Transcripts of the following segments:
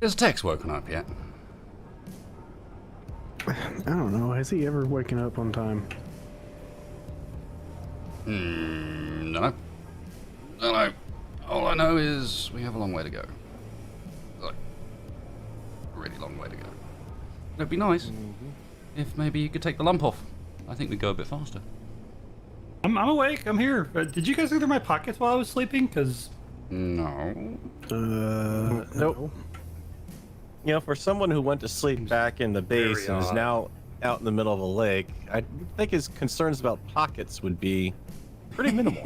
Has Tex woken up yet? I don't know. Has he ever waken up on time? No. No. All I know is we have a long way to go. Like, a really long way to go. It'd be nice if maybe you could take the lump off. I think we'd go a bit faster. I'm awake. I'm here. Did you guys look through my pockets while I was sleeping? Because No. Nope. You know, for someone who went to sleep back in the base and is now out in the middle of a lake, I think his concerns about pockets would be pretty minimal.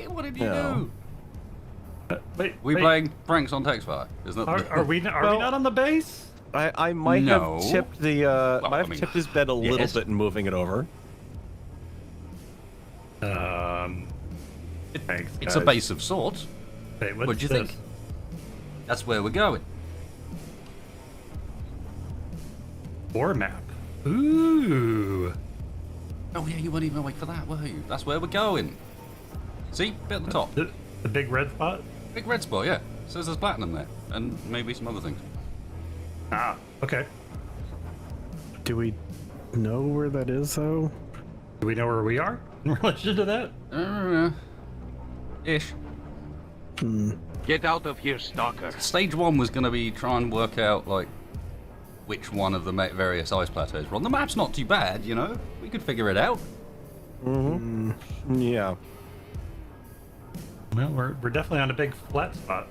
What did you do? wait, Playing pranks on Texfire? Isn't that Are we not on the base? I might No. have tipped the tipped his bed a little bit and moving it over. Thanks. It's a guys. base of sorts. Wait, What do you think? That's where we're going. War map. Ooh. Oh yeah, you weren't even awake for that, were you? That's where we're going. See? Bit at the top. The big red spot? Big red spot, yeah. Says there's platinum there. And maybe some other things. Ah, okay. Do we know where that is, though? Do we know where we are in relation to that? Ish. Get out of here, stalker. Stage 1 was going to be try and work out, like, which one of the various ice plateaus we're on. The map's not too bad, you know? We could figure it out. Yeah. Well, we're definitely on a big flat spot.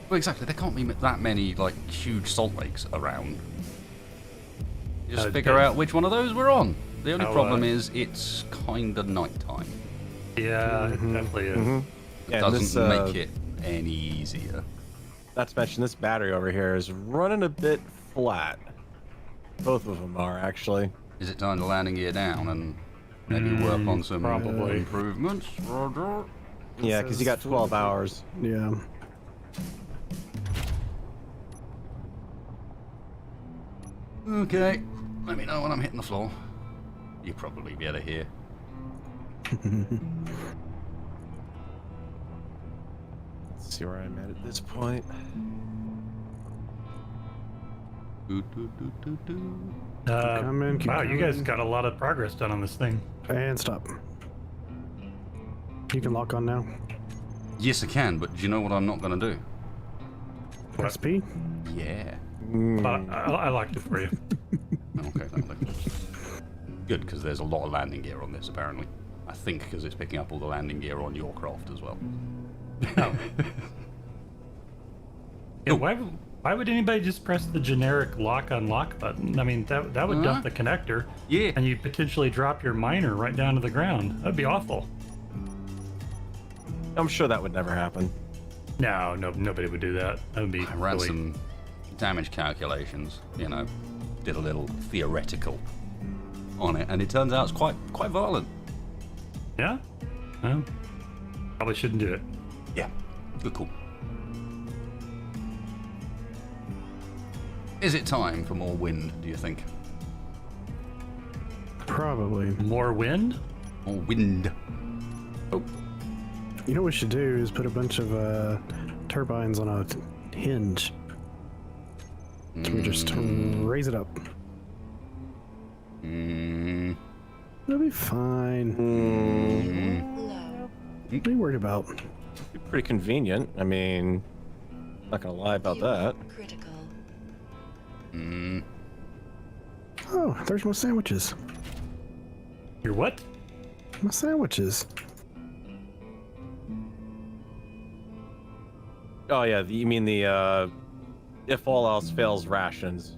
Well, exactly. There can't be that many, like, huge salt lakes around. You just figure out which one of those we're on. The only problem is it's kind of nighttime. Yeah, it definitely is. It doesn't make it any easier. Not to mention, this battery over here is running a bit flat. Both of them are, actually. Is it time to landing gear down and maybe work on some probably. improvements? Roger. Yeah, because you got 12 hours. Yeah. Okay. Let me know when I'm hitting the floor. You'll probably be able to hear. Let's see where I'm at this point. Coming, keep Wow, you guys coming. got a lot of progress done on this thing. And stop. You can lock on now. Yes, I can, but do you know what I'm not going to do? Press P. Yeah. But I locked it for you. Okay, that'll do. Good, because there's a lot of landing gear on this, apparently. I think because it's picking up all the landing gear on your craft as well. Yeah, why would anybody just press the generic lock unlock button? I mean, that would dump the connector. Yeah. And you potentially drop your miner right down to the ground. That'd be awful. I'm sure that would never happen. No, nobody would do that. That would be I ran silly. some damage calculations, you know, did a little theoretical on it, and it turns out it's quite violent. Yeah? Well, probably shouldn't do it. Yeah, good call. Is it time for more wind, do you think? Probably. More wind? More wind. Oh, You know what we should do is put a bunch of turbines on a hinge. So we just raise it up. That'll be fine. What are you worried about? Be pretty convenient. I mean, not gonna lie about that. Critical. Oh, there's my sandwiches. Your what? My sandwiches. Oh yeah, you mean the if all else fails rations.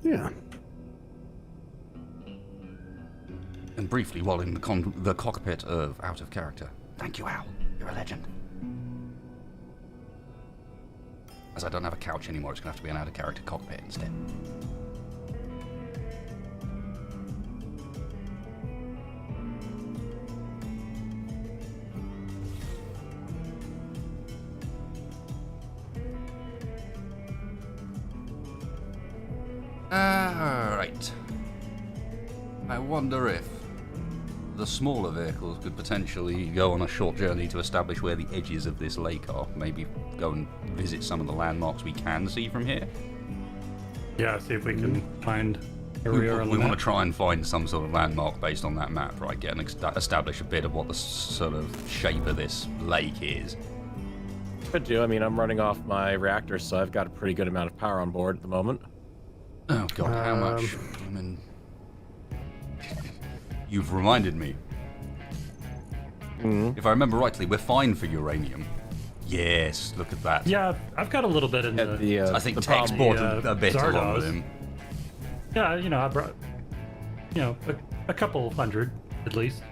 Yeah. and briefly while in the cockpit of Out of Character. Thank you, Al. You're a legend. As I don't have a couch anymore, it's going to have to be an Out of Character cockpit instead. Alright. I wonder if the smaller vehicles could potentially go on a short journey to establish where the edges of this lake are. Maybe go and visit some of the landmarks we can see from here. Yeah, see if we can find where we are on the We want map. to try and find some sort of landmark based on that map, right? Get and establish a bit of what the sort of shape of this lake is. Could do. I mean, I'm running off my reactor, so I've got a pretty good amount of power on board at the moment. Oh god, how much? I mean, you've reminded me. If I remember rightly, we're fine for uranium. Yes, look at that. Yeah, I've got a little bit in the. I think the Tex problem- bought a bit along with him. Yeah, you know, I brought, you know, a couple hundred at least.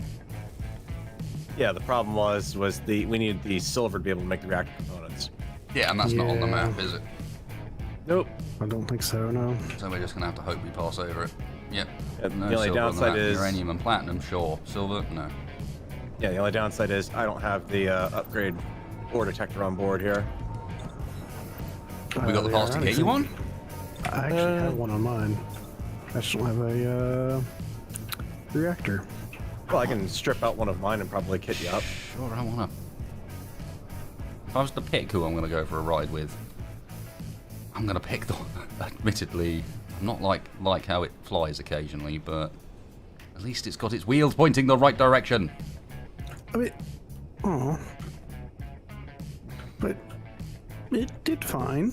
Yeah, the problem was we needed the silver to be able to make the reactor components. Yeah, and that's not on the Yeah. map, is it? Nope. I don't think so, no. So we're just gonna have to hope we pass over it. Yep. Yeah, No the only silver on downside that. is Uranium and platinum, sure. Silver, no. Yeah, the only downside is I don't have the upgrade ore detector on board here. We got the Yeah, parts to I get you one? I actually have one on mine. I just don't have a reactor. Well, I can strip out one of mine and probably kit you up. Sure, I wanna. If I was to pick who I'm gonna go for a ride with, I'm gonna pick the. Admittedly, I'm not like how it flies occasionally, but at least it's got its wheels pointing the right direction. I mean, oh, but it did fine.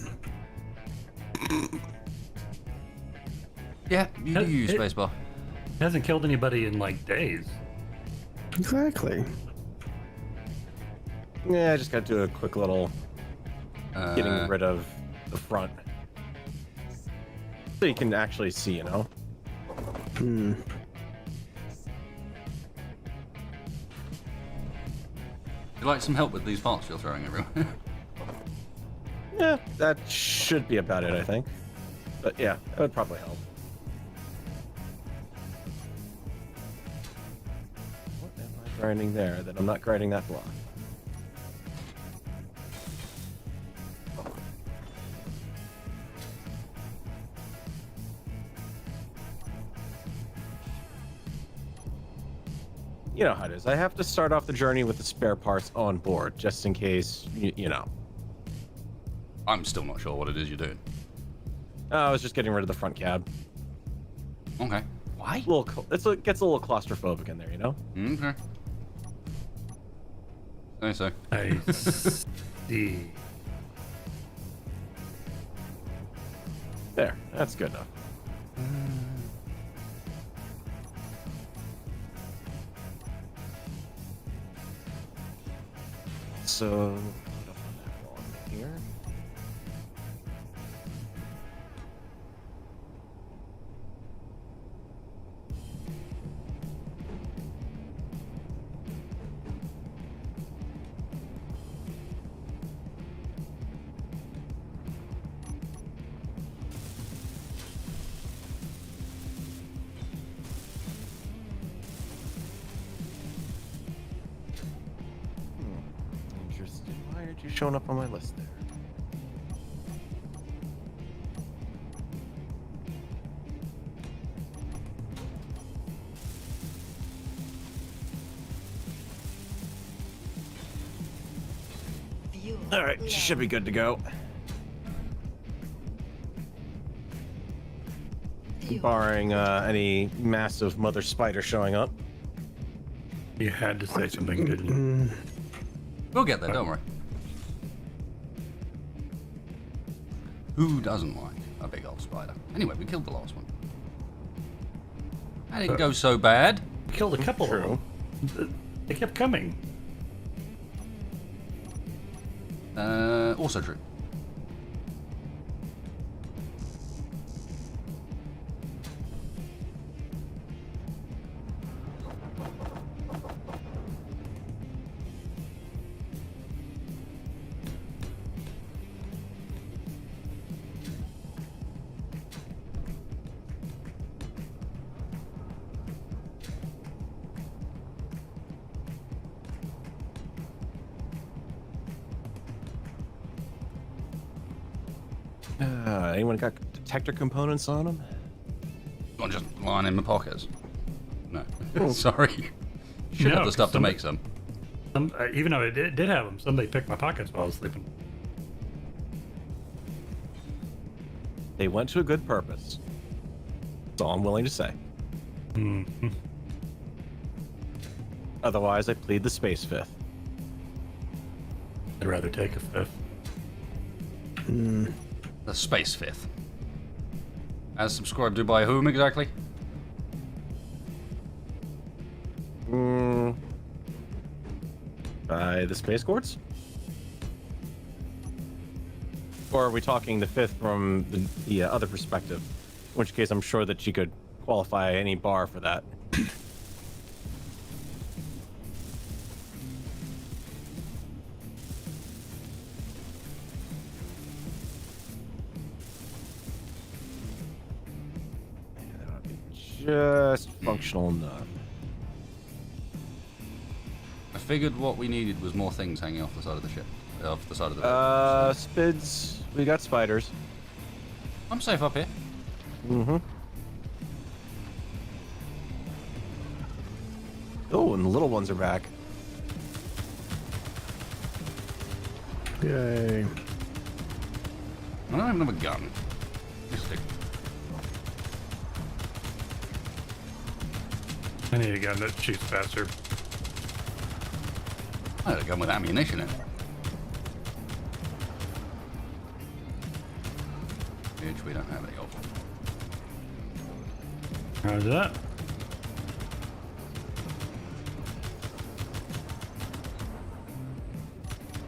Yeah, you do use It- spacebar. Hasn't killed anybody in like days. Exactly. Yeah, I just got to do a quick little getting rid of the front. So you can actually see, you know? Hmm. You like some help with these parts you're throwing everywhere? Yeah, that should be about it, I think. But yeah, that would probably help. What am I grinding there that I'm not grinding that block? You know how it is. I have to start off the journey with the spare parts on board, just in case, you know. I'm still not sure what it is you're doing. I was just getting rid of the front cab. Okay. Why? It gets a little claustrophobic in there, you know? Okay. So. I see. There, that's good enough. So, put up on that wall here. Interesting. Why aren't you showing up on my list there? All right, should be good to go. Barring any massive mother spider showing up. You had to say something, didn't you? We'll get there, don't worry. Who doesn't like a big old spider? Anyway, we killed the last one. That didn't go so bad. Killed a couple True. of them. They kept coming. Also true. Anyone got detector components on them? Not just lying in my pockets. No. Sorry. Should have No, the stuff to somebody- make some. Even though it did have them, somebody picked my pockets while I was sleeping. They went to a good purpose. That's all I'm willing to say. Mhm. Otherwise, I plead the space fifth. I'd rather take a fifth. The space fifth. As subscribed to by whom exactly? By the space courts? Or are we talking the fifth from the other perspective? In which case, I'm sure that you could qualify any bar for that. That would be just functional enough. I figured what we needed was more things hanging off the side of the ship. Off the side of the boat. Spids. We got spiders. I'm safe up here. Mm-hmm. Oh, and the little ones are back. Yay. I don't even have a gun. Just a... I need a gun that shoots faster. I had a gun with ammunition in it. Which we don't have any of. How's that?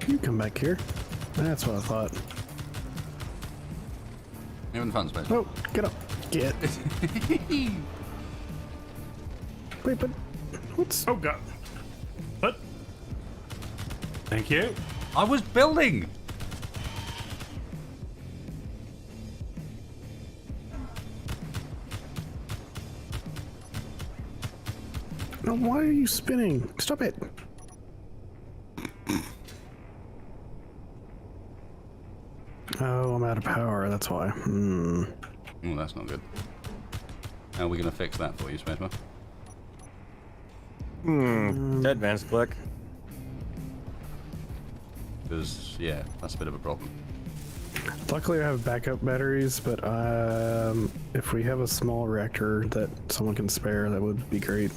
You come back here. That's what I thought. You having fun, Space? Oh, get up. Get. Wait, but what's... Oh god. What? Thank you. I was building! No, why are you spinning? Stop it. Oh, I'm out of power. That's why. Oh, that's not good. How are we going to fix that for you, Spaceman? Dead man's click. Because, yeah, that's a bit of a problem. Luckily, I have backup batteries, but if we have a small reactor that someone can spare, that would be great.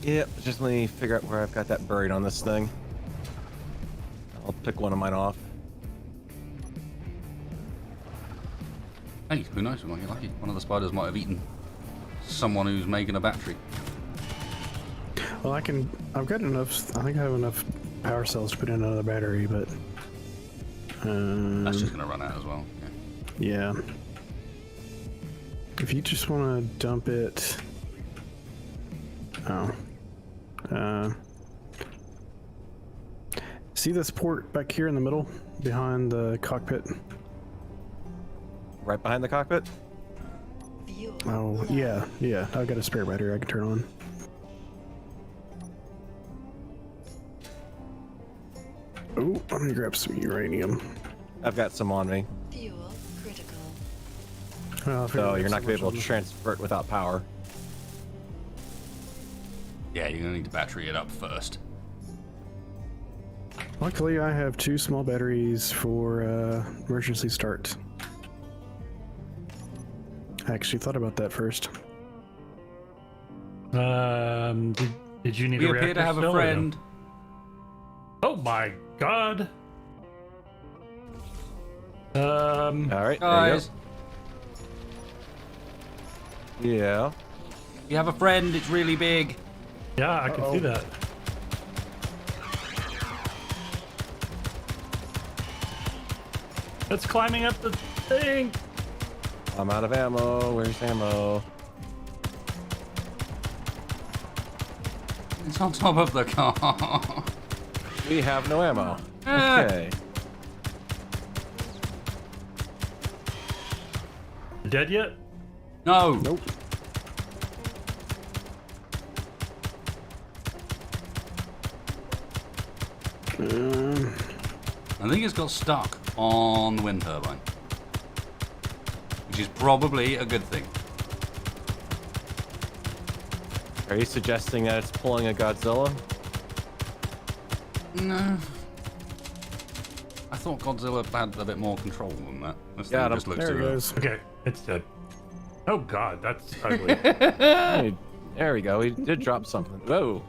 Yep, just let me figure out where I've got that buried on this thing. I'll pick one of mine off. Hey, who knows? We might get lucky. One of the spiders might have eaten someone who's making a battery. Well, I've got enough. I think I have enough power cells to put in another battery, but That's just going to run out as well. Yeah. yeah. If you just want to dump it, see this port back here in the middle, behind the cockpit. Right behind the cockpit? Oh yeah, yeah. I've got a spare battery I can turn on. Oh, I'm gonna grab some uranium. I've got some on me. Fuel critical. Well, I figured So you're that's not going to be able so to much transfer it without power. Yeah, you're going to need to battery it up first. Luckily, I have 2 small batteries for emergency start. I actually thought about that first. Did you need We a appear reactor to have a still, or no? friend. Oh my god. All right, Guys, there you go. Yeah. you have a friend. It's really big. Yeah, I can see that. It's climbing up the thing. I'm out of ammo. Where's ammo? It's on top of the car. We have no ammo. Ah. Okay. Dead yet? No. Nope. I think it's got stuck on the wind turbine, which is probably a good thing. Are you suggesting that it's pulling a Godzilla? No. I thought Godzilla had a bit more control than that. This Got thing him. just looks There it too goes. Okay, it's dead. Oh god, that's ugly. Hey, there we go. He did drop something. Whoa.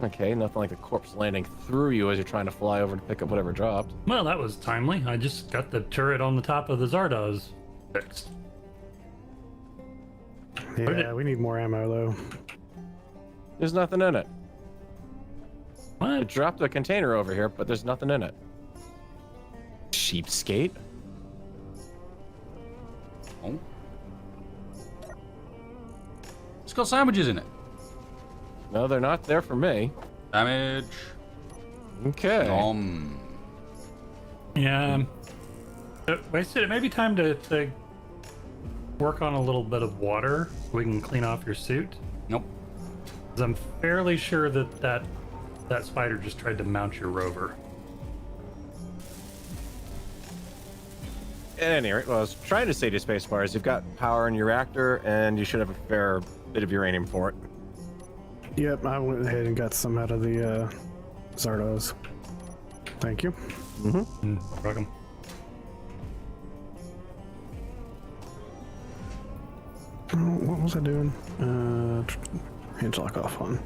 Okay, nothing like the corpse landing through you as you're trying to fly over to pick up whatever dropped. Well, that was timely. I just got the turret on the top of the Zardoz fixed. Yeah, we need more ammo though. There's nothing in it. It What? dropped a container over here, but there's nothing in it. Cheapskate? Oh. It's got sandwiches in it. No, they're not there for me. Damage. Okay. Yeah. Wasted. It may be time to work on a little bit of water so we can clean off your suit. Nope. 'Cause I'm fairly sure that spider just tried to mount your rover. At any rate, what I was trying to say to spacebar is you've got power in your reactor, and you should have a fair bit of uranium for it. Yep, I went ahead and got some out of the Zardoz. Thank you. Welcome. Oh, what was I doing? Hinge lock off on.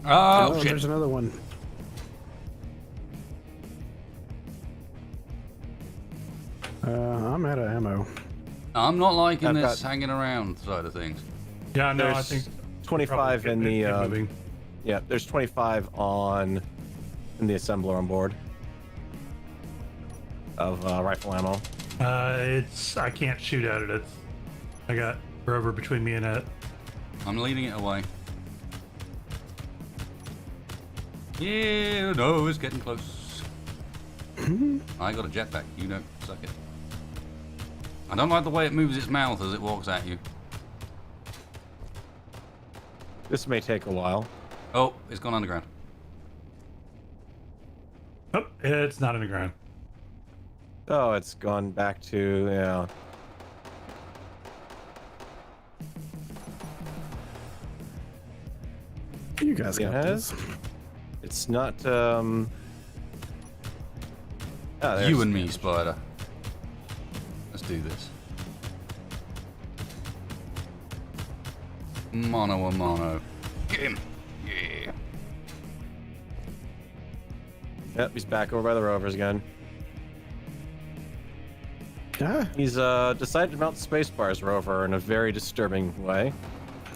Oh, shit. There's another one. I'm out of ammo. I'm not liking I've this got- hanging around side of things. Yeah, no, I There's think 25 in the moving. yeah, there's 25 in the assembler on board of rifle ammo. I can't shoot at it. I got rover between me and it. I'm leading it away. Yeah, no, it's getting close. I got a jetpack. You don't suck it. I don't like the way it moves its mouth as it walks at you. This may take a while. Oh, it's gone underground. Oh, it's not in the ground. Oh, it's gone back to yeah. You guys It got has. this. It's not oh, there's- You and me, Spider. Let's do this. Mono a mono. Get him. Yeah. Yep, he's back over by the rovers again. Ah, He's decided to mount Spacebar's rover in a very disturbing way.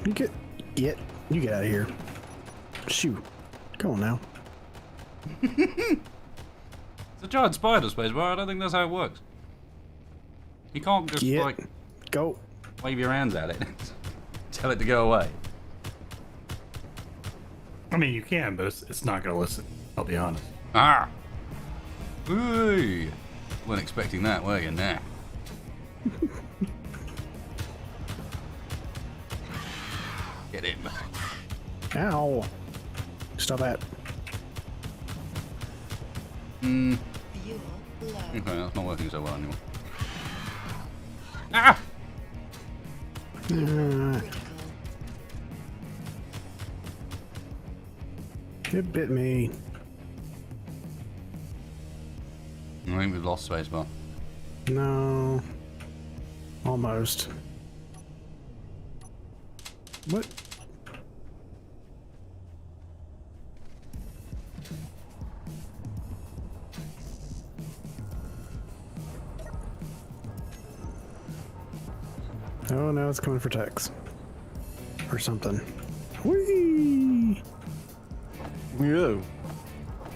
you get out of here. Shoot. Come on now. It's a giant spider, Spacebar. I don't think that's how it works. You can't just, Get. like, Go. wave your hands at it. Tell it to go away. I mean, you can, but it's not going to listen. I'll be honest. Ah! Ooh! Weren't expecting that, were you? Nah. Get him. Ow. Stop that. Okay, that's not working so well anymore. Ah! It bit me. I think we've lost Spacebar. No. Almost. What? Oh, now it's coming for Tex. Or something. Whee! Ew.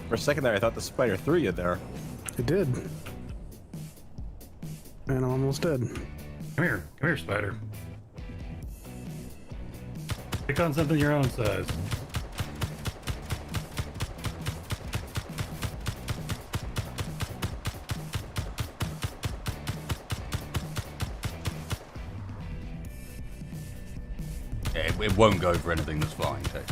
For a second there, I thought the spider threw you there. It did. And I'm almost dead. Come here, spider. Pick on something your own size. Yeah, it won't go for anything that's flying, okay?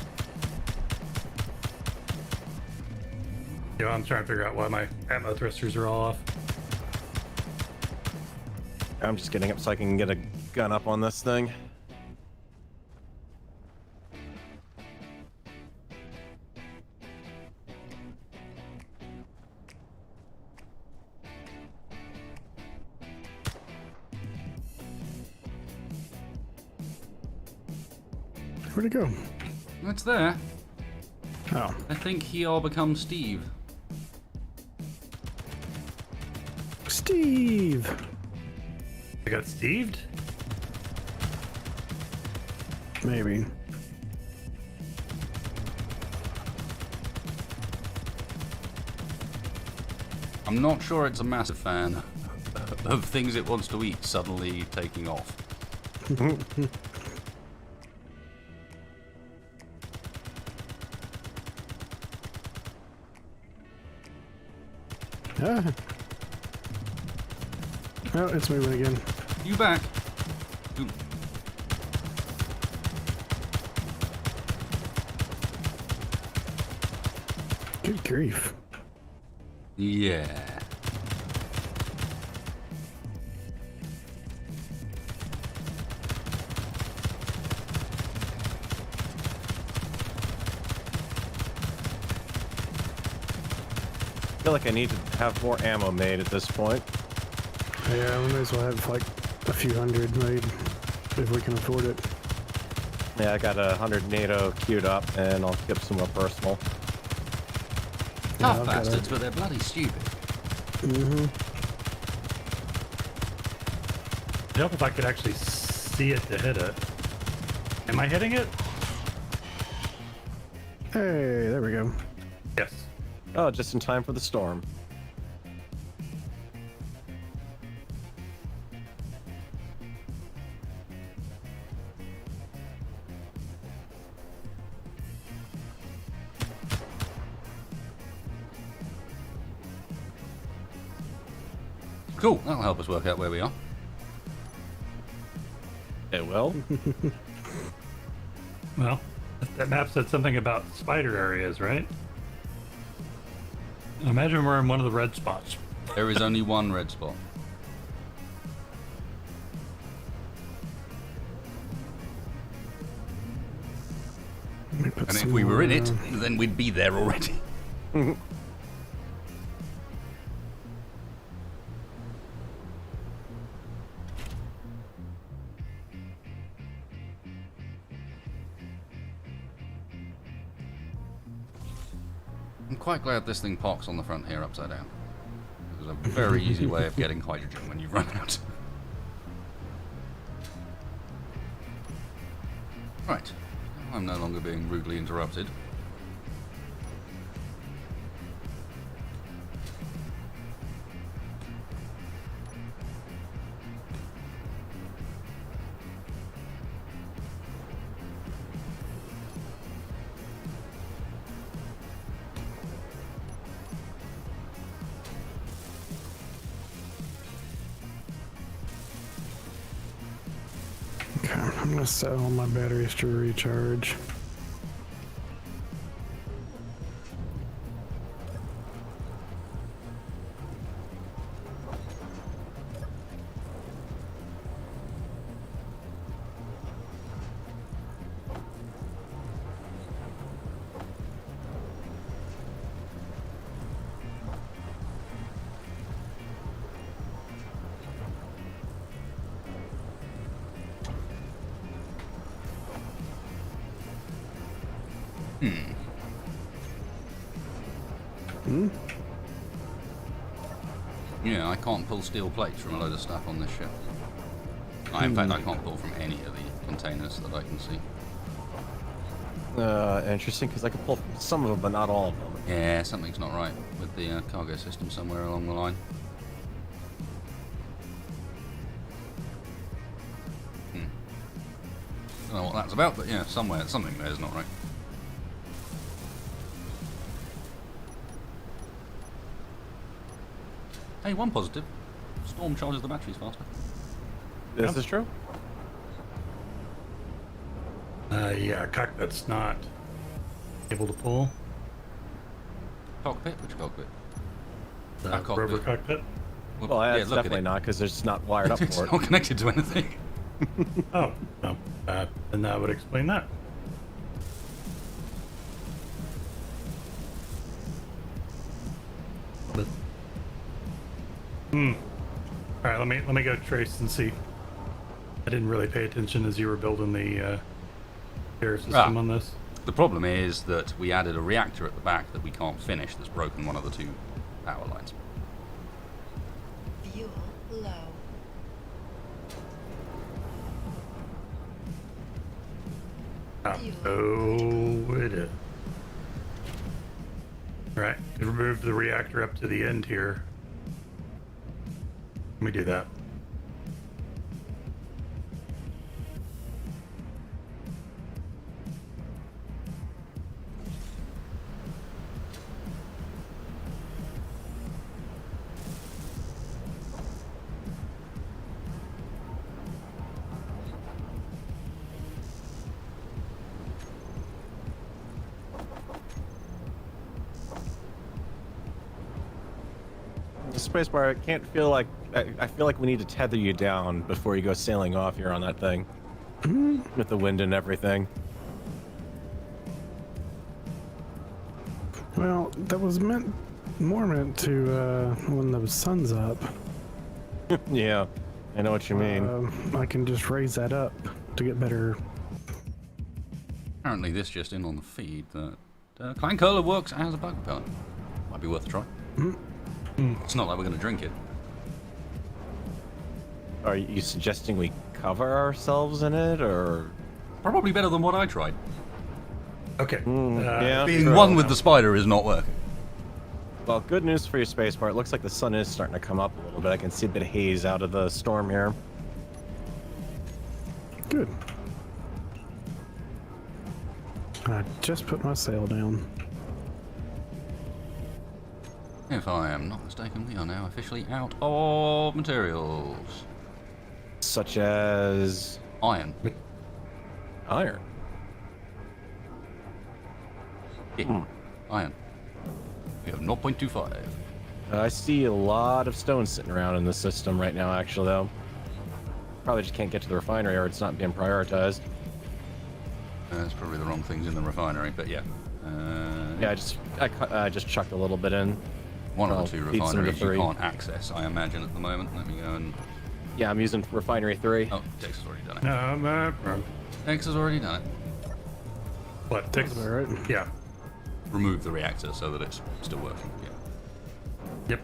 You know, I'm trying to figure out why my ammo thrusters are all off. I'm just getting up so I can get a gun up on this thing. Where'd it go? It's there. Oh. I think he all becomes Steve. Steve! I got Steved? Maybe. I'm not sure it's a massive fan of things it wants to eat suddenly taking off. Ah. Oh, it's moving again. You back? Ooh. Good grief. Yeah. I feel like I need to have more ammo made at this point. Yeah, we might as well have like a few hundred made if we can afford it. Yeah, I got 100 NATO queued up, and I'll skip some more personal. Tough I've got bastards, but they're bloody stupid. Mm-hmm. It'd help if I could actually see it to hit it. Am I hitting it? Hey, there we go. Yes. Oh, just in time for the storm. Cool, that'll help us work out where we are. It will. Well, that map said something about spider areas, right? Imagine we're in one of the red spots. There is only one red spot. Let me put And if some we were in more, it, then we'd be there already. I'm quite glad this thing parks on the front here upside down. There's a very easy way of getting hydrogen when you run out. Right. I'm no longer being rudely interrupted. Okay, I'm gonna set all my batteries to recharge. Yeah, I can't pull steel plates from a load of stuff on this ship. In fact, I can't pull from any of the containers that I can see. Interesting, because I can pull some of them, but not all of them. Yeah, something's not right with the cargo system somewhere along the line. Don't know what that's about, but yeah, somewhere, something there's not right. Hey, one positive. Storm charges the batteries faster. This is true. Yeah, cockpit's not able to pull. Cockpit? Which cockpit? The cockpit. rover cockpit. Well, that's look at definitely it. not because it's not wired up It's for it. not connected to anything. Oh, no. Then that would explain that. But, all right, let me go trace and see. I didn't really pay attention as you were building the air system on this. The problem is that we added a reactor at the back that we can't finish that's broken one of the 2 power lines. Fuel low. Oh, it is. Right, remove the reactor up to the end here. Let me do that. The spacebar, I can't feel like I feel like we need to tether you down before you go sailing off here on that thing. With the wind and everything. Well, that was more meant to when the sun's up. Yeah, I know what you mean. I can just raise that up to get better. Apparently this just in on the feed that Clan Cola works as a bug repellent. Might be worth a try. It's not like we're going to drink it. Are you suggesting we cover ourselves in it, or? Probably better than what I tried. Okay. Yeah. Being true. one with the spider is not working. Well, good news for your spacebar. It looks like the sun is starting to come up a little bit. I can see a bit of haze out of the storm here. Good. I just put my sail down. If I am not mistaken, we are now officially out of materials. Such as Iron. iron. Yeah. Iron. We have 0.25. I see a lot of stone sitting around in the system right now, actually, though. Probably just can't get to the refinery or it's not being prioritized. That's probably the wrong things in the refinery, but yeah. Yeah, I just chucked a little bit in. One Well, of the 2 feeds into refineries you 3. can't access, I imagine, at the moment. Let me go and... Yeah, I'm using refinery 3. Oh, Tex has already done it. No, Tex has already done it. what? Takes, All right. yeah. Remove the reactor so that it's still working. Yeah. Yep.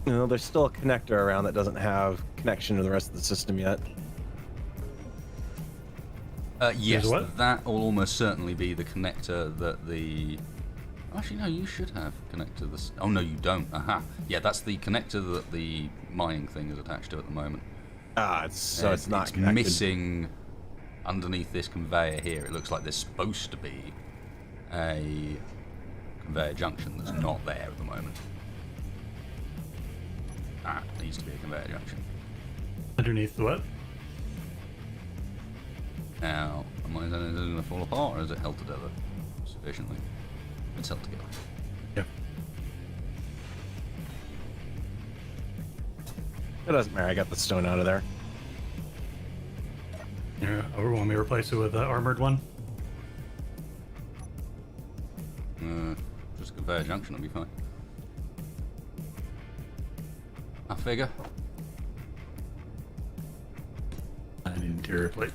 You know, there's still a connector around that doesn't have connection to the rest of the system yet. Yes, There's what? that will almost certainly be the connector that the... Actually, no, you should have connector this... Oh, no, you don't. Aha. Yeah, that's the connector that the mining thing is attached to at the moment. Ah, it's not It's connected. missing underneath this conveyor here. It looks like there's supposed to be a conveyor junction that's not there at the moment. Ah, it needs to be a conveyor junction. Underneath the what? Now, is it going to fall apart, or is it held together sufficiently? It's held together. Yeah. It doesn't matter. I got the stone out of there. Yeah. Or want me to replace it with an armored one? Just a conveyor junction will be fine. I figure. An interior plate.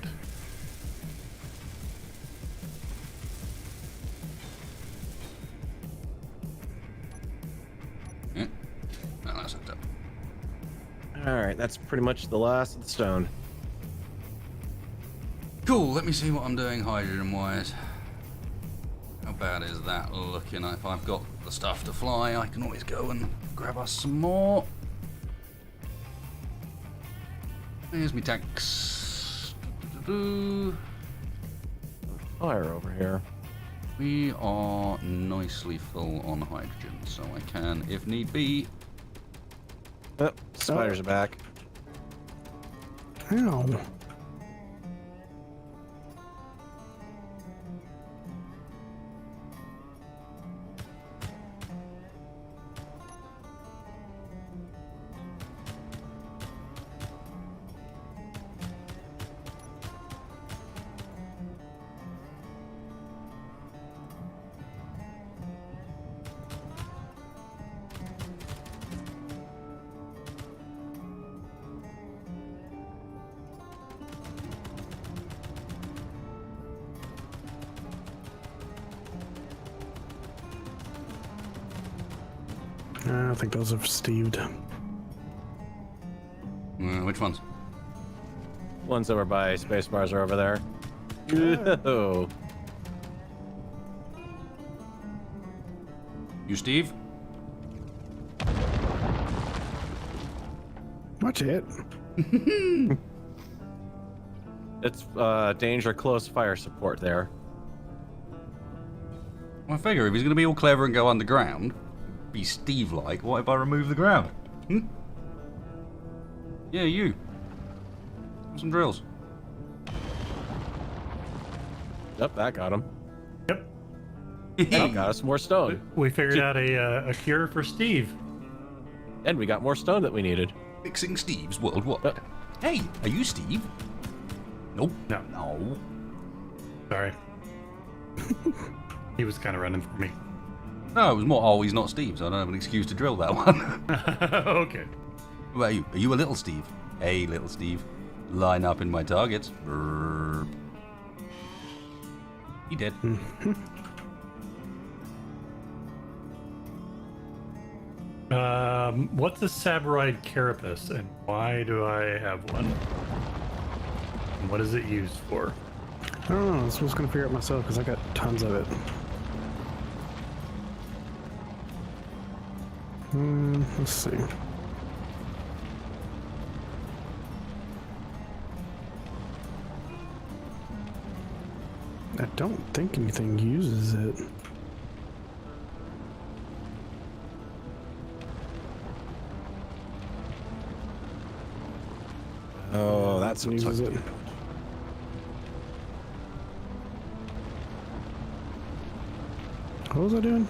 Yeah. No, that's hooked up. Alright, that's pretty much the last of the stone. Cool, let me see what I'm doing hydrogen-wise. How bad is that looking? If I've got the stuff to fly, I can always go and grab us some more. Here's me tanks. Fire over here. We are nicely full on hydrogen, so I can, if need be... Oh, spiders are back. Ow. I think those have Steved. Which ones? Ones over by space bars are over there. Oh. You, Steve? Watch it. It's danger close fire support there. Well, I figure if he's going to be all clever and go underground, be Steve-like, what if I remove the ground? Yeah, you. Some drills. Yep, that got him. Yep. That got us more stone. We figured out a cure for Steve. And we got more stone that we needed. Fixing Steve's worldwide. Hey, are you Steve? Nope. No. No. Sorry. He was kind of running for me. No, it was more, oh, he's not Steve, so I don't have an excuse to drill that one. Okay. What about you? Are you a little Steve? Hey, little Steve. Line up in my targets. Burp. He did. What's a Sabaroid carapace, and why do I have one? And what is it used for? I don't know. I was going to figure it out myself because I got tons of it. Let's see. I don't think anything uses it. Oh, that's what Uses took it. What was I doing?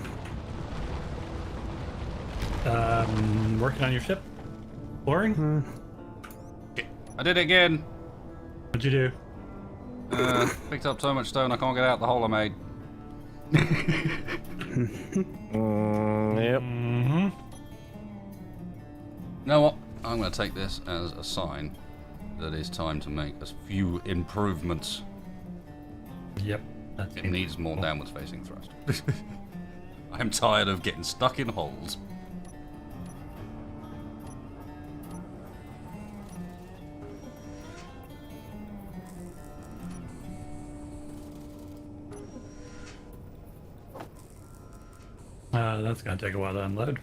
Working on your ship? Exploring? I did it again. What'd you do? Picked up so much stone I can't get out the hole I made. Yep. Mm-hmm. You know what? I'm going to take this as a sign that it's time to make a few improvements. Yep. It needs more downwards facing thrust. I'm tired of getting stuck in holes. That's gonna take a while to unload.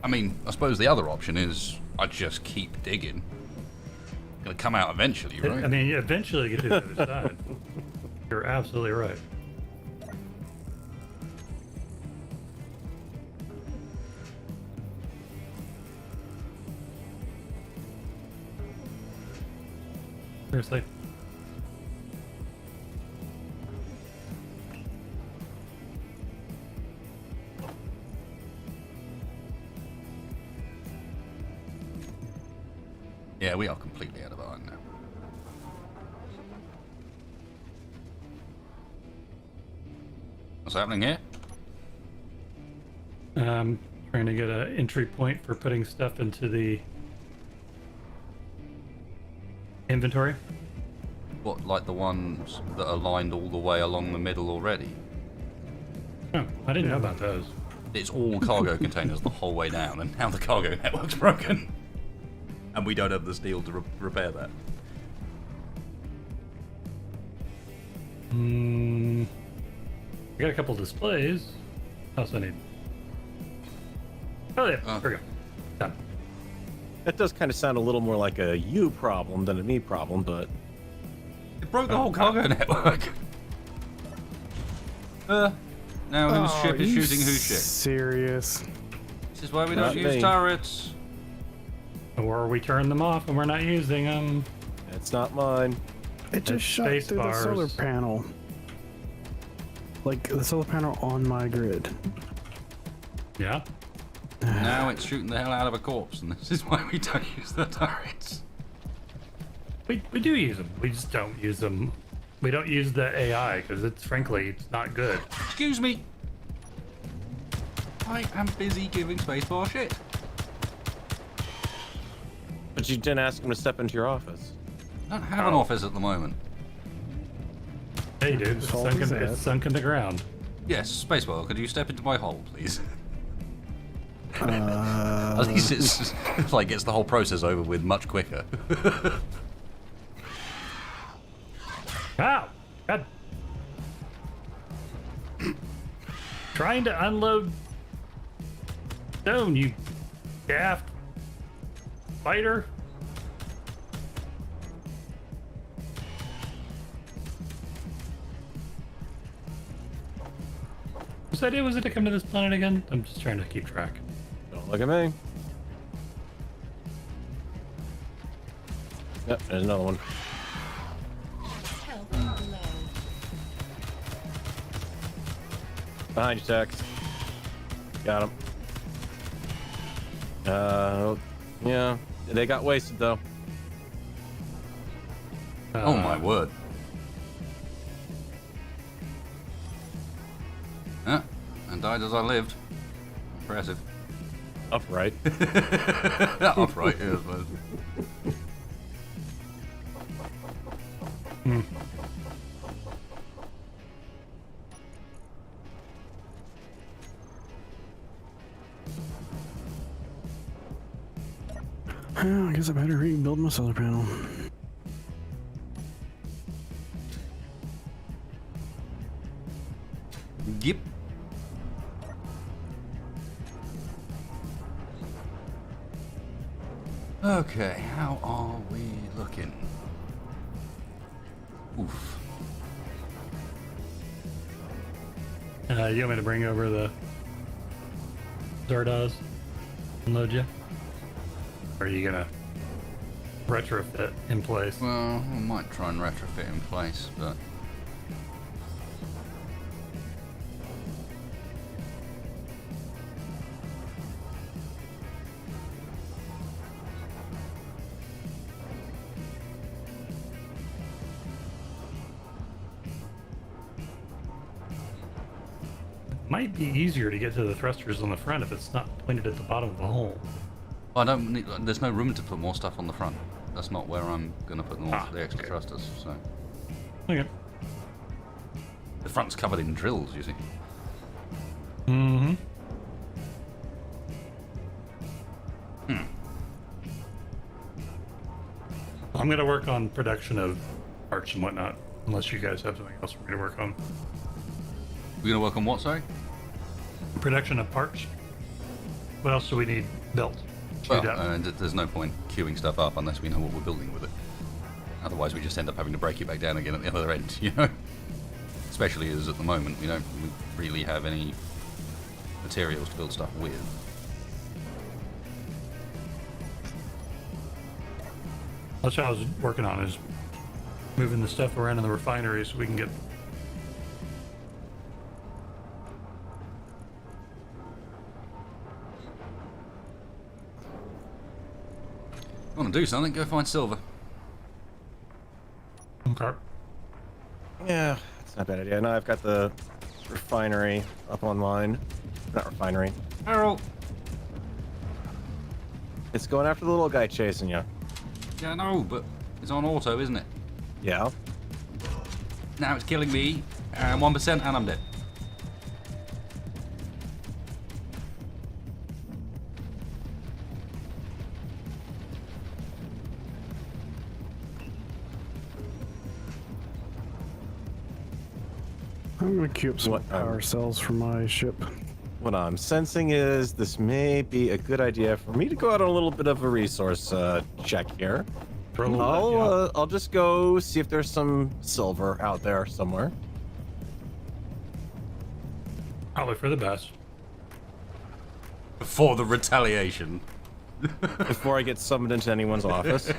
I mean, I suppose the other option is I just keep digging. Gonna come out eventually, right? I mean, eventually get to the other side. You're absolutely right. Seriously. Yeah, we are completely out of iron now. What's happening here? Trying to get an entry point for putting stuff into the inventory. What, like the ones that are lined all the way along the middle already? Oh, I didn't know about those. It's all cargo containers the whole way down, and now the cargo network's broken. And we don't have the steel to repair that. I got a couple displays. What else I need? Oh yeah, there we go. Done. That does kind of sound a little more like a you problem than a me problem, but It broke the whole cargo network. Now whose ship is shooting whose ship? Serious? This is why we Not don't use me. turrets. Or we turn them off and we're not using them. it's not mine. It just It's shot space through the solar bars. panel. Like the solar panel on my grid. Yeah. Now it's shooting the hell out of a corpse, and this is why we don't use the turrets. We do use them. We just don't use them. We don't use the AI because it's it's not good. Excuse me. I am busy giving spacebar shit. But you didn't ask him to step into your office. I don't have an office at the moment. Hey, dude, it's fault is that? sunk in the ground. Yes, spacebar, could you step into my hole, please? Uh, At least it's like gets the whole process over with much quicker. Ow! God. Trying to unload stone, you daft fighter. Whose idea was it to come to this planet again? I'm just trying to keep track. Don't look at me. Yep, there's another one. Health low. Behind you, Tex. Got him. Yeah, they got wasted though. Oh my word. And died as I lived. Impressive. Upright. Upright, yeah, I suppose. I guess I better rebuild my solar panel. Yep. Okay, how are we looking? Oof. You want me to bring over the Zardoz and load you? Or are you gonna retrofit in place? Well, I might try and retrofit in place, but... Might be easier to get to the thrusters on the front if it's not pointed at the bottom of the hole. I don't need, there's no room to put more stuff on the front. That's not where I'm gonna put the extra thrusters, so... Okay. The front's covered in drills, you see. Mm-hmm. I'm gonna work on production of parts and whatnot, unless you guys have something else for me to work on. We're gonna work on what, sorry? Production of parts. What else do we need built? Well, Queued up? there's no point queuing stuff up unless we know what we're building with it. Otherwise, we just end up having to break it back down again at the other end, you know? Especially as at the moment, we don't really have any materials to build stuff with. That's what I was working on, is moving the stuff around in the refinery so we can get... Want to do something? Go find silver. Okay. Yeah, that's not a bad idea. Now I've got the refinery up online. Not refinery. Harold! It's going after the little guy chasing you. Yeah, I know, but it's on auto, isn't it? Yeah. Now it's killing me, 1% and I'm dead. I'm gonna queue up some What, power cells for my ship. What I'm sensing is this may be a good idea for me to go out on a little bit of a resource check here. For a little bit, yeah. I'll just go see if there's some silver out there somewhere. Probably for the best. For the retaliation. Before I get summoned into anyone's office.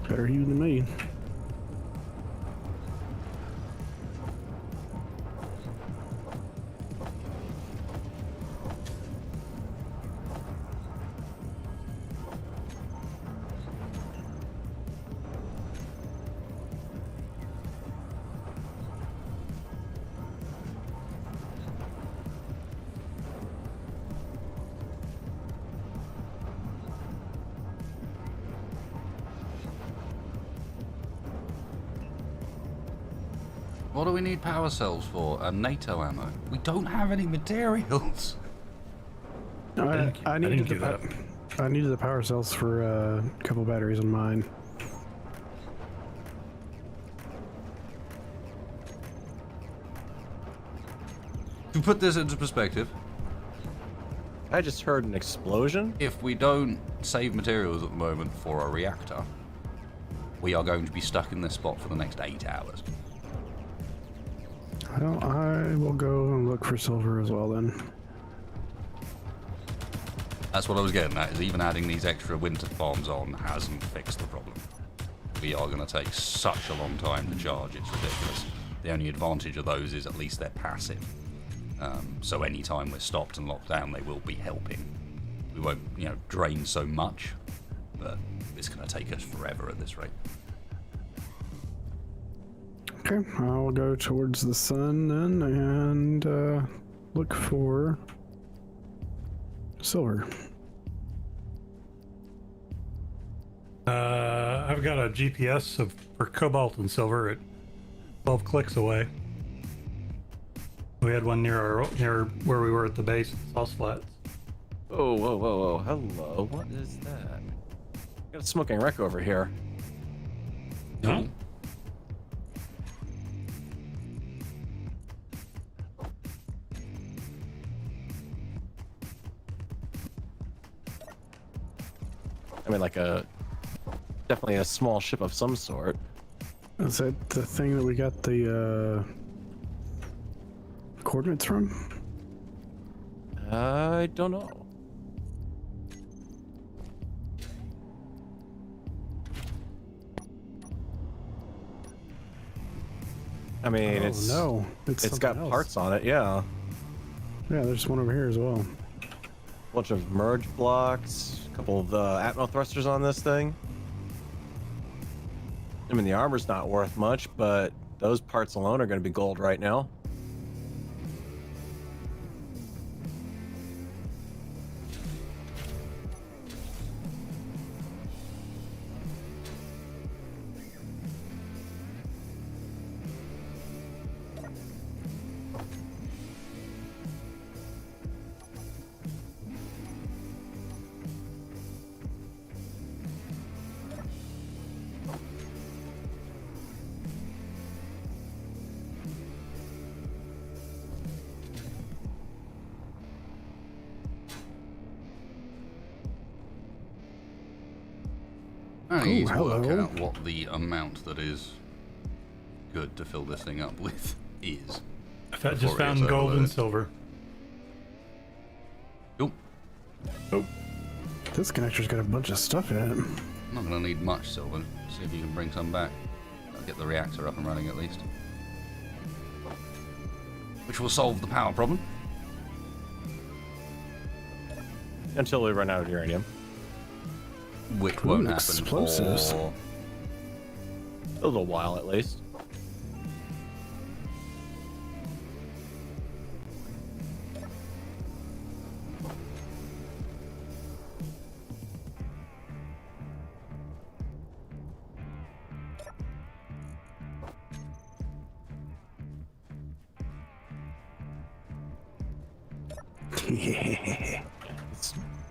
Better you than me. What do we need power cells for? NATO ammo. We don't have any materials. I needed the power cells for a couple batteries on mine. To put this into perspective, I just heard an explosion. if we don't save materials at the moment for a reactor, we are going to be stuck in this spot for the next 8 hours. Well, I will go and look for silver as well then. That's what I was getting at, is even adding these extra winter farms on hasn't fixed the problem. We are going to take such a long time to charge, it's ridiculous. The only advantage of those is at least they're passive. So any time we're stopped and locked down, they will be helping. We won't, drain so much, but it's going to take us forever at this rate. Okay, I'll go towards the sun then and look for silver. I've got a GPS for cobalt and silver at 12 clicks away. We had one near where we were at the base at Sauce Flats. Oh, whoa, whoa, whoa. Hello. What is that? Got a smoking wreck over here. No? I mean, definitely a small ship of some sort. Is that the thing that we got the coordinates from? I don't know. I mean, it's it's got something parts else. on it, yeah. Yeah, there's one over here as well. Bunch of merge blocks, a couple of atmo thrusters on this thing. I mean, the armor's not worth much, but those parts alone are going to be gold right now. I need to work hello. out what the amount that is good to fill this thing up with is. I just Before it found gets gold and overloaded. silver. Cool. This connector's got a bunch of stuff in it. I'm not going to need much silver. See if you can bring some back. I'll get the reactor up and running at least. Which will solve the power problem. Until we run out of uranium. Which Ooh, won't happen explosives. for... A little while at least.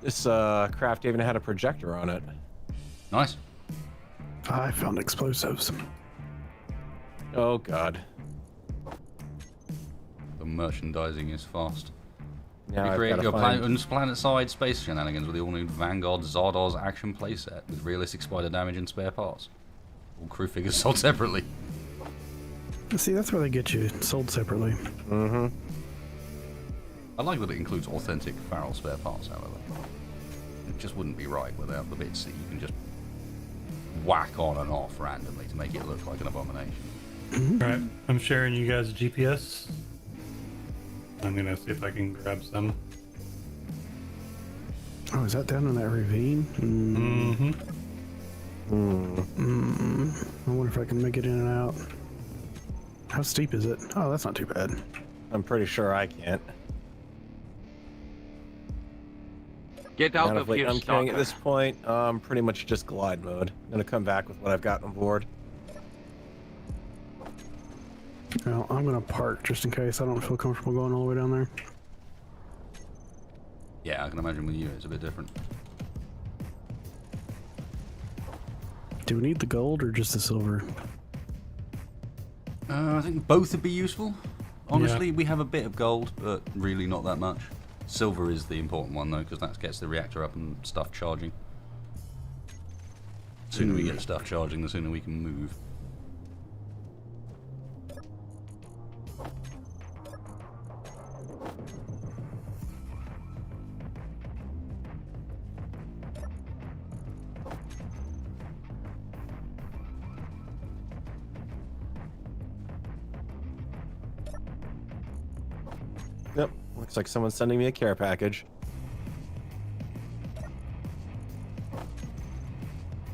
This craft even had a projector on it. Nice. I found explosives. Oh god. The merchandising is fast. Now You I've create gotta your find... planetside space shenanigans with the all-new Vanguard Zardoz action playset with realistic spider damage and spare parts. All crew figures sold separately. See, that's where they get you sold separately. Mm-hmm. I like that it includes authentic Farrell spare parts, however. It just wouldn't be right without the bits that you can just whack on and off randomly to make it look like an abomination. Alright, I'm sharing you guys a GPS. I'm gonna see if I can grab some. Oh, is that down in that ravine? I wonder if I can make it in and out. How steep is it? Oh, that's not too bad. I'm pretty sure I can't. Get out of Honestly, here, I'm carrying stalker. at this point, pretty much just glide mode. I'm gonna come back with what I've got on board. Well, I'm gonna park just in case I don't feel comfortable going all the way down there. Yeah, I can imagine with you it's a bit different. Do we need the gold or just the silver? I think both would be useful. Honestly, Yeah. we have a bit of gold, but really not that much. Silver is the important one, though, because that gets the reactor up and stuff charging. The sooner we get stuff charging, the sooner we can move. Yep, looks like someone's sending me a care package.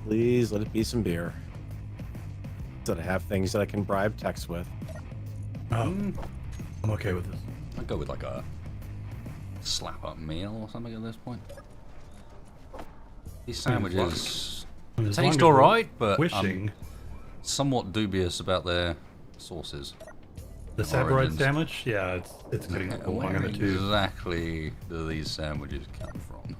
Please let it be some beer. So that I have things that I can bribe Tex with. I'm okay with this. I'd go with like a slap-up meal or something at this point. These sandwiches As long as taste we're alright, but wishing. I'm somewhat dubious about their sauces. The Sabroid origins. sandwich? Yeah, it's getting a long Where in the tooth. exactly do these sandwiches come from?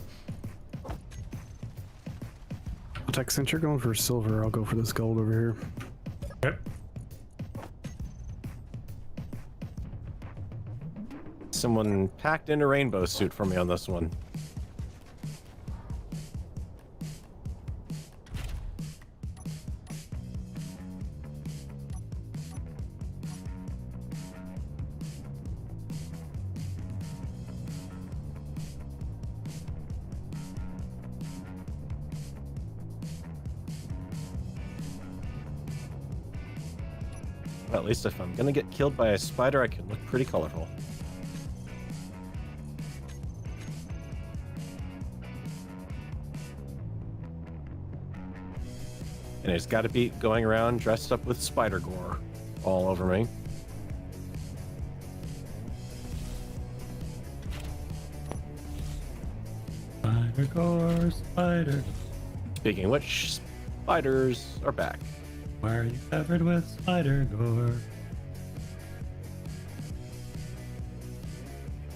Tex, since you're going for silver, I'll go for this gold over here. Okay. Someone packed in a rainbow suit for me on this one. Well, at least if I'm gonna get killed by a spider, I can look pretty colorful. And it's got to be going around dressed up with spider gore all over me. Spider gore, spider. Speaking of which, spiders are back. Why are you covered with spider gore?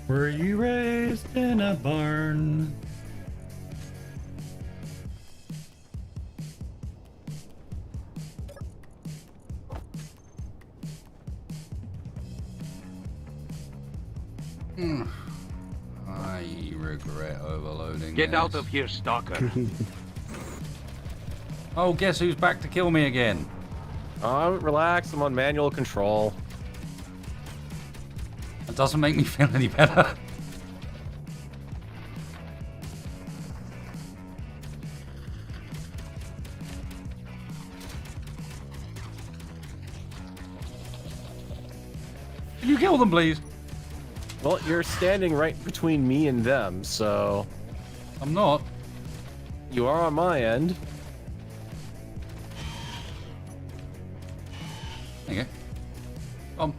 Were you raised in a barn? I regret overloading Get this. out of here, stalker. Oh, guess who's back to kill me again? Relax, I'm on manual control. That doesn't make me feel any better. Can you kill them, please? Well, you're standing right between me and them, so I'm not. you are on my end. There you go. Come.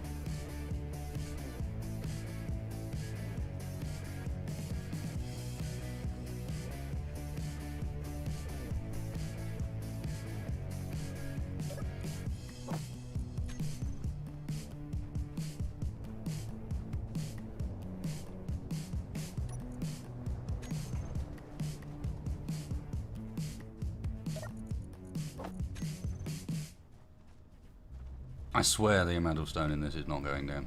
I swear the amount of stone in this is not going down.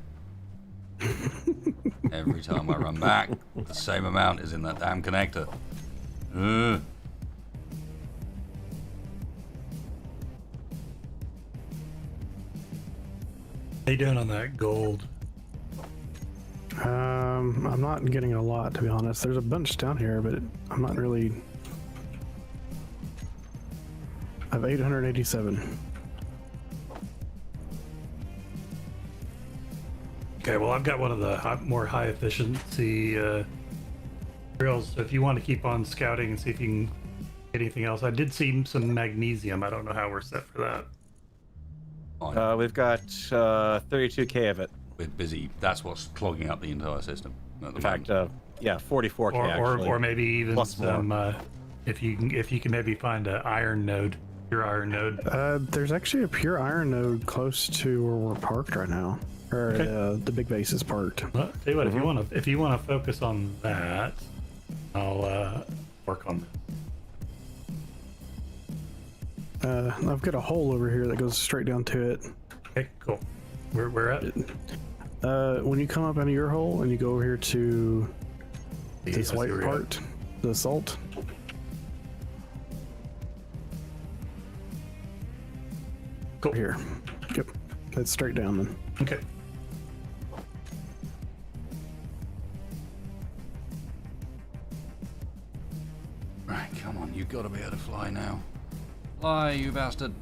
Every time I run back, the same amount is in that damn connector. Ugh. How you doing on that gold? I'm not getting a lot, to be honest. There's a bunch down here, but I'm not really. I have 887. Okay, well, I've got one of the more high efficiency drills. So if you want to keep on scouting and see if you can get anything else, I did see some magnesium. I don't know how we're set for that. Fine. We've got 32k of it. We're busy. That's what's clogging up the entire system. At the In fact, moment. yeah, 44k actually. Or maybe even Plus some. If you can maybe find an iron node, pure iron node. There's actually a pure iron node close to where we're parked right now, or Okay. the big base is parked. Well, tell you what, if you want to focus on that, I'll work on that. I've got a hole over here that goes straight down to it. Okay, cool. We're at When you come up out of your hole and you go over here to this white we're part, the salt. Cool. Here. Yep. That's straight down then. Okay. Right, come on, you've got to be able to fly now. Fly, you bastard.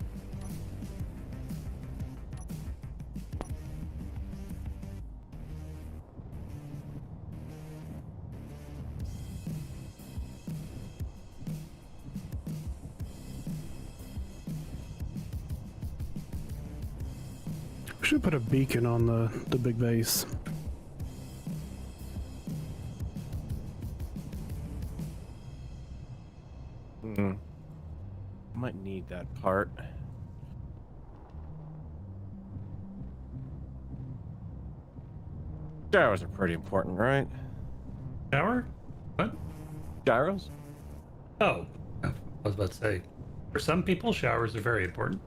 We should put a beacon on the big base. Might need that part. Gyros are pretty important, right? Shower? What? Gyros? Oh, I was about to say, for some people, showers are very important.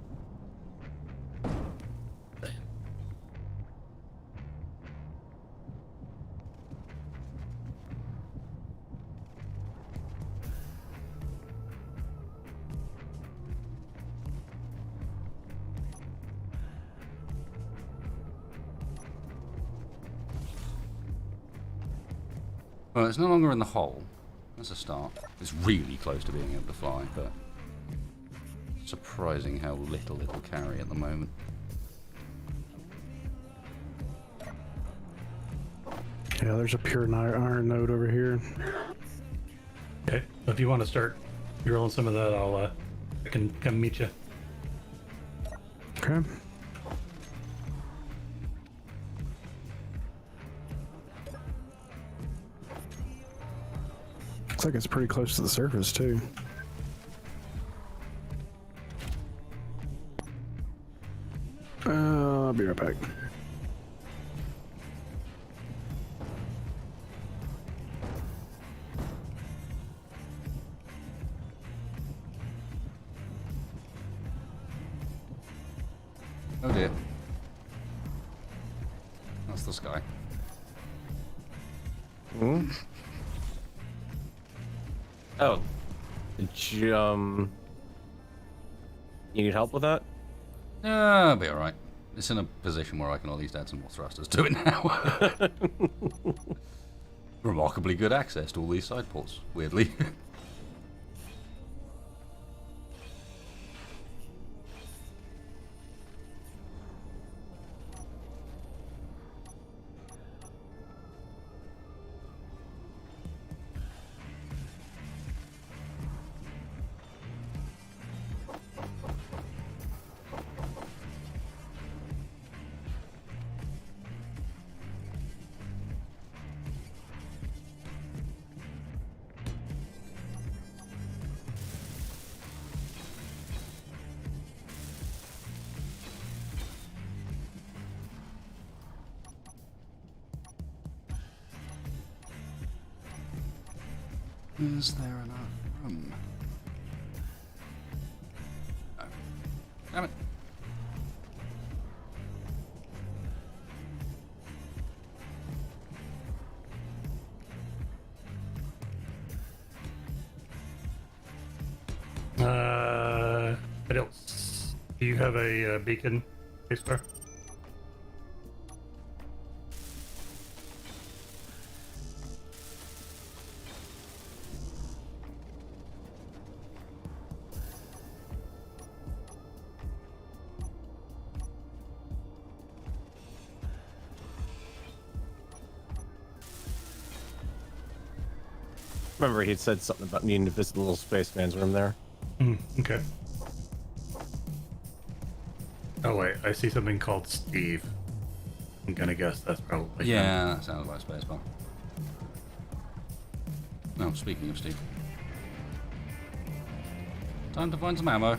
Well, it's no longer in the hole. That's a start. It's really close to being able to fly, but surprising how little it'll carry at the moment. Yeah, there's a pure iron node over here. Okay, if you want to start drilling some of that, I can come meet you. Okay. Looks like it's pretty close to the surface too. I'll be right back. Oh dear. That's the sky. Oh. You need help with that? I'll be alright. It's in a position where I can at least add some more thrusters to it now. Remarkably good access to all these side ports, weirdly. Is there enough room? No. Damn it. What else? Do you have a beacon, spacebar? Remember, he'd said something about needing to visit the little spaceman's room there. Okay. Oh wait, I see something called Steve. I'm gonna guess that's probably him. Yeah, that sounds like spacebar. No, speaking of Steve. Time to find some ammo.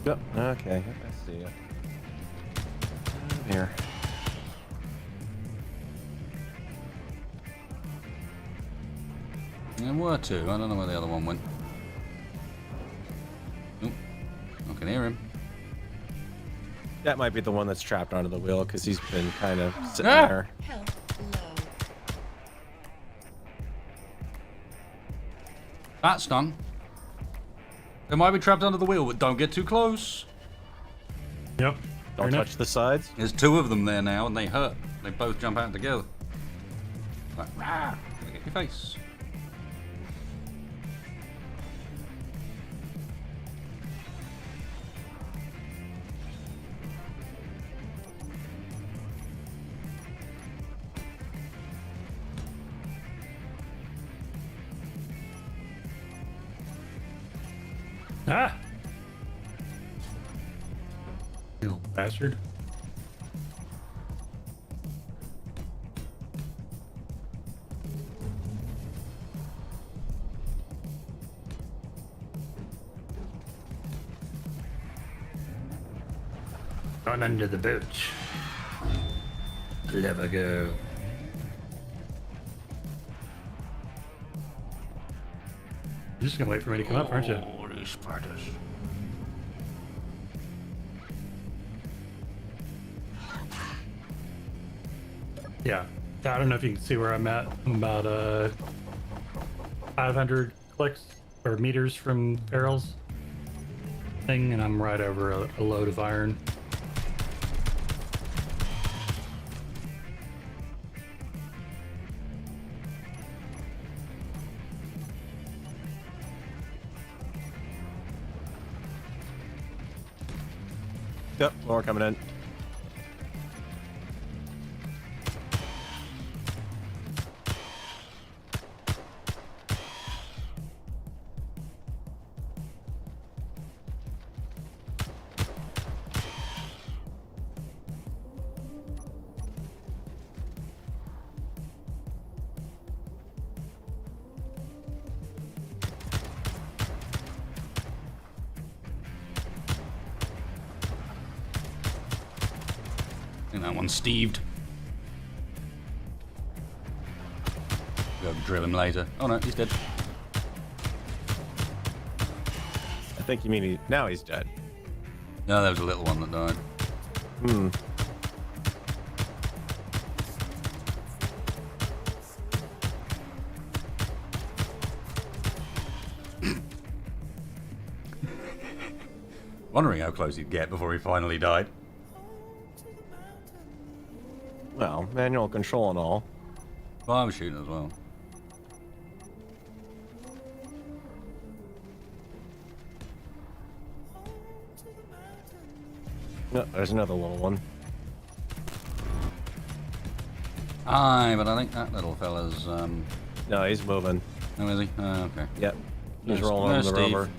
Yep. Okay. I see it. Here. There were two. I don't know where the other one went. Oop. I can hear him. That might be the one that's trapped onto the wheel because he's been kind of sitting Ah! there. Health low. That stung. They might be trapped under the wheel, but don't get too close. Yep. Don't Fair touch the sides. There's two of them there now, and they hurt. They both jump out together. Like, rah! Gonna get your face. Ah! You little bastard. Gone under the boat. Clever go. You're just gonna wait for me to come up, aren't you? Oh, these spiders. Yeah. I don't know if you can see where I'm at. I'm about 500 clicks or meters from Farrell's thing, and I'm right over a load of iron. Yep, more coming in. I think that one's Steved. Go drill him later. Oh no, he's dead. I think you mean now he's dead. No, there was a little one that died. Hmm. Wondering how close he'd get before he finally died. Well, manual control and all. Well, I was shooting as well. No, there's another little one. Aye, but I think that little fella's, No, he's moving. oh, is he? Okay. Yep. He's There's- rolling there's on the Steve. rover.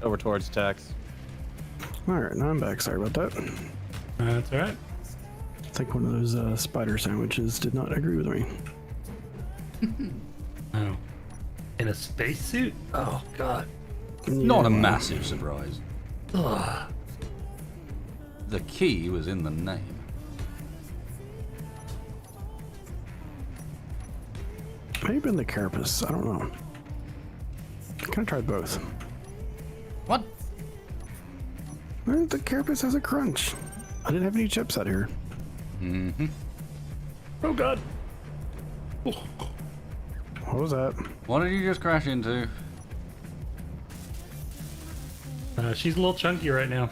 Over towards Tex. Alright, now I'm back. Sorry about that. That's all right. I think one of those spider sandwiches did not agree with me. Oh. In a spacesuit? Oh, God. Not a Yeah. massive surprise. Ugh. The key was in the name. Maybe in the carapace. I don't know. I kind of tried both. What? The carapace has a crunch. I didn't have any chips out here. Mm-hmm. Oh, God. What was that? What did you just crash into? She's a little chunky right now.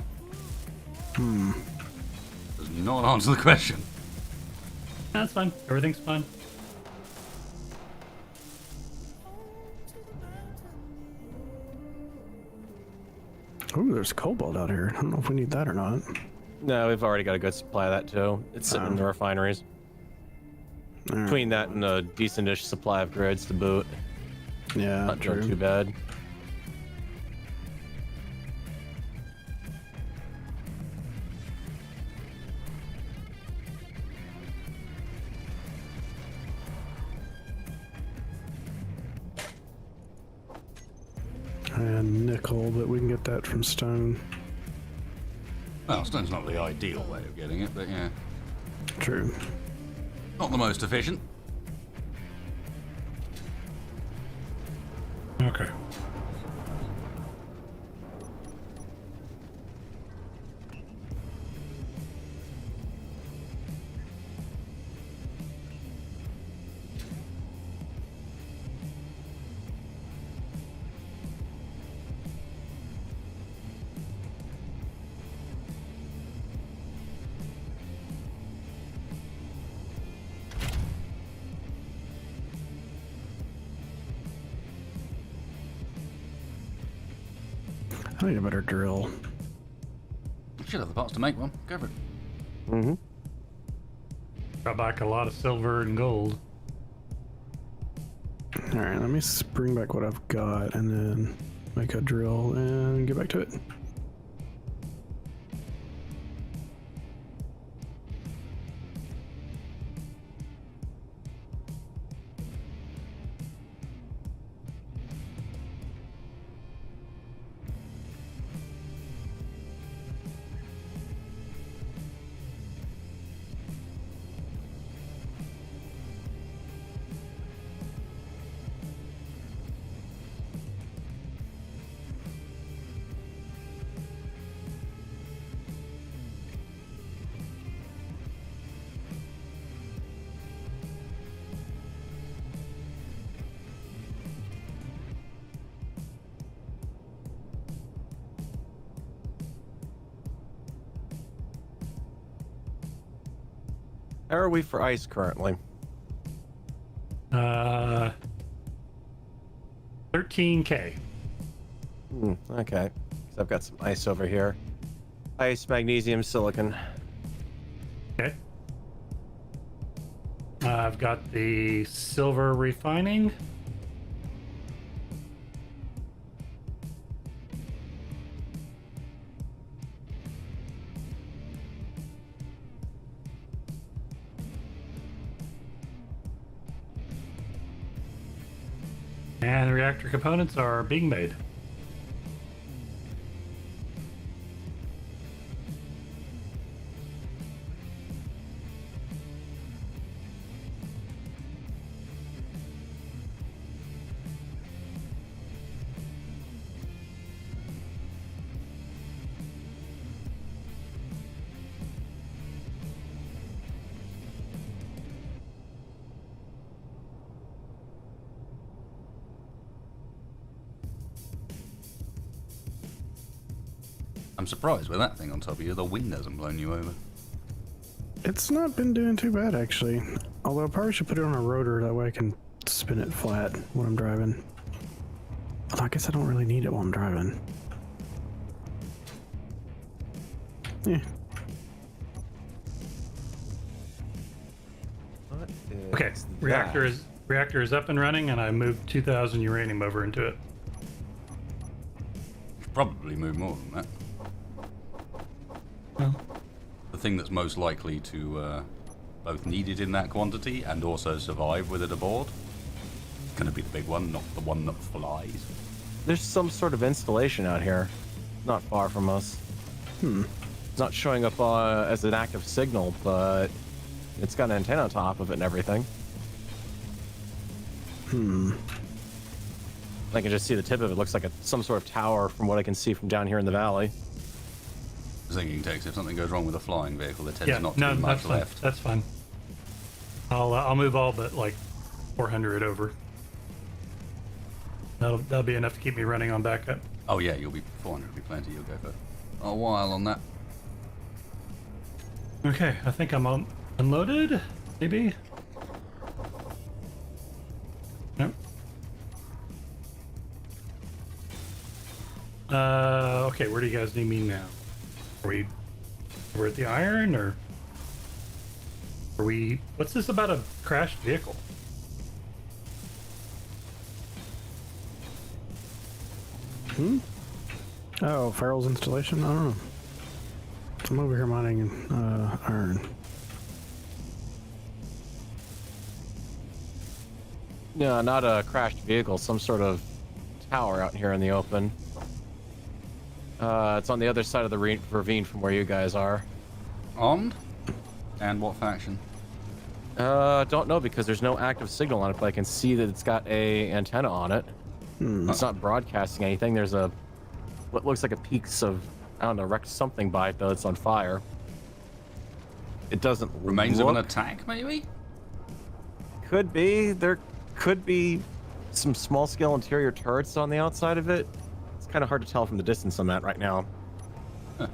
Does not answer the question. That's fine. Everything's fine. Ooh, there's cobalt out here. I don't know if we need that or not. No, we've already got a good supply of that too. It's sitting in the refineries. All right. Between that and a decentish supply of grids to boot. Yeah, Not true. doing too bad. And nickel, but we can get that from stone. Well, stone's not the ideal way of getting it, but yeah. True. Not the most efficient. Okay. I need a better drill. You should have the parts to make one. Go for it. Mm-hmm. Got back a lot of silver and gold. Alright, let me bring back what I've got and then make a drill and get back to it. How are we for ice currently? 13K. Okay. So I've got some ice over here. Ice, magnesium, silicon. Okay. I've got the silver refining. And the reactor components are being made. I'm surprised with that thing on top of you. The wind hasn't blown you over. It's not been doing too bad, actually. Although I probably should put it on a rotor, that way I can spin it flat when I'm driving. Although I guess I don't really need it while I'm driving. Yeah. What is Okay, reactor that? is up and running, and I moved 2,000 uranium over into it. Should probably move more than that. Well, The thing that's most likely to both need it in that quantity and also survive with it aboard is going to be the big one, not the one that flies. There's some sort of installation out here, not far from us. It's not showing up as an active signal, but it's got an antenna on top of it and everything. I can just see the tip of it. Looks like some sort of tower from what I can see from down here in the valley. I was thinking, Tex, if something goes wrong with a flying vehicle, there tends yeah, not to no, be that's much fine. left. That's fine. I'll move all but like 400 over. That'll be enough to keep me running on backup. Oh yeah, you'll be 400 will be plenty. You'll go for a while on that. Okay, I think I'm unloaded, maybe? Nope. Okay, where do you guys need me now? We're at the iron, or are we... What's this about a crashed vehicle? Oh, Farrell's installation? I don't know. I'm over here mining iron. No, not a crashed vehicle, some sort of tower out here in the open. It's on the other side of the ravine from where you guys are. Armed? And what faction? Don't know because there's no active signal on it, but I can see that it's got a antenna on it. It's not broadcasting anything. There's what looks like a piece of, I don't know, wrecked something by it, though it's on fire. It doesn't Remains look... of an attack, maybe? Could be. There could be some small-scale interior turrets on the outside of it. It's kind of hard to tell from the distance I'm at right now. Huh.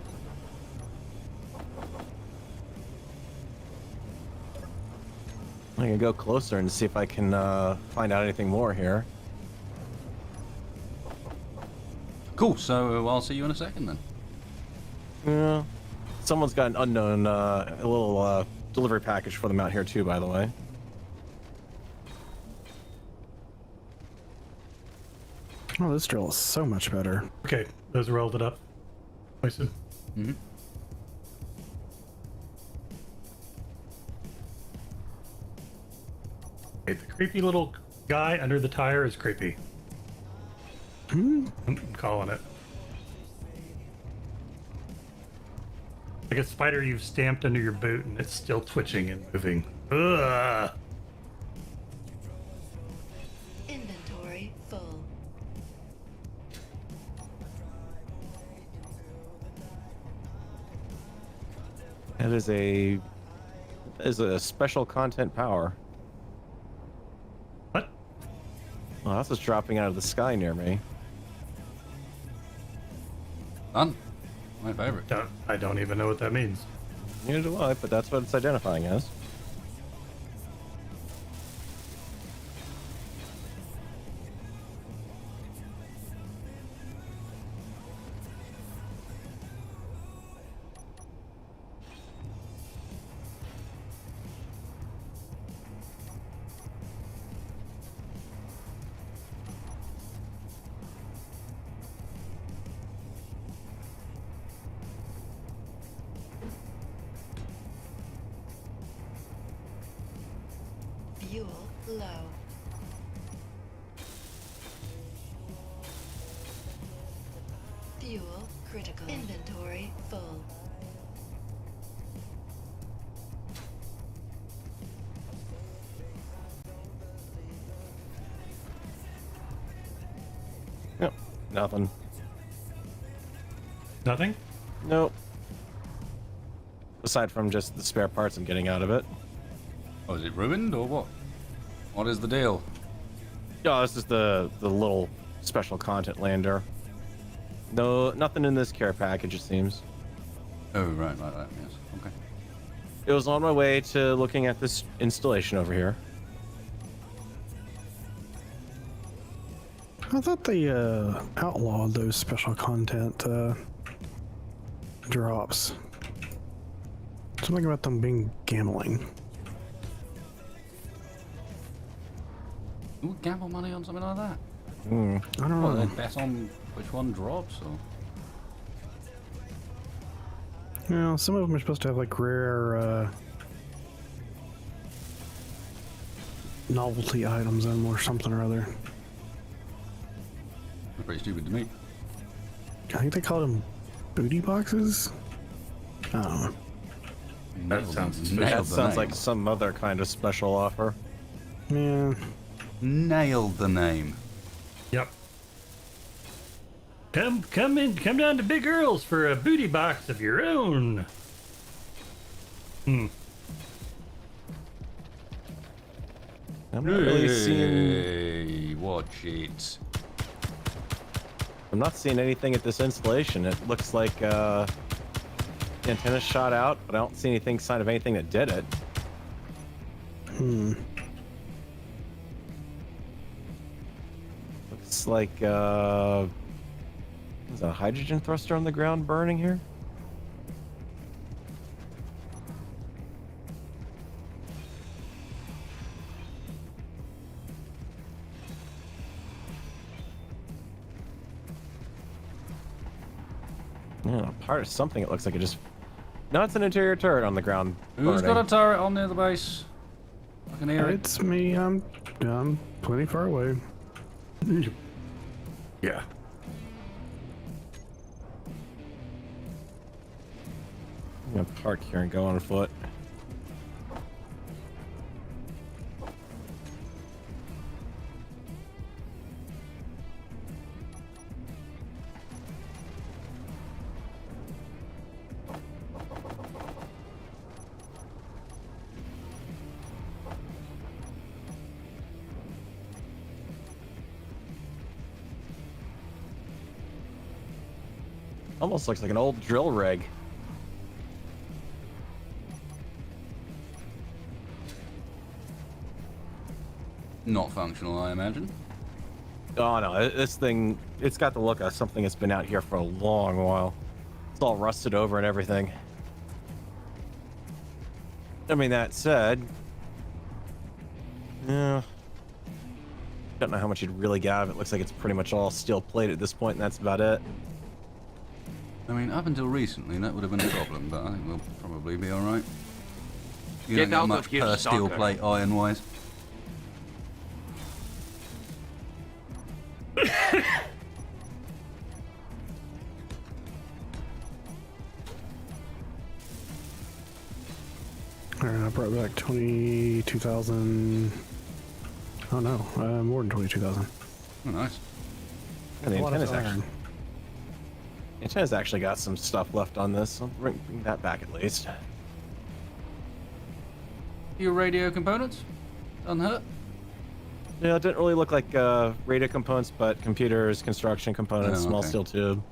I can go closer and see if I can find out anything more here. Cool, so I'll see you in a second then. Yeah. Someone's got an unknown, a little delivery package for them out here too, by the way. Oh, this drill is so much better. Okay, those are welded up. Wasted. Mm-hmm. Okay, the creepy little guy under the tire is creepy. I'm calling it. Like a spider you've stamped under your boot and it's still twitching and moving. Ugh. Inventory full. That is a special content power. What? Well, that's what's dropping out of the sky near me. Done. My favorite. I don't even know what that means. Neither do I, but that's what it's identifying as. Fuel low. Fuel critical. Inventory full. Yep, nothing. Nothing? Nope. Aside from just the spare parts I'm getting out of it. Oh, is it ruined or what? What is the deal? Oh, this is the little special content lander. No, nothing in this care package, it seems. Oh, right, yes. Okay. It was on my way to looking at this installation over here. I thought they outlawed those special content drops. Something about them being gambling. You would gamble money on something like that? I don't Well, know. they'd bet on which one drops, or... You know, some of them are supposed to have like rare novelty items in them or something or other. Pretty stupid to me. I think they called them booty boxes. I don't know. That sounds suspicious. Nailed That the sounds name. like some other kind of special offer. Yeah. Nailed the name. Yep. Come down to Big Earl's for a booty box of your own. I'm not really seeing. Hey, watch it. I'm not seeing anything at this installation. It looks like the antenna shot out, but I don't see anything sign of anything that did it. Looks like is a hydrogen thruster on the ground burning here? Yeah, part of something. It looks like it just. No, it's an interior turret on the ground. Who's burning. got a turret on near the base? I can hear it. It's me. I'm plenty far away. Yeah. I'm gonna park here and go on foot. Almost looks like an old drill rig. Not functional, I imagine. Oh no, this thing, it's got the look of something that's been out here for a long while. It's all rusted over and everything. I mean, that said, yeah, don't know how much you'd really get out of it. Looks like it's pretty much all steel plate at this point, and that's about it. I mean, up until recently, that would have been a problem, but I think we'll probably be alright. You Get don't out get of much here, per steel stalker. plate iron-wise. Alright, I brought back 22,000. Oh no, more than 22,000. Oh, nice. And the A lot of antenna's iron. antenna's actually got some stuff left on this. I'll bring that back at least. Your radio components? Unhurt? Yeah, it didn't really look like radio components, but computers, construction components, Oh, small okay. steel tube,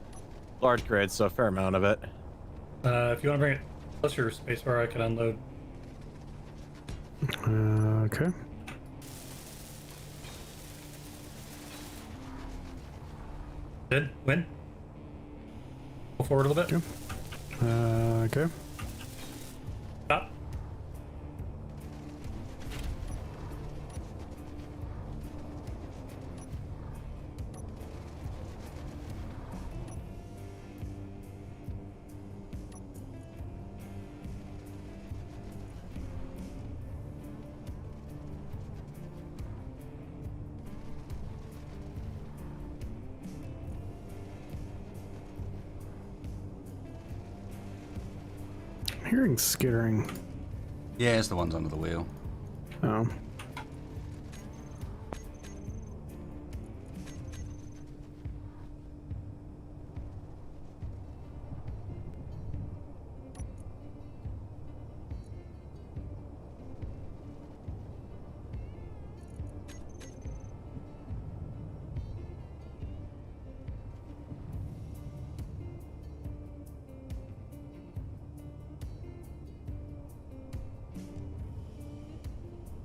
large grid, so a fair amount of it. If you want to bring it closer to spacebar, I can unload. Okay. Did win? Go forward a little bit. Okay. Stop. I'm hearing skittering. Yeah, it's the ones under the wheel. Oh.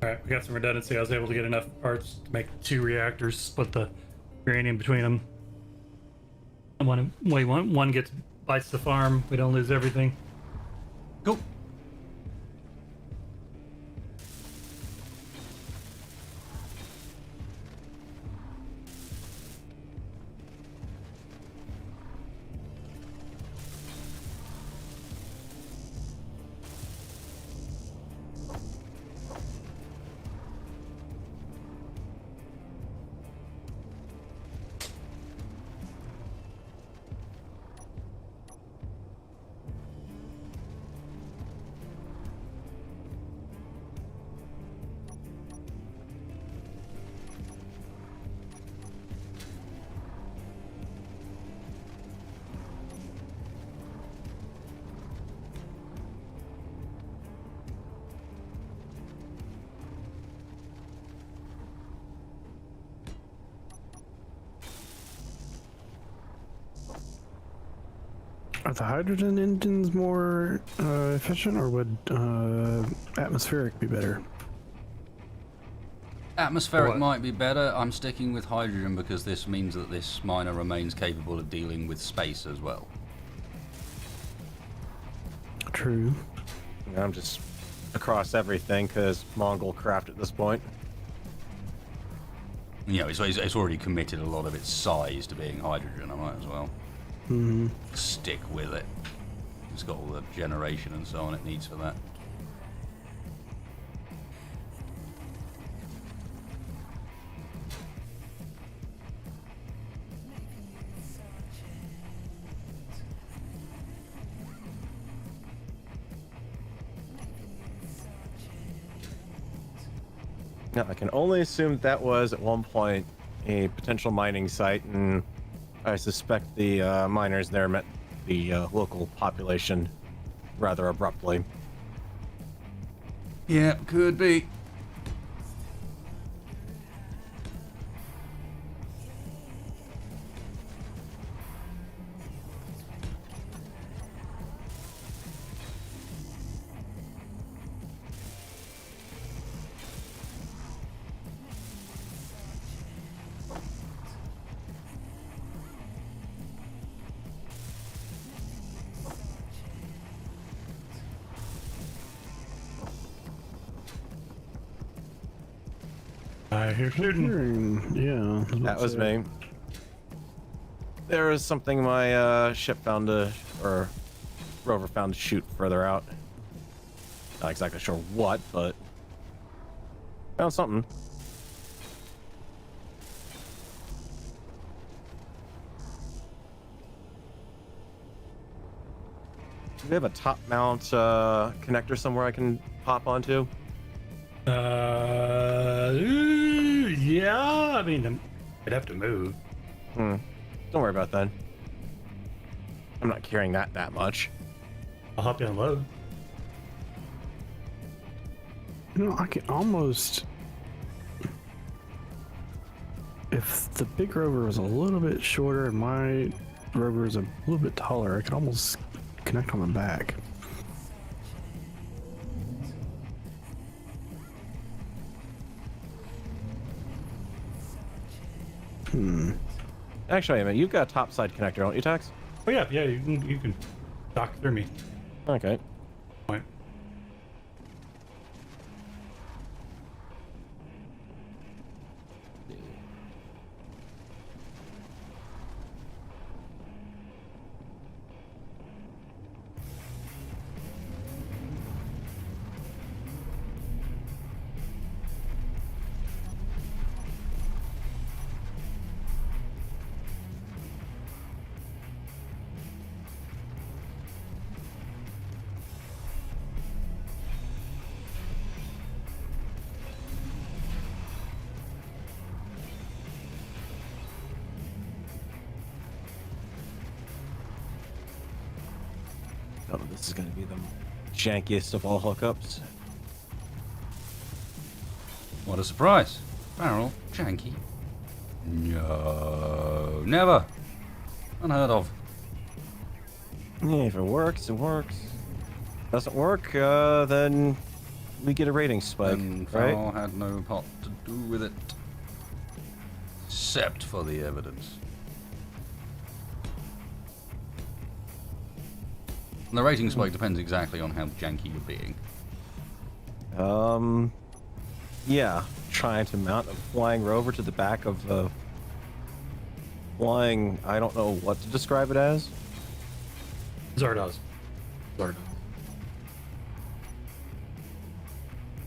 Alright, we got some redundancy. I was able to get enough parts to make 2 reactors, split the uranium between them. And one gets bites the farm. We don't lose everything. Cool. Are the hydrogen engines more efficient, or would atmospheric be better? Atmospheric What? might be better. I'm sticking with hydrogen because this means that this miner remains capable of dealing with space as well. True. I'm just across everything because Mongol craft at this point. You know, it's already committed a lot of its size to being hydrogen. I might as well stick with it. It's got all the generation and so on it needs for that. Now, I can only assume that was at one point a potential mining site, and I suspect the miners there met the local population rather abruptly. Yeah, could be. I hear shooting. Yeah. That was me. There is something my ship found or rover found to shoot further out. Not exactly sure what, but found something. Do we have a top mount connector somewhere I can pop onto? Yeah. I mean, I'd have to move. Don't worry about that. I'm not carrying that much. I'll help you unload. You know, I can almost. If the big rover was a little bit shorter and my rover is a little bit taller, I could almost connect on the back. Actually, I mean, you've got a topside connector, don't you, Tex? Oh yeah, yeah. You can dock through me. Okay. Point. Oh, this is going to be the jankiest of all hookups. What a surprise. Barrel, janky. No, never. Unheard of. Yeah, if it works, it works. Doesn't work, then we get a rating spike, And right? Fowl had no pot to do with it. Except for the evidence. And the rating spike depends exactly on how janky you're being. Yeah, trying to mount a flying rover to the back of a flying, I don't know what to describe it as. Zardoz.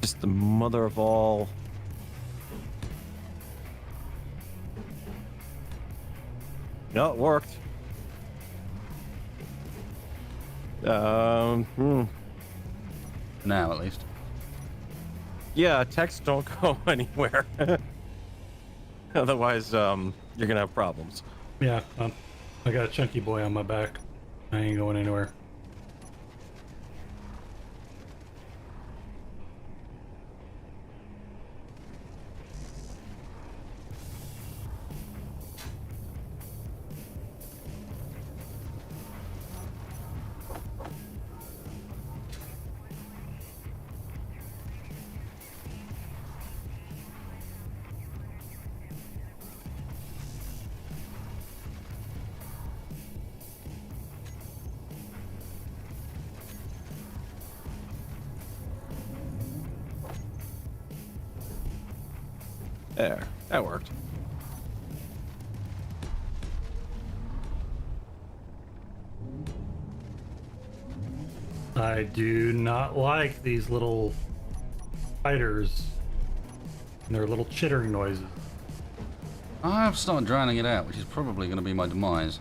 Just the mother of all. No, it worked. Now, at least. Yeah, text don't go anywhere. Otherwise, you're gonna have problems. Yeah. I got a chunky boy on my back. I ain't going anywhere. There, that worked. I do not like these little spiders and their little chittering noises. I've started drowning it out, which is probably going to be my demise.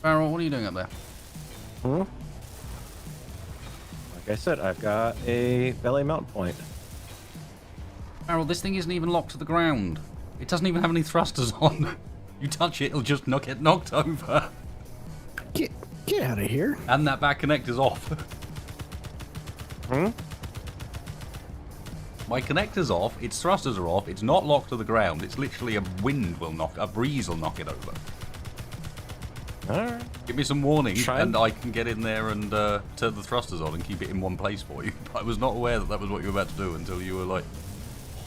Farrell, what are you doing up there? Hmm? Like I said, I've got a belly mount point. Farrell, this thing isn't even locked to the ground. It doesn't even have any thrusters on. You touch it, it'll just get knocked over. Get out of here. And that back connector's off. Hmm? My connector's off, its thrusters are off, it's not locked to the ground, it's literally a breeze will knock it over. Alright. Give me some warning, Try and I can get in there and turn the thrusters on and keep it in one place for you. But I was not aware that was what you were about to do until you were, like,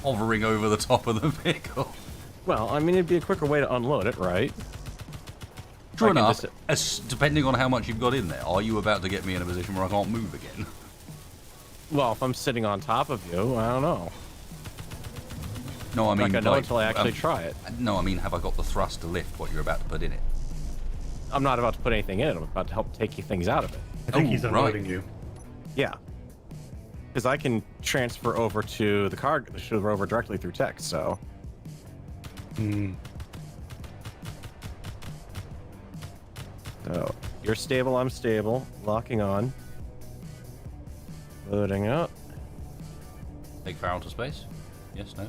hovering over the top of the vehicle. Well, I mean, it'd be a quicker way to unload it, right? True I can enough, just- depending on how much you've got in there, are you about to get me in a position where I can't move again? Well, if I'm sitting on top of you, I don't know. No, I I'm mean, not gonna know like, until I actually try it. No, I mean, have I got the thrust to lift what you're about to put in it? I'm not about to put anything in it. I'm about to help take you things out of it. I think Oh, he's unloading you. Yeah. Because I can transfer over to the cargo over directly through text, so. Hmm. So, you're stable, I'm stable. Locking on. Loading up. Take Farrell to space? Yes, no?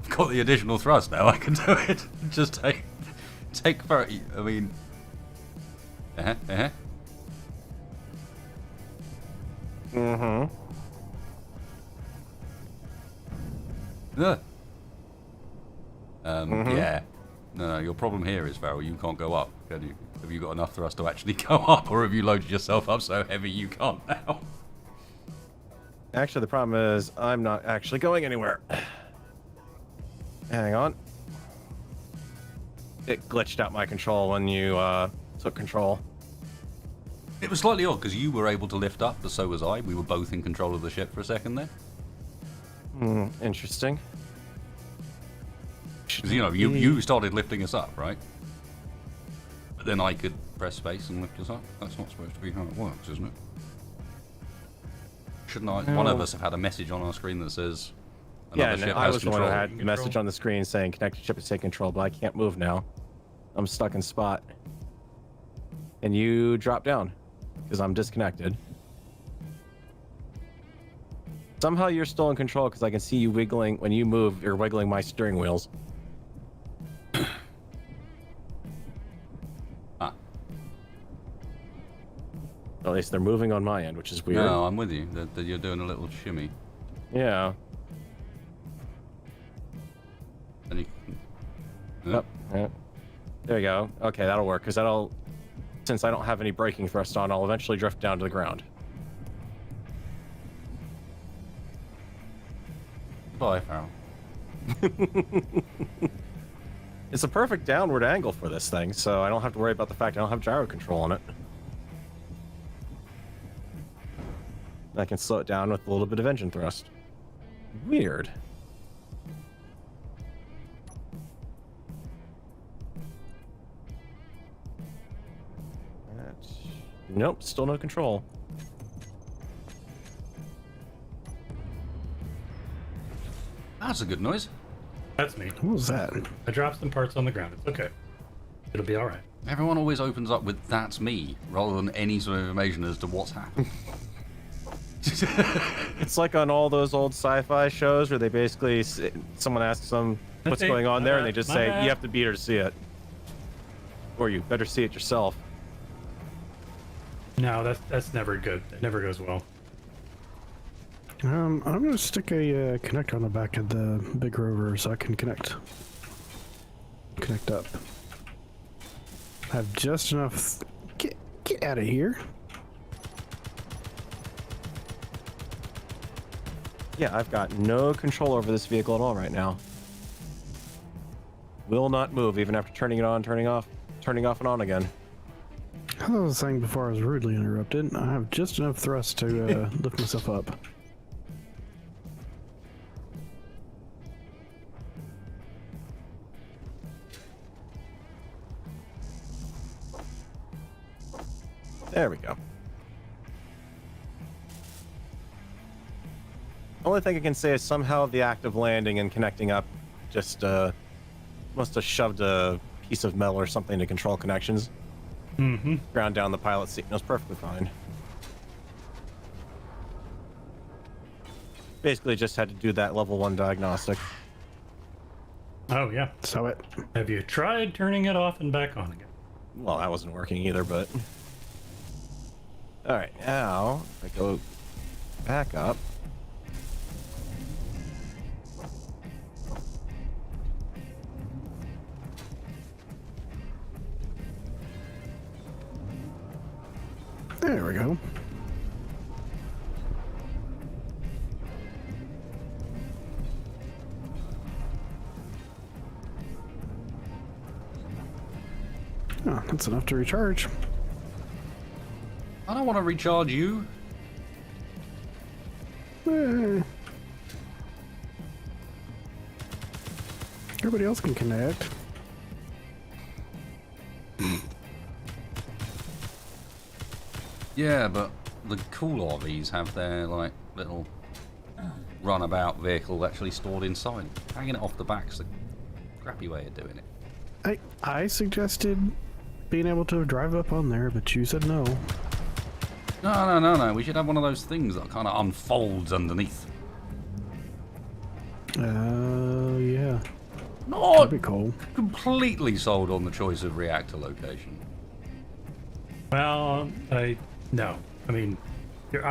I've got the additional thrust now, I can do it. Just take Farrell, I mean... Mm-hmm. Yeah. No, your problem here is, Farrell, you can't go up, can you? Have you got enough thrust to actually go up, or have you loaded yourself up so heavy you can't now? Actually, the problem is I'm not actually going anywhere. Hang on. It glitched out my control when you took control. It was slightly odd, because you were able to lift up, but so was I. We were both in control of the ship for a second there. Interesting. Because, you know, you started lifting us up, right? But then I could press space and lift us up. That's not supposed to be how it works, isn't it? Shouldn't I? One of us have had a message on our screen that says another ship I has was the one who control. had the message on the screen saying connected ship is taking control, but I can't move now. I'm stuck in spot. And you drop down because I'm disconnected. Somehow you're still in control because I can see you wiggling. When you move, you're wiggling my steering wheels. At least they're moving on my end, which is weird. No, I'm with you. That you're doing a little shimmy. Yeah. And you, Yep. Yeah. There you go. Okay, that'll work because that'll. Since I don't have any braking thrust on, I'll eventually drift down to the ground. Bye, Farrell. It's a perfect downward angle for this thing, so I don't have to worry about the fact I don't have gyro control on it. I can slow it down with a little bit of engine thrust. Weird. Nope, still no control. That's a good noise. That's me. What was that? I dropped some parts on the ground. It's okay. It'll be all right. Everyone always opens up with "that's me" rather than any sort of information as to what's happened. It's like on all those old sci-fi shows where they basically someone asks them what's going on there, and they just say you have to be here to see it, or you better see it yourself. No, that's never good. It never goes well. I'm gonna stick a connector on the back of the big rover so I can connect up. I have just enough. Get out of here. Yeah, I've got no control over this vehicle at all right now. Will not move even after turning it on, turning off and on again. As I was saying before I was rudely interrupted, I have just enough thrust to lift myself up. There we go. Only thing I can say is somehow the act of landing and connecting up just must have shoved a piece of metal or something to control connections. Mm-hmm. Ground down the pilot seat. It was perfectly fine. Basically just had to do that level 1 diagnostic. Oh, yeah. So it. Have you tried turning it off and back on again? Well, that wasn't working either, but... Alright, now, if I go back up... There we go. Oh, that's enough to recharge. I don't want to recharge you. Eh. Everybody else can connect. Yeah, but the cool RVs have their like little runabout vehicle actually stored inside. Hanging it off the back's a crappy way of doing it. I suggested being able to drive up on there, but you said no. No. We should have one of those things that kind of unfolds underneath. Yeah. Not That'd be cool. completely sold on the choice of reactor location. Well, no. I mean, you're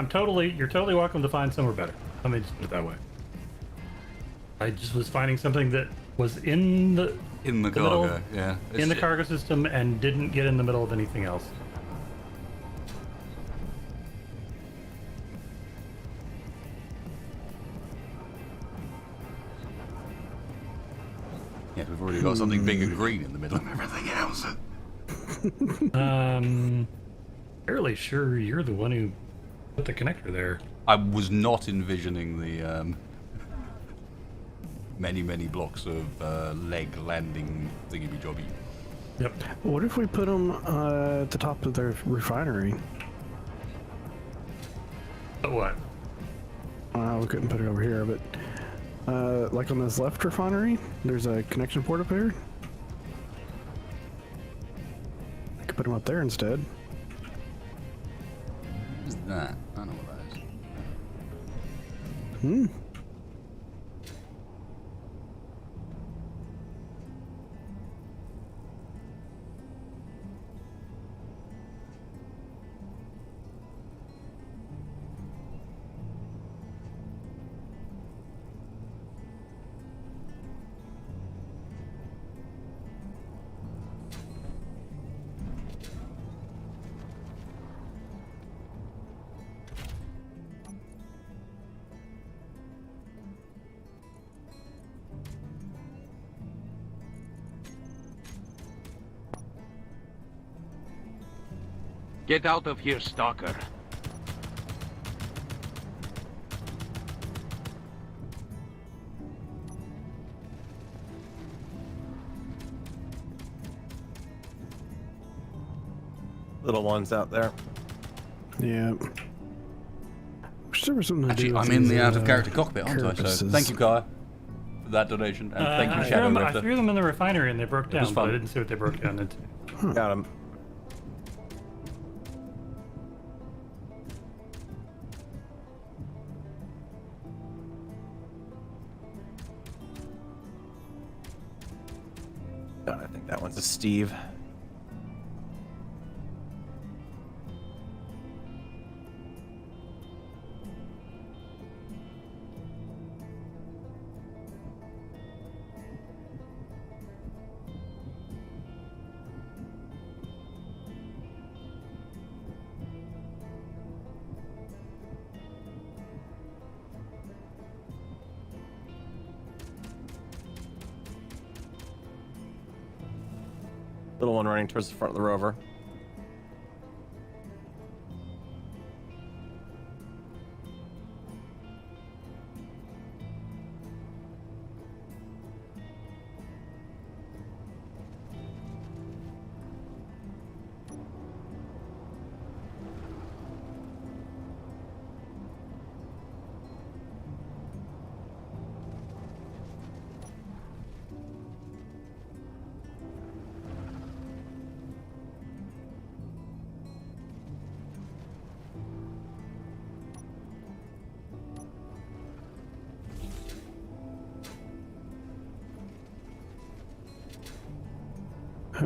totally welcome to find somewhere better. Let me just put it that way. I just was finding something that was in the cargo, middle, yeah. in the cargo system and didn't get in the middle of anything else. Yeah, we've already got something big and green in the middle of everything else. Fairly sure you're the one who put the connector there. I was not envisioning the many blocks of leg landing thingy-jobby. Yep. What if we put them at the top of their refinery? But what? We couldn't put it over here, but like on this left refinery, there's a connection port up there. I could put them up there instead. What is that? I don't know what that is. Hmm. Get out of here, stalker. Little ones out there. Yeah. Wish there was something to Actually, do with I'm in these, the out-of-character cockpit, aren't I? So carapaces. thank you, Kai, for that donation, and thank you, I Shadow threw Lifter. them in the refinery and they broke down, was but I fun. didn't see what they broke down into. Got him. God, I think that one's a Steve. Little one running towards the front of the rover.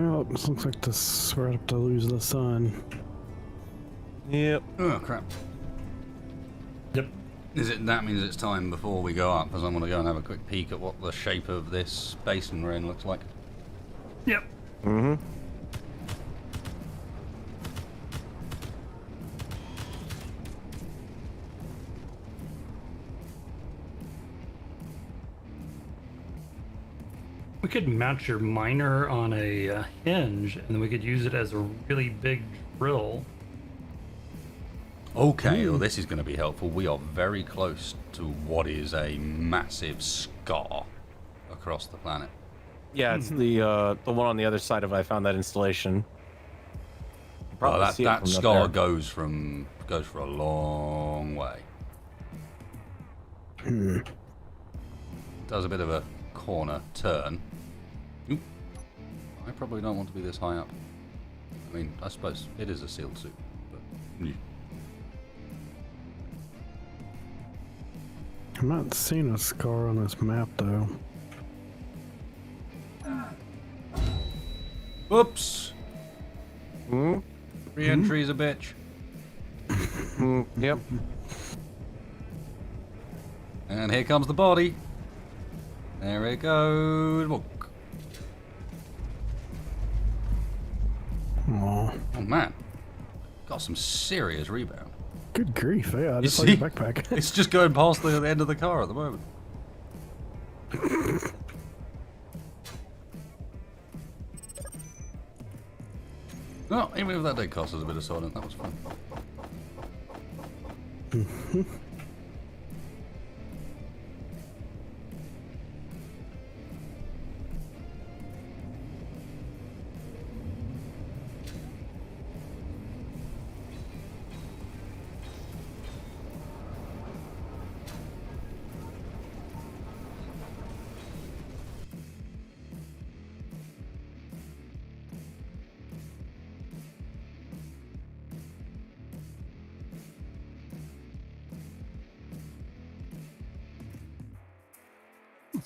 Well, this looks like this, we're about to lose the sun. Yep. Oh crap! Yep. That means it's time before we go up, because I'm going to go and have a quick peek at what the shape of this basin we're in looks like. Yep. Mm-hmm. We could mount your miner on a hinge, and then we could use it as a really big drill. Okay, well this is going to be helpful. We are very close to what is a massive scar across the planet. Yeah, it's the one on the other side of I found that installation. Well, Probably see it that from up scar there. goes for a long way. Does a bit of a corner turn. Oop. I probably don't want to be this high up. I mean, I suppose it is a sealed suit, but I'm not seeing a scar on this map though. Oops. Hmm? Re-entry's a bitch. Yep. And here comes the body. There it goes. Look. Aw, Oh man, got some serious rebound. good grief! Yeah, I just saw see? your backpack. It's just going past the end of the car at the moment. No, even if that did cost us a bit of silent, that was fun.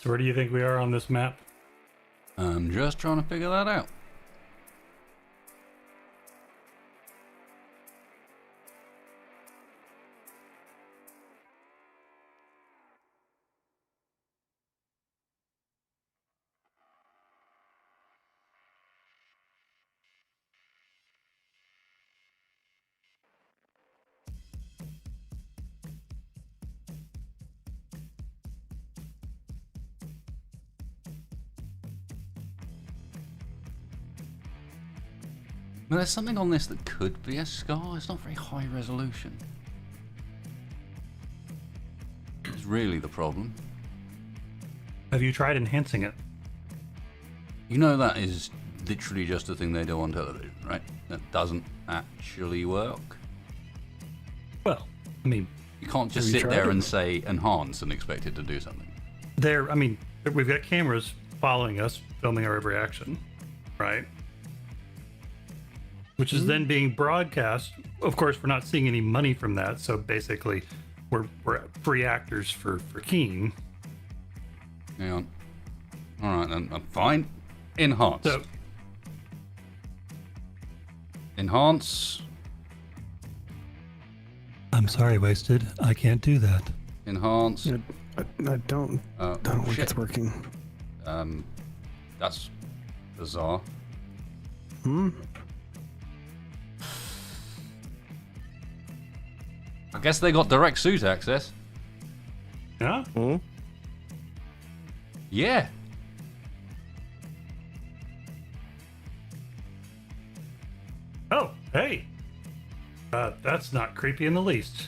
So where do you think we are on this map? I'm just trying to figure that out. Well, there's something on this that could be a scar. It's not very high resolution. It's really the problem. Have you tried enhancing it? You know that is literally just a thing they do on television, right? That doesn't actually work. Well, I mean, You can't just Have you sit tried there it? and say enhance and expect it to do something. we've got cameras following us, filming our every action, right? Which is then being broadcast. Of course, we're not seeing any money from that, so basically, we're free actors for Keen. Hang on. Alright then, I'm fine. Enhance. So Enhance. I'm sorry, Wasted. I can't do that. Enhance. I don't think shit. it's working. That's bizarre. I guess they got direct suit access. Yeah. Hmm? Yeah. Oh, hey. That's not creepy in the least.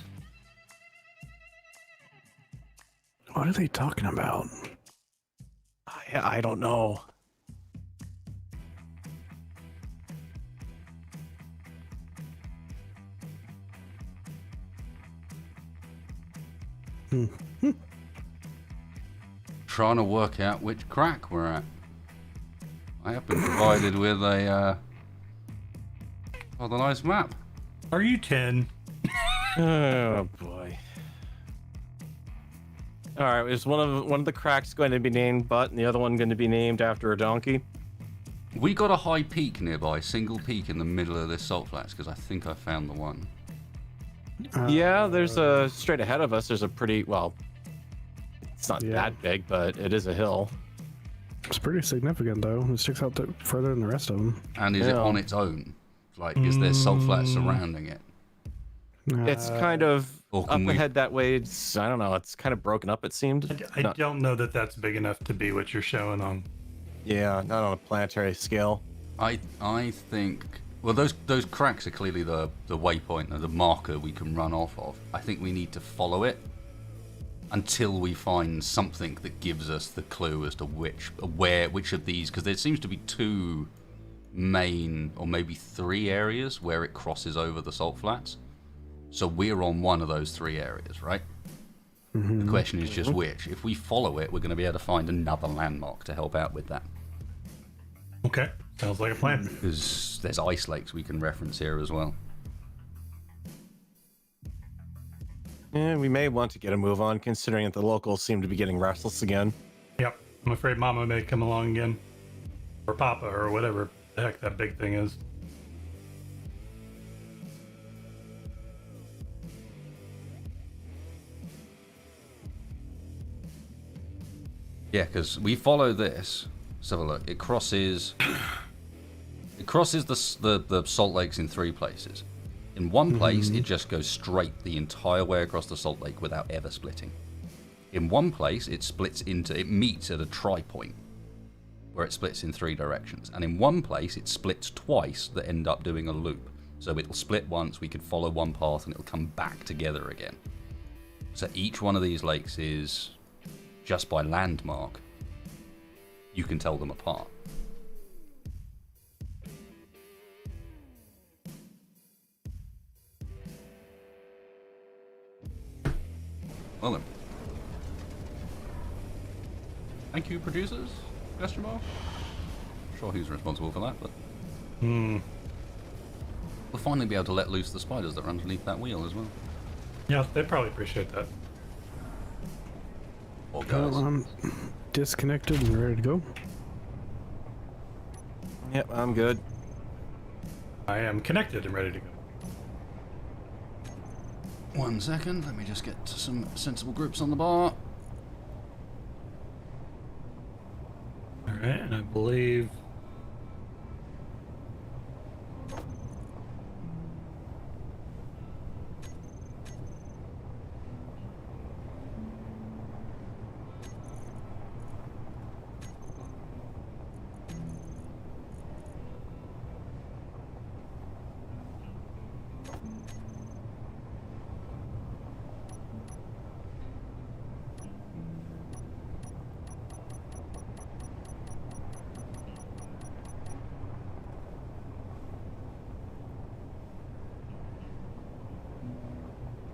What are they talking about? I don't know. Trying to work out which crack we're at. I have been provided with a nice map. Are you 10? Oh boy. All right, is one of the cracks going to be named Butt, and the other one going to be named after a donkey? We got a high peak nearby, single peak in the middle of this salt flats, because I think I found the one. Yeah, there's a straight ahead of us. There's a pretty well. It's not Yeah. that big, but it is a hill. It's pretty significant though. It sticks out further than the rest of them. And is it Yeah. on its own? Like, is there salt flats surrounding it? It's kind of Or up can we- ahead that way. It's, I don't know. It's kind of broken up. It seemed. I don't know that that's big enough to be what you're showing on. Yeah, not on a planetary scale. I think. Well, those cracks are clearly the waypoint or the marker we can run off of. I think we need to follow it until we find something that gives us the clue as to which of these, because there seems to be two main or maybe three areas where it crosses over the salt flats. So we're on one of those three areas, right? The question is just which. If we follow it, we're going to be able to find another landmark to help out with that. Okay, sounds like a plan. Because there's ice lakes we can reference here as well. Yeah, we may want to get a move on, considering that the locals seem to be getting restless again. Yep, I'm afraid Mama may come along again. Or Papa, or whatever the heck that big thing is. Yeah, because we follow this. Let's have a look. It crosses. It crosses the salt lakes in three places. In one place, it just goes straight the entire way across the salt lake without ever splitting. In one place, it meets at a tri-point, where it splits in three directions. And in one place, it splits twice that end up doing a loop. So it'll split once, we could follow one path, and it'll come back together again. So each one of these lakes is, just by landmark, you can tell them apart. Well then. Thank you, producers? Question mark? Not sure who's responsible for that, but we'll finally be able to let loose the spiders that are underneath that wheel as well. Yeah, they probably appreciate that. Or guys. Well, I'm disconnected and ready to go. Yep, I'm good. I am connected and ready to go. 1 second, let me just get to some sensible groups on the bar. Alright, and I believe...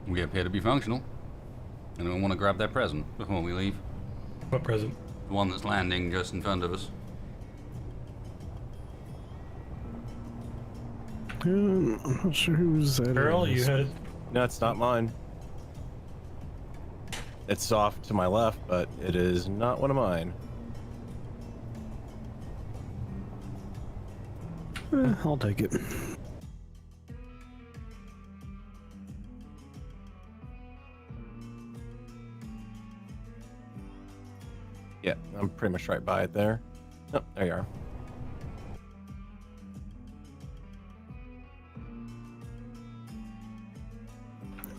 We appear to be functional. Anyone want to grab their present before we leave? What present? The one that's landing just in front of us. I'm not sure who's that. Earl, is. you had it? No, it's not mine. It's off to my left, but it is not one of mine. I'll take it. Yeah, I'm pretty much right by it there. Oh, there you are.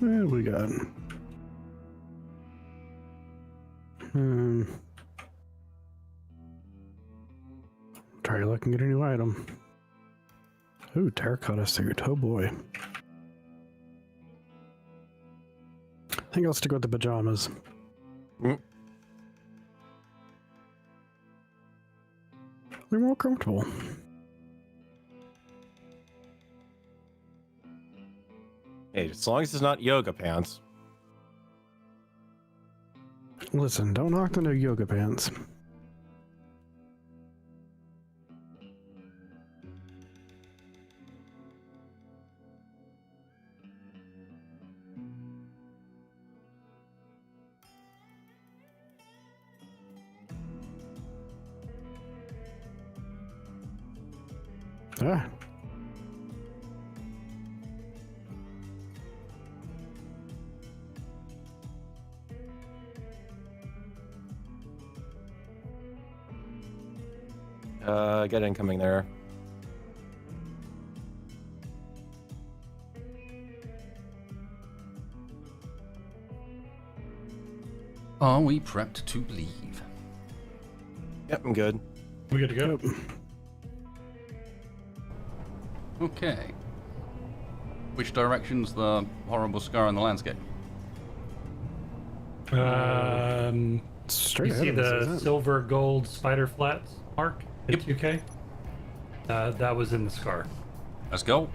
What we got? Try your luck and get a new item. Ooh, terracotta suit. Oh boy. I think I'll stick with the pajamas. Mm. They're more comfortable. Hey, as long as it's not yoga pants. Listen, don't knock the new yoga pants. Ah. Get incoming there. Are we prepped to leave? Yep, I'm good. We good to go? Okay. Which direction's the horrible scar in the landscape? Straight You ahead see of us, the isn't it? silver gold spider flats mark at Yep. 2K? That was in the scar. Let's go.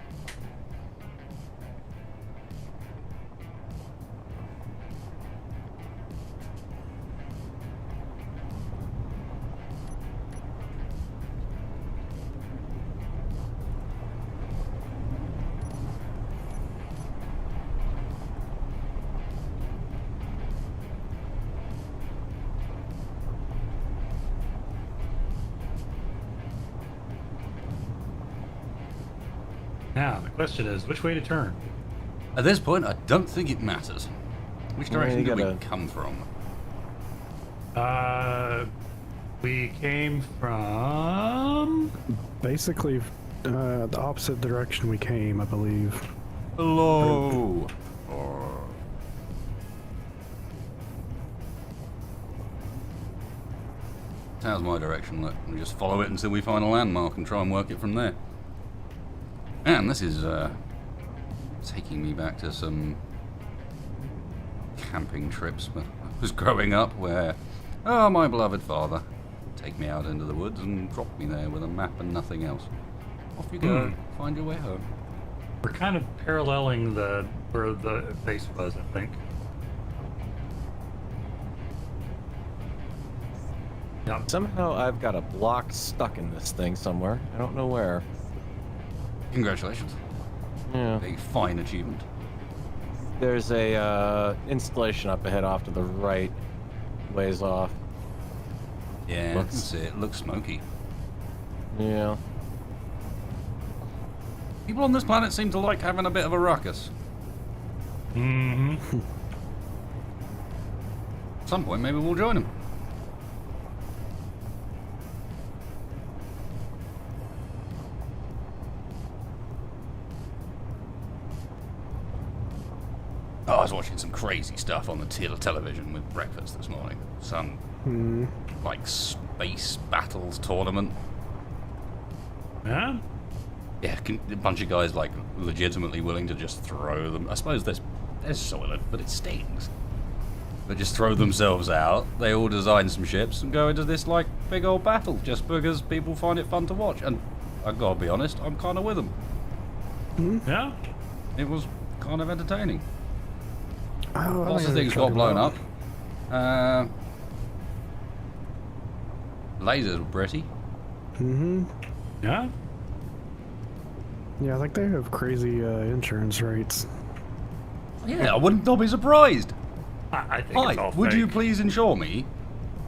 Now, the question is, which way to turn? At this point, I don't think it matters. Which Yeah, direction you did we gotta- come from? We came from... Basically, the opposite direction we came, I believe. Hello. How's my direction look? We just follow it until we find a landmark and try and work it from there. And this is taking me back to some camping trips when I was growing up where, my beloved father would take me out into the woods and drop me there with a map and nothing else. Off you go, find your way home. We're kind of paralleling where the base was, I think. Yep. Somehow I've got a block stuck in this thing somewhere. I don't know where. Congratulations. Yeah. A fine achievement. There's a installation up ahead off to the right, ways off. Yeah, Looks- that's it. It looks smoky. Yeah. People on this planet seem to like having a bit of a ruckus. Mm-hmm. At some point, maybe we'll join them. Oh, I was watching some crazy stuff on the television with breakfast this morning. Some, like, space battles tournament. Yeah? Yeah, a bunch of guys, like, legitimately willing to just throw them. I suppose there's soylent, but it stings. But just throw themselves out. They all design some ships and go into this, like, big old battle just because people find it fun to watch. And I gotta be honest, I'm kind of with them. Yeah? It was kind of entertaining. Oh, Lots of things got blown up. Lasers were pretty. Mm-hmm. Yeah? Yeah, like they have crazy insurance rates. Yeah, I wouldn't not be surprised. I think it's Hi, all would you fake. please insure me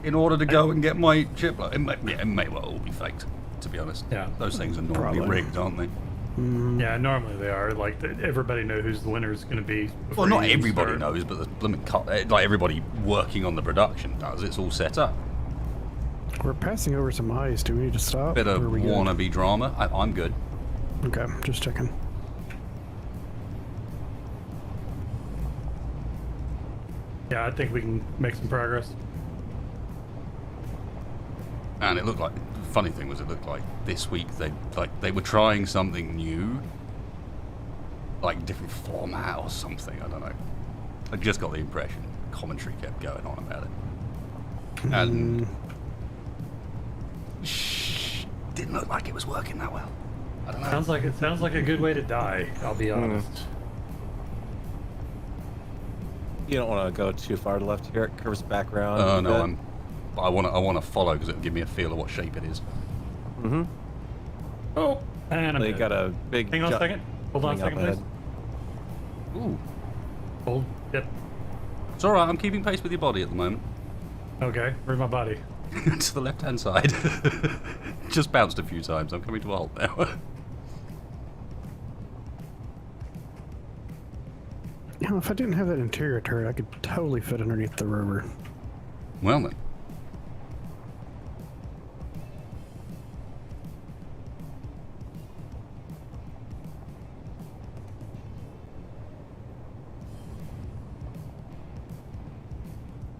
in order to go and get my chip? It may well all be faked, to be honest. Yeah. Those things are normally Probably. rigged, aren't they? Yeah, normally they are. Like, everybody knows who's the winner is going to be. before Well, not you even everybody start. knows, but the limit like everybody working on the production does. It's all set up. We're passing over some ice. Do we need to stop? Bit of or are we good? wannabe drama. I'm good. Okay, just checking. Yeah, I think we can make some progress. And it looked like, the funny thing was, it looked like this week they were trying something new, like different format or something. I don't know. I just got the impression commentary kept going on about it, and didn't look like it was working that well. I don't know. Sounds like a good way to die. I'll be honest. You don't want to go too far to the left here. It curves back around. Oh a no, bit. I want to follow because it'll give me a feel of what shape it is. Mm-hmm. Oh, and I'm They dead. got a big. Hang on a jump second. Hold on a coming second, up please. Ooh, Hold. Yep. it's all right. I'm keeping pace with your body at the moment. Okay. Where's my body? To the left-hand side. Just bounced a few times. I'm coming to a halt now. know, if I didn't have that interior turret, I could totally fit underneath the rover. Well then.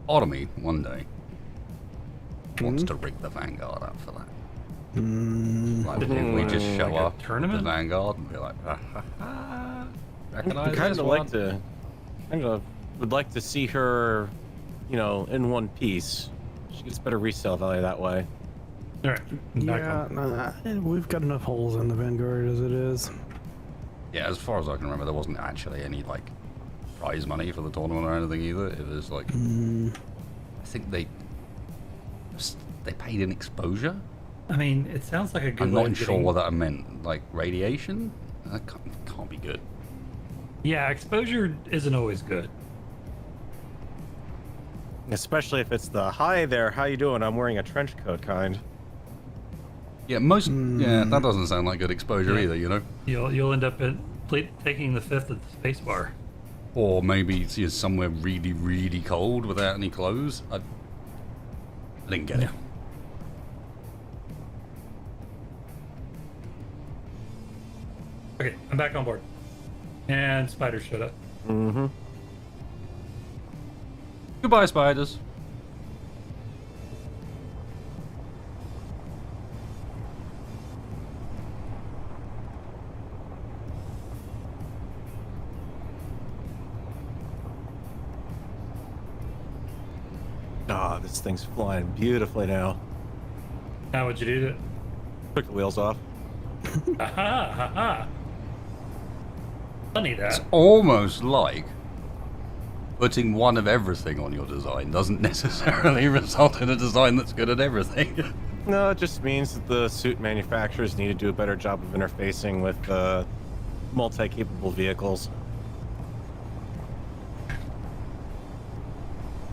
Part of me, one day, wants to rig the Vanguard up for that. Like, if we just show Like a up with the tournament? Vanguard and be like, ha ha ha, recognize I kind this of one? like to, would like to see her, you know, in one piece. She gets better resale value that way. All right. Back Yeah, on. we've got enough holes in the Vanguard as it is. Yeah, as far as I can remember, there wasn't actually any, like, prize money for the tournament or anything either. It was like, I think they paid in exposure. I mean, it sounds like a good I'm way not of sure getting- what that meant. Like radiation? That can't be good. Yeah, exposure isn't always good. Especially if it's the, hi there, how you doing? I'm wearing a trench coat kind. Yeah, yeah, that doesn't sound like good exposure either, you know? You'll end up taking the 5th at the space bar. Or maybe it's just somewhere really, really cold without any clothes. I didn't get it. Okay, I'm back on board. And spiders showed up. Mm-hmm. Goodbye, spiders. Ah, this thing's flying beautifully now. Now, what'd you do to it? Took the wheels off. Aha, ha. Funny that. It's almost like putting one of everything on your design doesn't necessarily result in a design that's good at everything. No, it just means that the suit manufacturers need to do a better job of interfacing with multi-capable vehicles.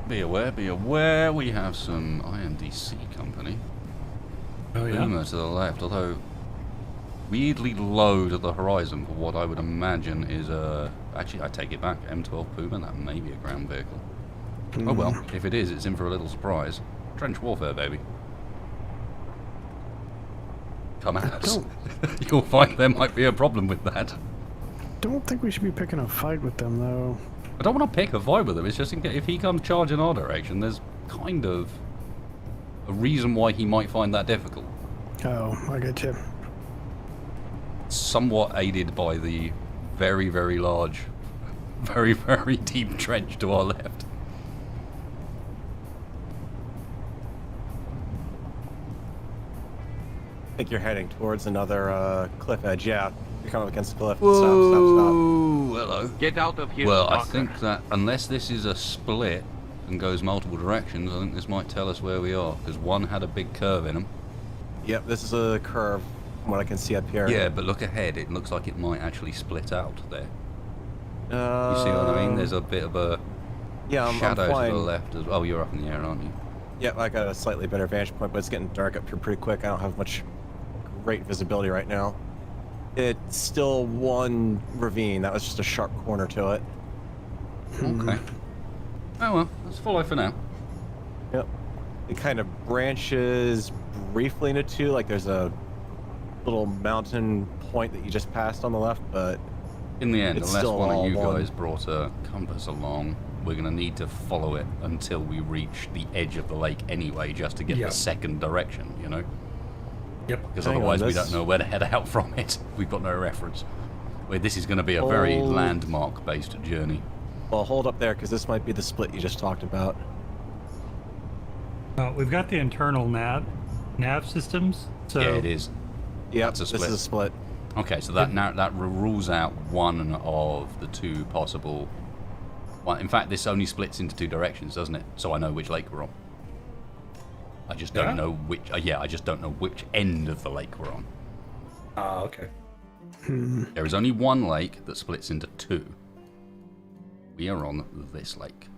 Be aware, we have some IMDC company. Oh, yeah? Boomer to the left, although weirdly low to the horizon for what I would imagine is actually I take it back, M12 Puma, that may be a ground vehicle. Oh well, if it is, it's in for a little surprise. Trench warfare, baby. Come at us. You'll find there might be a problem with that. Don't think we should be picking a fight with them, though. I don't want to pick a fight with him, it's just in case if he comes charging our direction, there's kind of a reason why he might find that difficult. Oh, I get you. Somewhat aided by the very, very large, very, very deep trench to our left. I think you're heading towards another cliff edge. Yeah, you're coming up against the cliff. Stop. Ooh, hello. Get out of here, Well, I stalker. think that unless this is a split and goes multiple directions, I think this might tell us where we are, because one had a big curve in them. Yep, this is a curve from what I can see up here. Yeah, but look ahead, it looks like it might actually split out there. You see what I mean? There's a bit of a yeah, I'm shadow to the flying. left as well. Oh, you're up in the air, aren't you? Yep, I got a slightly better vantage point, but it's getting dark up here pretty quick. I don't have much great visibility right now. It's still one ravine. That was just a sharp corner to it. Okay. Oh well, let's follow for now. Yep. It kind of branches briefly into two, like there's a little mountain point that you just passed on the left, but In the end, It's unless still one of all you one. guys brought a compass along, we're going to need to follow it until we reach the edge of the lake anyway, just to get Yeah. the second direction, you know? Yep. Because Hang on, otherwise we this- don't know where to head out from it. We've got no reference. Where this is going to be a very Oh. landmark-based journey. well, hold up there because this might be the split you just talked about. We've got the internal nav systems. So Yeah, it is. Yep, That's a this split. is a split. Okay, so that rules out one of the two possible... Well, in fact, this only splits into two directions, doesn't it? So I know which lake we're on. I just don't Yeah? know which... I just don't know which end of the lake we're on. Ah, okay. There is only one lake that splits into two. We are on this lake.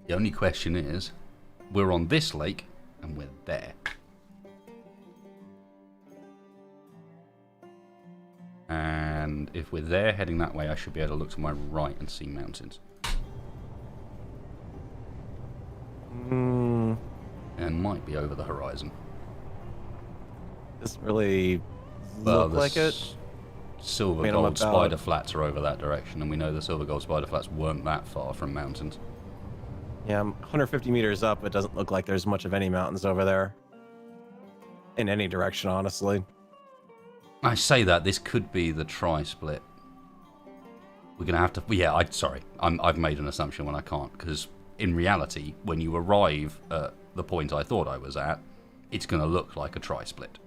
The only question is, we're on this lake and we're there. And And if we're there heading that way, I should be able to look to my right and see mountains. And might be over the horizon. Doesn't really Well, look like it. Silver I mean, I'm gold about- spider flats are over that direction, and we know the silver gold spider flats weren't that far from mountains. Yeah, I'm 150 meters up. It doesn't look like there's much of any mountains over there. In any direction, honestly. I say that this could be the tri-split. We're gonna have to. Yeah, I've made an assumption when I can't, because in reality, when you arrive at the point I thought I was at, it's gonna look like a tri-split.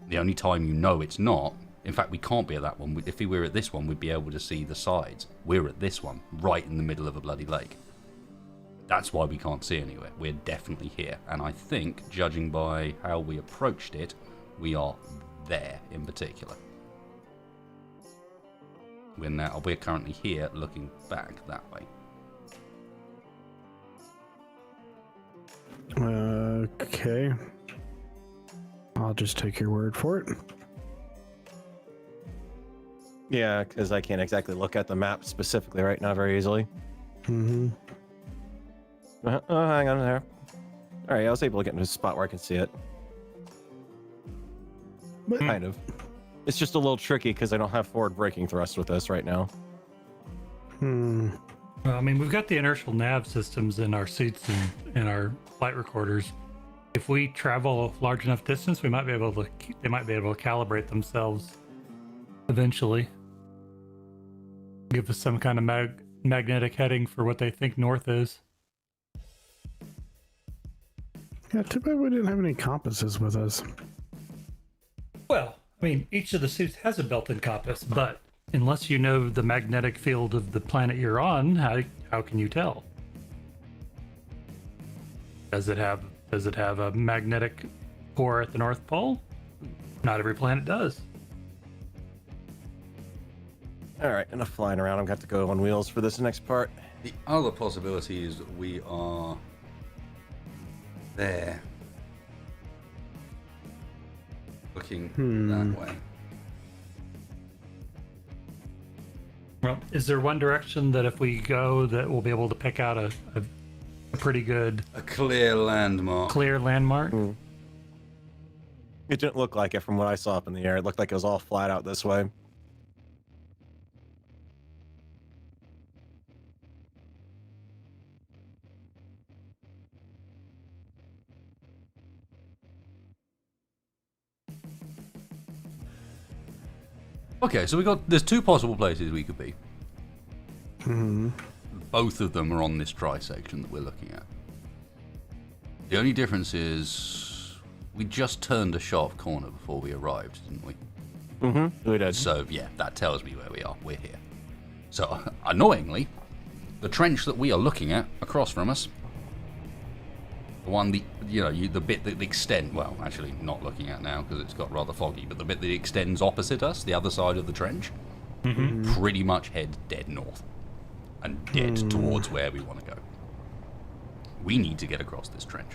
The only time you know it's not. In fact, we can't be at that one. If we were at this one, we'd be able to see the sides. We're at this one, right in the middle of a bloody lake. That's why we can't see anywhere. We're definitely here. And I think, judging by how we approached it, we are there in particular. We're currently here looking back that way. Okay. I'll just take your word for it. Yeah, because I can't exactly look at the map specifically right now very easily. Mm-hmm. Oh, hang on there. All right, I was able to get into a spot where I can see it. But Kind of. It's just a little tricky because I don't have forward braking thrust with this right now. Well, I mean, we've got the inertial nav systems in our seats and in our flight recorders. If we travel a large enough distance, they might be able to calibrate themselves eventually. Give us some kind of magnetic heading for what they think north is. yeah, too bad we didn't have any compasses with us. Well, I mean, each of the suits has a built-in compass, but unless you know the magnetic field of the planet you're on, how can you tell? Does it have a magnetic core at the North Pole? Not every planet does. All right, enough flying around. I've got to go on wheels for this next part. The other possibility is that we are there, looking that way. Well, is there one direction that if we go that we'll be able to pick out a pretty good A clear landmark. clear landmark? It didn't look like it from what I saw up in the air. It looked like it was all flat out this way. Okay, so there's two possible places we could be. Both of them are on this tri-section that we're looking at. The only difference is we just turned a sharp corner before we arrived, didn't we? Mm-hmm. We did. So yeah, that tells me where we are. We're here. So annoyingly, the trench that we are looking at across from us, the one the bit that extends, well, actually not looking at now because it's got rather foggy, but the bit that extends opposite us, the other side of the trench, pretty much heads dead north and dead towards where we want to go. We need to get across this trench.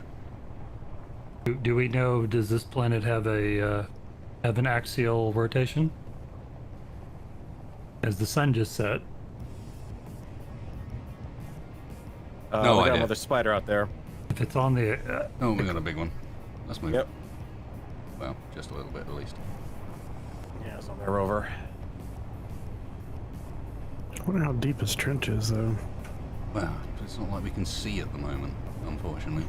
Do we know? Does this planet have an axial rotation? As the sun just set. No we got idea. another spider out there. If it's on the Oh, we got a big one. Let's move. Yep. Well, just a little bit at least. Yeah, it's on their rover. I wonder how deep this trench is, though. Well, it's not like we can see at the moment, unfortunately.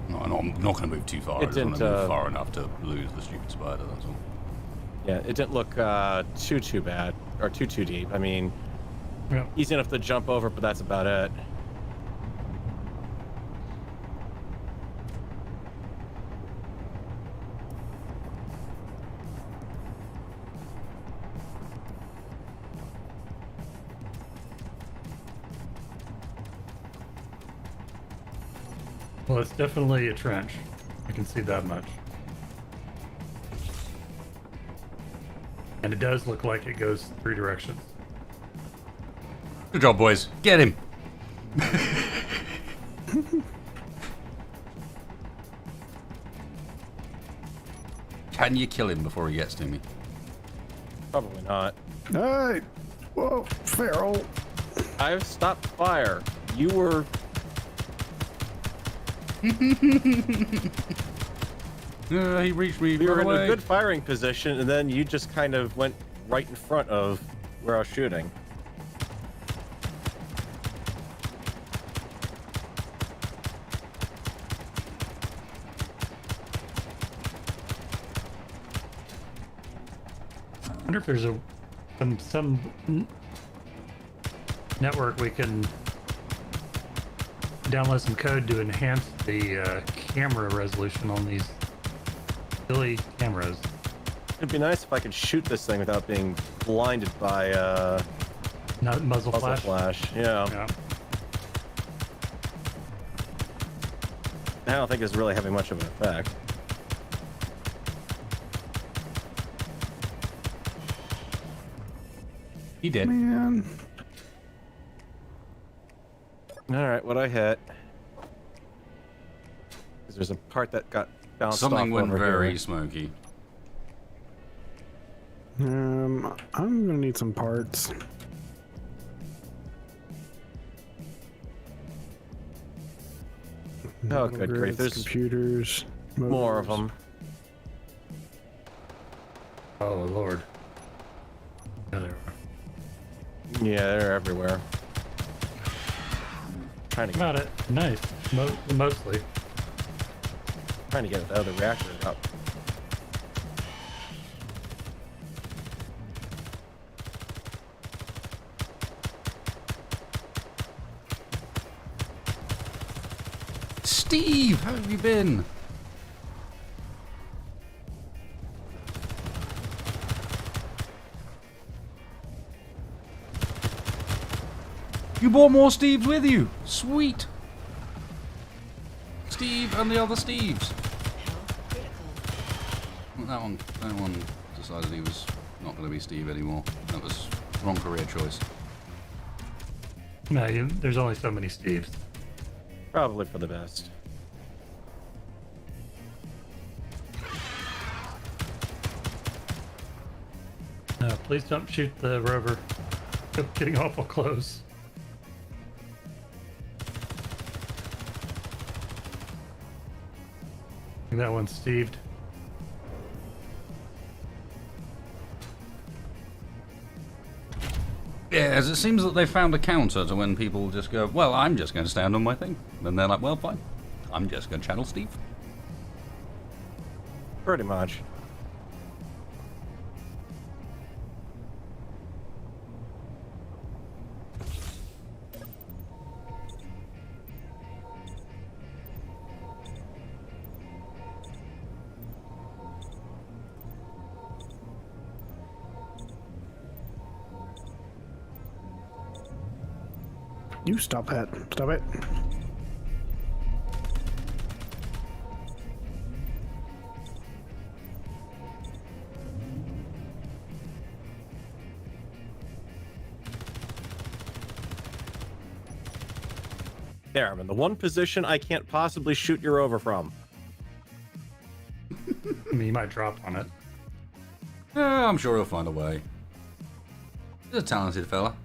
No, I'm not going to move too far. I It just want to didn't, move far enough to lose the stupid spider, that's all. Yeah, it didn't look too bad or too deep. I mean, yeah. easy enough to jump over, but that's about it. Well, it's definitely a trench. I can see that much. And it does look like it goes three directions. Good job, boys. Get him. Can you kill him before he gets to me? Probably not. Hey! Whoa, Feral! I've stopped fire. You were... He reached me. We were run in away. a good firing position, and then you just kind of went right in front of where I was shooting. I wonder if there's some network we can download some code to enhance the camera resolution on these silly cameras. It'd be nice if I could shoot this thing without being blinded by Not muzzle flash. flash. Yeah. Yeah. I don't think it's really having much of an effect. He did. Man. Alright, what I hit. 'Cause there's a part that got bounced Something off went over very here. smoky. I'm gonna need some parts. Oh, good grief. Grids, There's computers. more of motors. them. Oh lord. Yeah, there are. Yeah, they're everywhere. Trying to Got it. Nice. Mostly. get the other reactor up. Steve, how have you been? You brought more Steves with you. Sweet. Steve and the other Steves. Health critical. Well, that one decided he was not going to be Steve anymore. That was wrong career choice. No, there's only so many Steves. Probably for the best. No, please don't shoot the rover. It's getting awful close. I think that one's Steved. Yeah, as it seems that they found a counter to when people just go, well, I'm just going to stand on my thing. Then they're like, well, fine. I'm just going to channel Steve. Pretty much. You stop that. Stop it. There, I'm in the one position I can't possibly shoot your rover from. I mean, you might drop on it. Yeah, I'm sure he'll find a way. He's a talented fella.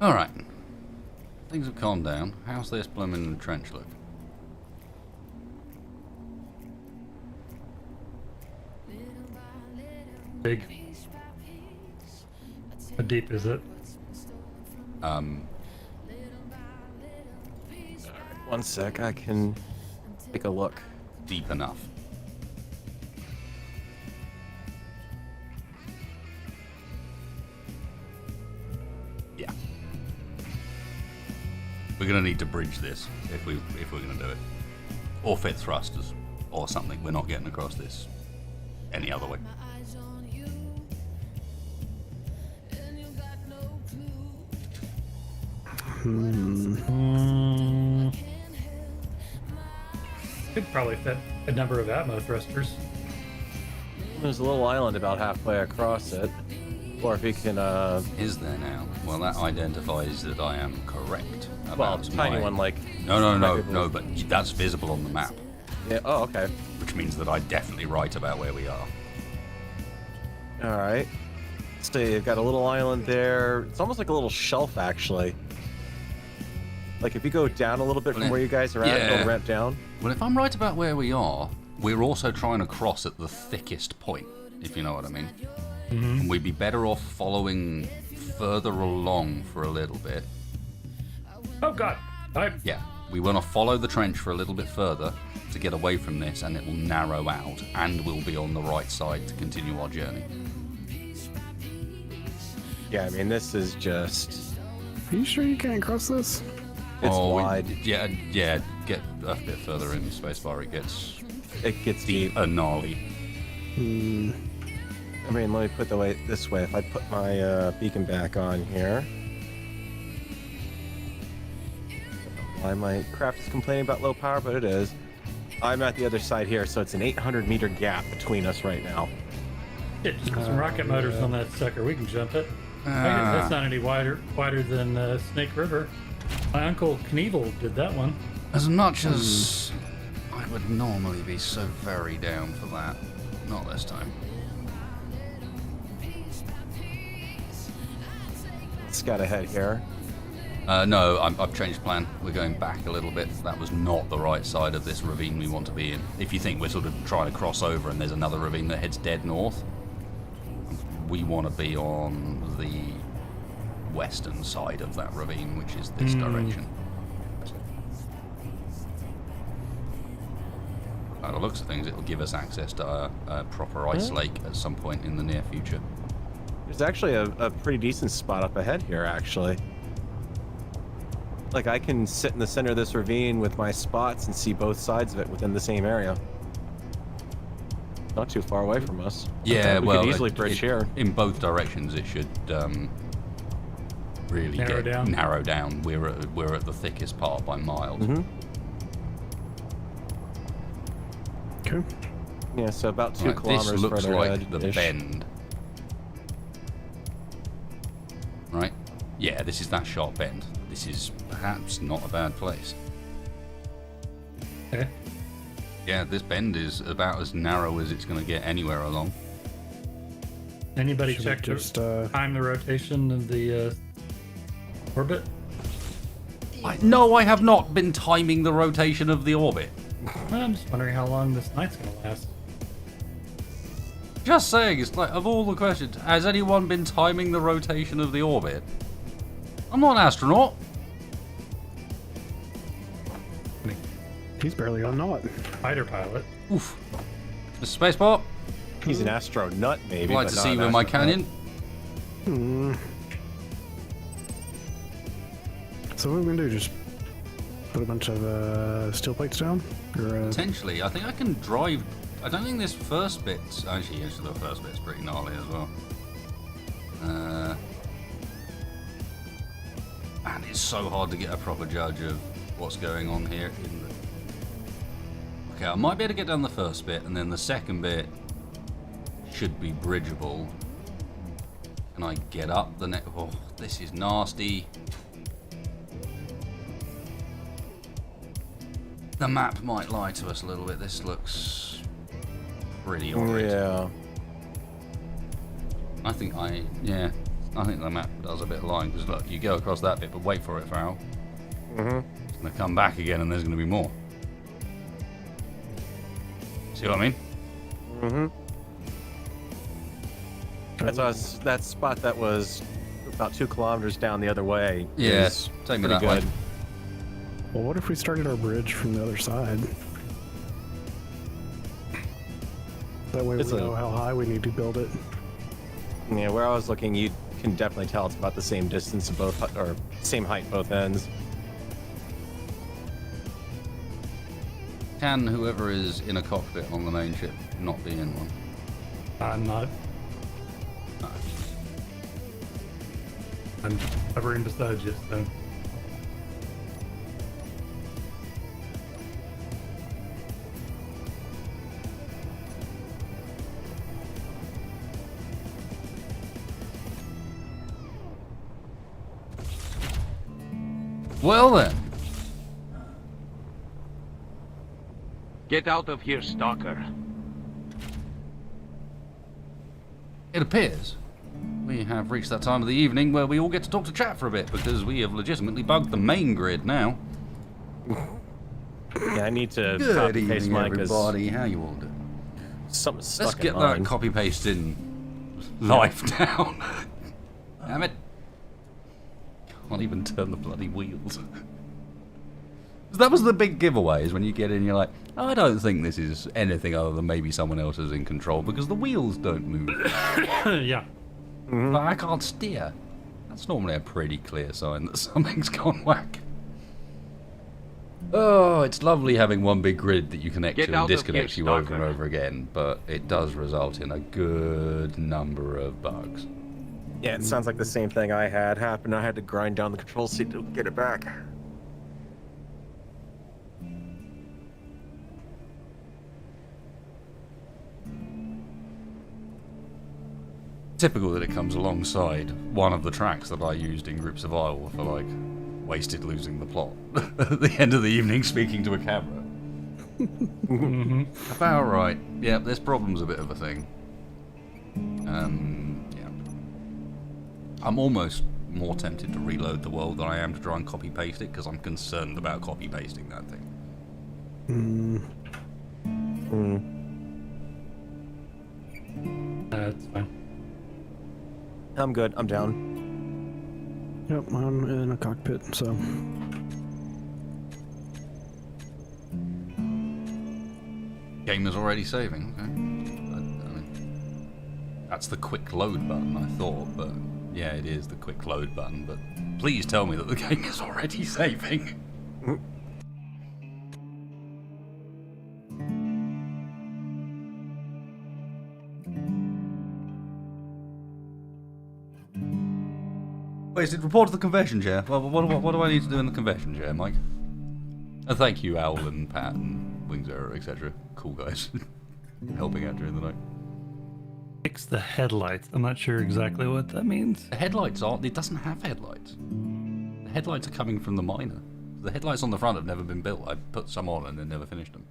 Alright. Things have calmed down. How's this blooming trench look? Big. How deep is it? One sec, I can take a look. Deep enough. Yeah. We're gonna need to bridge this if we're gonna do it. Or fit thrusters. Or something. We're not getting across this any other way. Could probably fit a number of Atmo thrusters. There's a little island about halfway across it. Or if you can, Is there now? Well, that identifies that I am correct. well, About tiny my... one like... No, but that's visible on the map. Yeah, oh, okay. Which means that I'm definitely right about where we are. Alright. So you've got a little island there. It's almost like a little shelf, actually. Like, if you go down a little bit from where you guys are at, Yeah. it'll ramp down. Well, if I'm right about where we are, we're also trying to cross at the thickest point, if you know what I mean. And we'd be better off following further along for a little bit. Oh god! Yeah, we want to follow the trench for a little bit further to get away from this, and it will narrow out, and we'll be on the right side to continue our journey. Yeah, I mean, this is just... Are you sure you can't cross this? It's wide. Yeah, get a bit further in the spacebar, It gets deep. gnarly. I mean, let me put it this way. If I put my beacon back on here... Why my craft is complaining about low power, but it is. I'm at the other side here, so it's an 800-meter gap between us right now. Shit, just put some rocket motors on that sucker. We can jump it. That's not any wider than Snake River. My uncle Knievel did that one. As much as I would normally be so very down for that, not this time. Scout ahead here. No, I've changed plan. We're going back a little bit. That was not the right side of this ravine we want to be in. If you think we're sort of trying to cross over and there's another ravine that heads dead north, we want to be on the western side of that ravine, which is this direction. By the looks of things, it'll give us access to a proper ice lake at some point in the near future. There's actually a pretty decent spot up ahead here, actually. Like, I can sit in the center of this ravine with my spots and see both sides of it within the same area. Not too far away from us. Yeah, we well, could easily bridge here. In both directions, it should really narrow down. We're at the thickest part by miles. Okay. Yeah, so about 2 Right, kilometers this looks further like ahead. the bend. Right? Yeah, this is that sharp bend. This is perhaps not a bad place. Okay. Yeah, this bend is about as narrow as it's going to get anywhere along. Anybody Should we check just, time the rotation of the orbit? No, I have not been timing the rotation of the orbit. I'm just wondering how long this night's gonna last. Just saying, it's like, of all the questions, has anyone been timing the rotation of the orbit? I'm not an astronaut. He's barely on naught. Fighter pilot. Oof. Mr. Spaceport, He's an astronaut, maybe. I'd like but to not see an you in my astronaut. canyon. So what are we gonna do? Just put a bunch of steel plates down? Or, Potentially. I think I can drive. I don't think this first bit's. Actually, the first bit's pretty gnarly as well. And it's so hard to get a proper judge of what's going on here. Okay, I might be able to get down the first bit, and then the second bit should be bridgeable. Can I get up the next? Oh, this is nasty. The map might lie to us a little bit. This looks pretty horrid. Yeah. I think the map does a bit of lying, because look, you go across that bit, but wait for it, Farrell. It's going to come back again, and there's going to be more. See what I mean? That spot that was about 2 kilometers down the other way. Yes, is take me pretty that good. way. well, what if we started our bridge from the other side? That way we know how high we need to build it. Yeah, where I was looking, you can definitely tell it's about the same distance of both, or same height both ends. Can whoever is in a cockpit on the main ship not be in one? I'm not. No. I'm hovering beside you, so. Well then. Get out of here, stalker. It appears we have reached that time of the evening where we all get to talk to chat for a bit because we have legitimately bugged the main grid now. Yeah, I need to Good copy paste evening, mine because everybody. How you all doing? something's stuck Let's in get mine. that copy paste in live down. Damn it. Can't even turn the bloody wheels. That was the big giveaway, is when you get in, you're like, I don't think this is anything other than maybe someone else is in control because the wheels don't move. Yeah. But I can't steer. That's normally a pretty clear sign that something's gone whack. Oh, it's lovely having one big grid that you connect Get to and out of here, disconnects you over and stalker. over again, but it does result in a good number of bugs. Yeah, it sounds like the same thing I had happen. I had to grind down the control seat to get it back. Typical that it comes alongside one of the tracks that I used in Group Survival for, like, wasted losing the plot at the end of the evening speaking to a camera. About right. Yeah, this problem's a bit of a thing. Yeah. I'm almost more tempted to reload the world than I am to try and copy paste it because I'm concerned about copy pasting that thing. That's fine. I'm good. I'm down. Yep, I'm in a cockpit, so. Game is already saving, okay. I mean, that's the quick load button, I thought, but yeah, it is the quick load button, but please tell me that the game is already saving. Wait, is it report to the convention chair? Well, what do I need to do in the convention chair, Mike? And thank you, Owl and Pat and Wings Error, etc. Cool guys. Helping out during the night. Fix the headlights. I'm not sure exactly what that means. The headlights aren't... It doesn't have headlights. The headlights are coming from the miner. The headlights on the front have never been built. I put some on and then never finished them.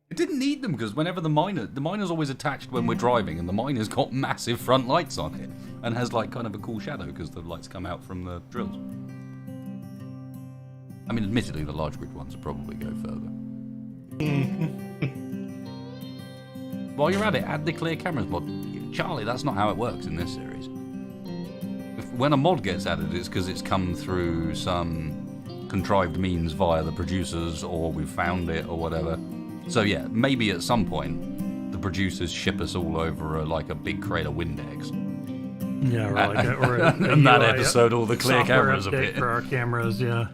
It didn't need them because whenever the miner's always attached when we're driving, and the miner's got massive front lights on it and has like kind of a cool shadow because the lights come out from the drills. I mean, admittedly, the large grid ones will probably go further. While you're at it, add the clear cameras mod. Charlie, that's not how it works in this series. When a mod gets added, it's because it's come through some contrived means via the producers, or we've found it, or whatever. So yeah, maybe at some point, the producers ship us all over like a big crate of Windex. Yeah, or like a And that UI episode, all the clear software cameras update appear. for our cameras, yeah.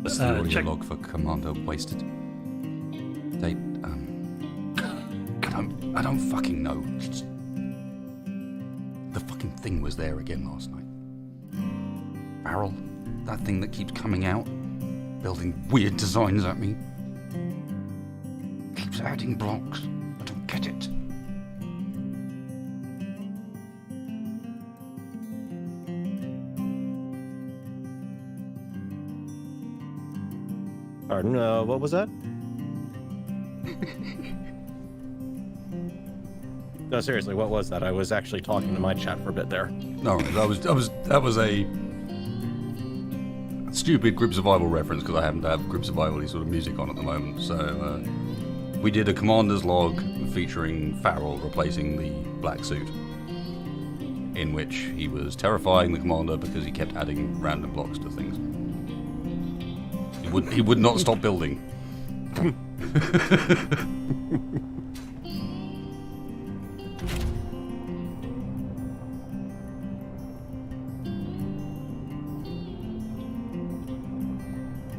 That's the audio check- log for Commander Wasted. They, I don't fucking know. Just, the fucking thing was there again last night. Barrel, that thing that keeps coming out, building weird designs at me. Keeps adding blocks. I don't get it. Pardon, what was that? No, seriously, what was that? I was actually talking to my chat for a bit there. No, that was a stupid Group Survival reference because I happen to have Group Survival-y sort of music on at the moment. So we did a commander's log featuring Farrell replacing the black suit, in which he was terrifying the commander because he kept adding random blocks to things. He would not stop building.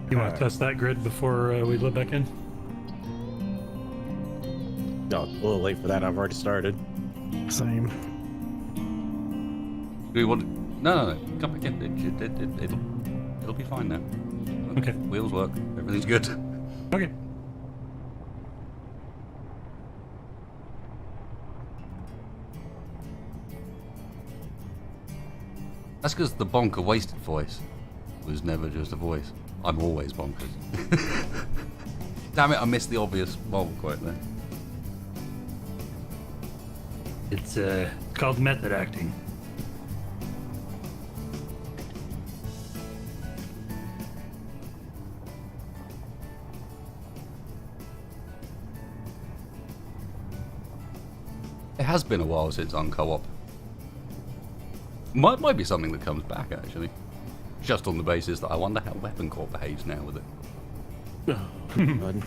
You want to test that grid before we load back in? No, a little late for that. I've already started. Same. Do you want? No. Come back in. It'll be fine now. Okay. Wheels work. Everything's good. Okay. That's because the bonker wasted voice was never just a voice. I'm always bonkers. Damn it! I missed the obvious Marvel quote there. It's called method acting. It has been a while since on co-op. Might be something that comes back actually, just on the basis that I wonder how Weapon Corps behaves now with it. God.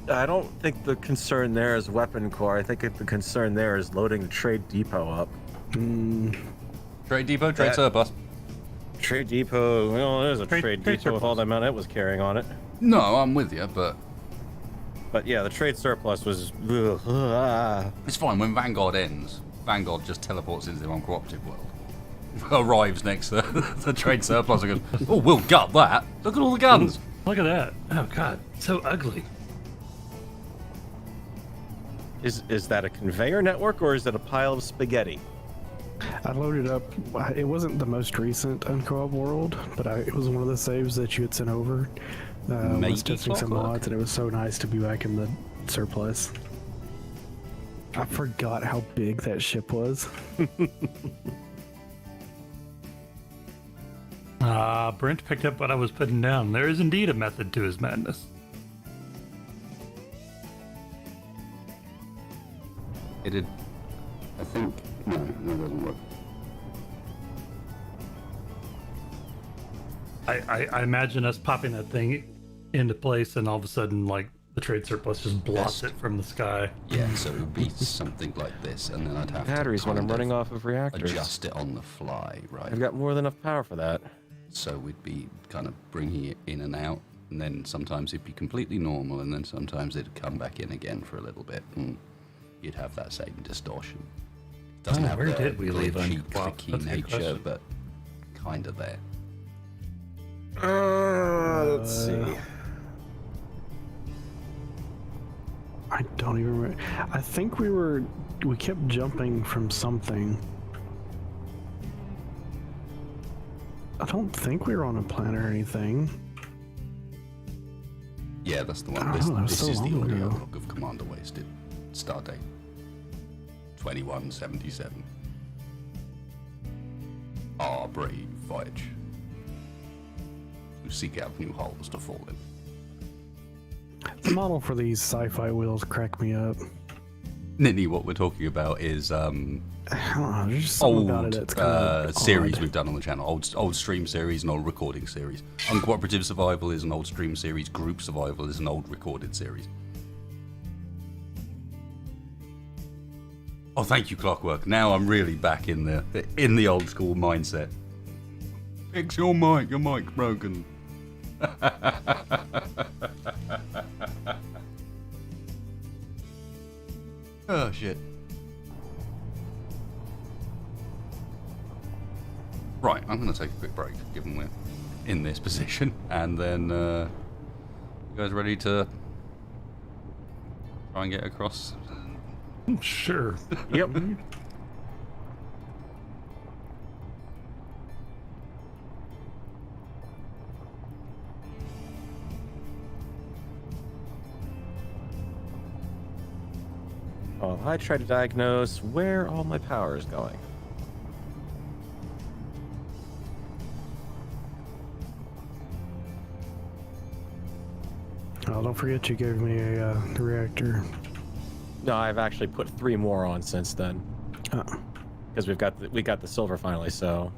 I don't think the concern there is weapon core. I think the concern there is loading the trade depot up. Trade depot, trade surplus. Trade depot. Well, there's a trade depot with all the amount it was carrying on it. No, I'm with you, but yeah, the trade surplus was. it's fine when Vanguard ends. Vanguard just teleports into the uncooperative world. Arrives next to the trade surplus and goes, "Oh, we'll gut that. Look at all the guns." Look at that. Oh god, so ugly. Is that a conveyor network or is it a pile of spaghetti? I loaded up. It wasn't the most recent Unco-op world, but it was one of the saves that you had sent over. I was testing some mods, and it was so nice to be back in the surplus. I forgot how big that ship was. Brent picked up what I was putting down. There is indeed a method to his madness. It did. I think. No, it doesn't work. I imagine us popping that thing into place, and all of a sudden, like, the trade surplus just blots it from the sky. Yeah, so it would be something like this, and then I'd have Batteries to when I'm running off of reactors. adjust it on the fly, right? I've got more than enough power for that. So we'd be kind of bringing it in and out, and then sometimes it'd be completely normal, and then sometimes it'd come back in again for a little bit, and you'd have that same distortion. Doesn't have where the did we leave glitchy, Uncoop? clicky That's a good nature, question. but kind of there. Let's see. I don't even remember. I think we kept jumping from something. I don't think we were on a planet or anything. Yeah, that's the one. Oh, This, that was this so is the long audio ago. log of Commander Wasted. Stardate 2177. Our brave voyage. To seek out new holes to fall in. The model for these sci-fi wheels crack me up. Nitty, what we're talking about is I don't know, there's just something about it old that's kind of series odd. we've done on the channel. Old stream series and old recording series. Uncooperative Survival is an old stream series. Group Survival is an old recorded series. Oh, thank you, Clockwork. Now I'm really back in the old school mindset. Fix your mic. Your mic's broken. Oh shit. Right, I'm going to take a quick break, given we're in this position, and then you guys ready to try and get across? Sure. Yep. Well, I try to diagnose where all my power is going. Oh, don't forget you gave me a reactor. No, I've actually put 3 more on since then Oh. because we got the silver finally. So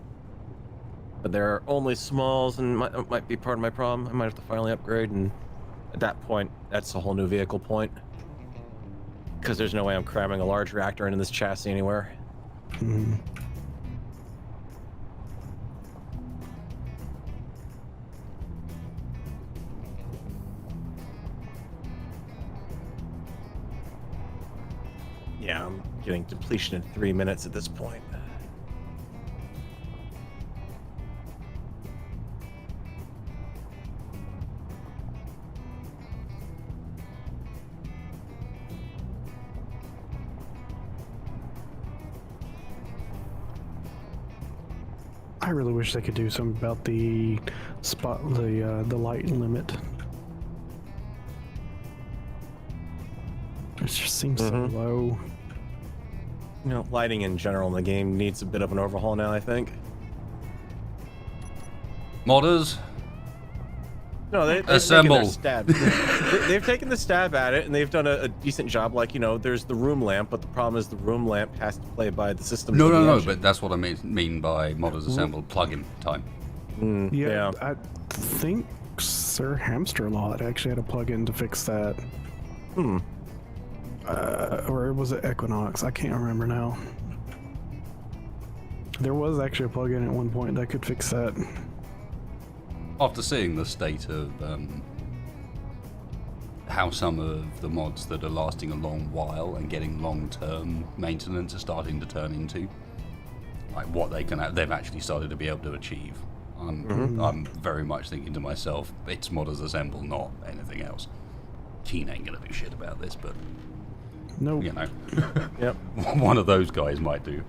But they're only smalls, and might be part of my problem. I might have to finally upgrade, and at that point, that's a whole new vehicle point. Because there's no way I'm cramming a large reactor into this chassis anywhere. Mm. Yeah, I'm getting depletion in 3 minutes at this point. I really wish they could do something about the light limit. It just seems so low. You know, lighting in general in the game needs a bit of an overhaul now, I think. Modders, No, they've assemble. taken their stab. They've taken the stab at it, and they've done a decent job. Like, you know, there's the room lamp, but the problem is the room lamp has to play by the system. No, but that's what I mean by modders assemble plug-in time. Yeah, I think Sir Hamsterlot actually had a plug-in to fix that. Or was it Equinox? I can't remember now. There was actually a plug-in at one point that could fix that. After seeing the state of how some of the mods that are lasting a long while and getting long-term maintenance are starting to turn into, like what they've actually started to be able to achieve. I'm very much thinking to myself, it's modders assemble, not anything else. Keen ain't gonna do shit about this, but Nope. you know, Yep. one of those guys might do.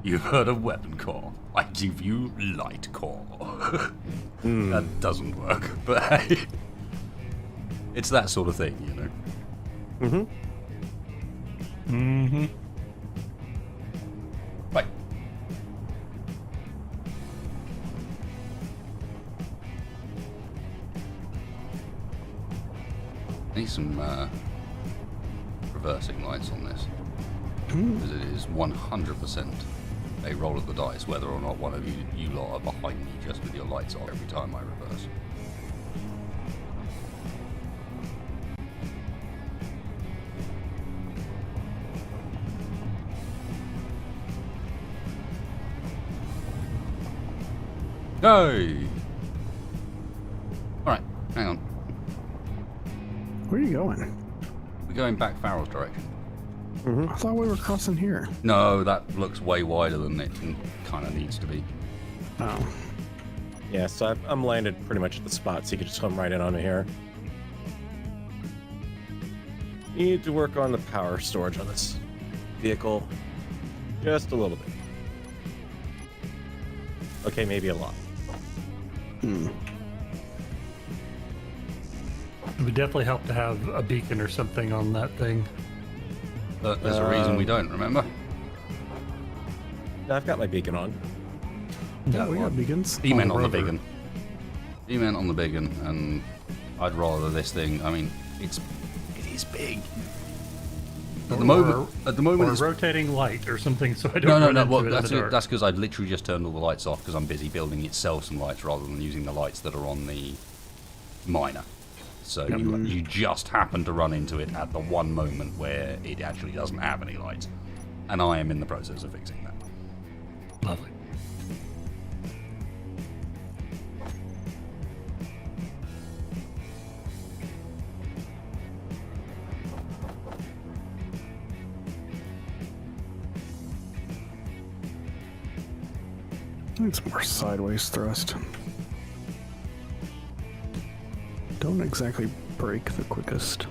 You've heard of weapon core. I give you light core. That doesn't work, but hey, it's that sort of thing, you know. Right. Need some reversing lights on this, because it is 100% a roll of the dice whether or not one of you lot are behind me just with your lights on every time I reverse. Hey! Alright, hang on. Where are you going? We're going back Farrell's direction. I thought we were crossing here. No, that looks way wider than it kind of needs to be. Oh. Yeah, so I'm landed pretty much at the spot, so you can just come right in on me here. Need to work on the power storage on this vehicle just a little bit. Okay, maybe a lot. It would definitely help to have a beacon or something on that thing. But there's a reason we don't, remember? No, I've got my beacon on. Yeah, we got beacons. He meant on the rover. big one. He meant on the big one, and I'd rather this thing. I mean, it is big. At the moment, Or a it's, rotating light or something, so I don't no. run into Well, it that's in the it. dark. That's because I'd literally just turned all the lights off because I'm busy building itself some lights rather than using the lights that are on the miner. So you just happen to run into it at the one moment where it actually doesn't have any lights, and I am in the process of fixing that. Lovely. It's more sideways thrust. Don't exactly break the quickest.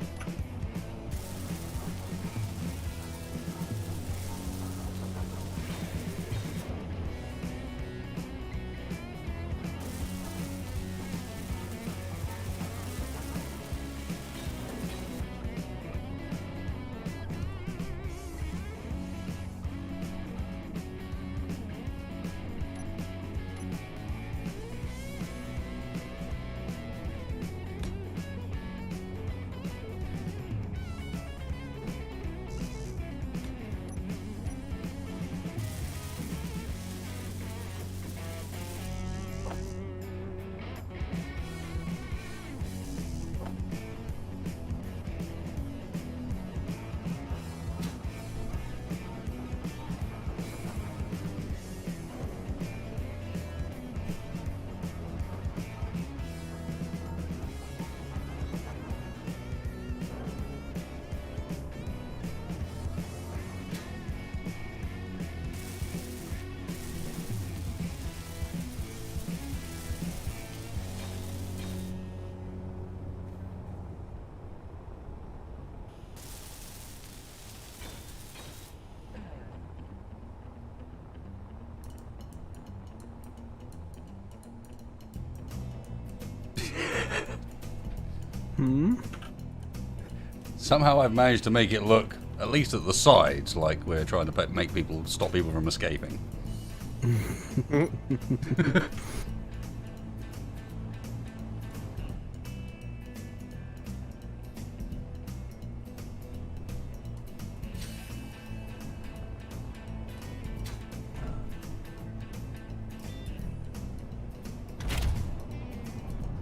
Somehow I've managed to make it look, at least at the sides, like we're trying to make people stop people from escaping.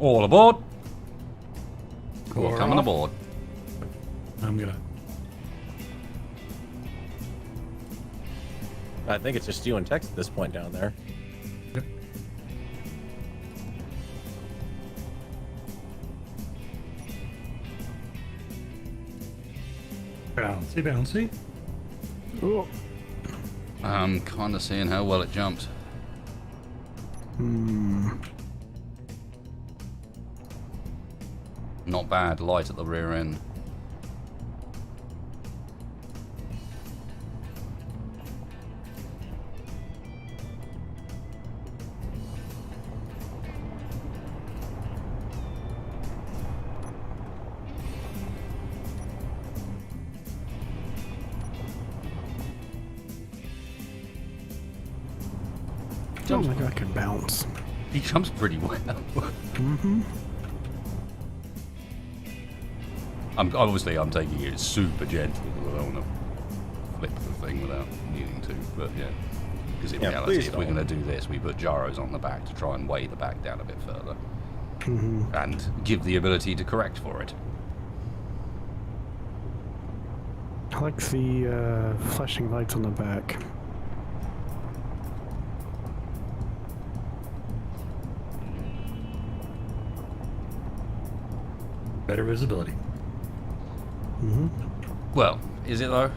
All aboard! We're coming aboard. I'm gonna. I think it's just you and Tex at this point down there. Yep. Bouncy, bouncy. Oh. I'm kind of seeing how well it jumps. Not bad, light at the rear end. Sounds like I could bounce. He jumps pretty well. I'm taking it super gentle because I don't want to flip the thing without needing to. But yeah, because in reality, if we're going to do this, we put gyros on the back to try and weigh the back down a bit further and give the ability to correct for it. I like the flashing lights on the back. Better visibility. Well, is it though?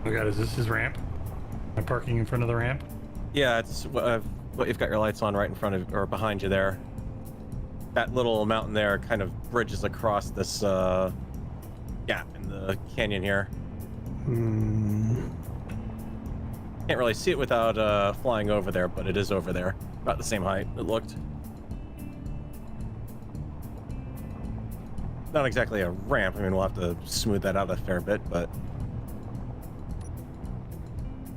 Oh god, is this his ramp? I'm parking in front of the ramp. Yeah, it's you've got your lights on right in front of or behind you there. That little mountain there kind of bridges across this gap in the canyon here. Can't really see it without flying over there, but it is over there. About the same height, it looked. Not exactly a ramp. I mean, we'll have to smooth that out a fair bit, but...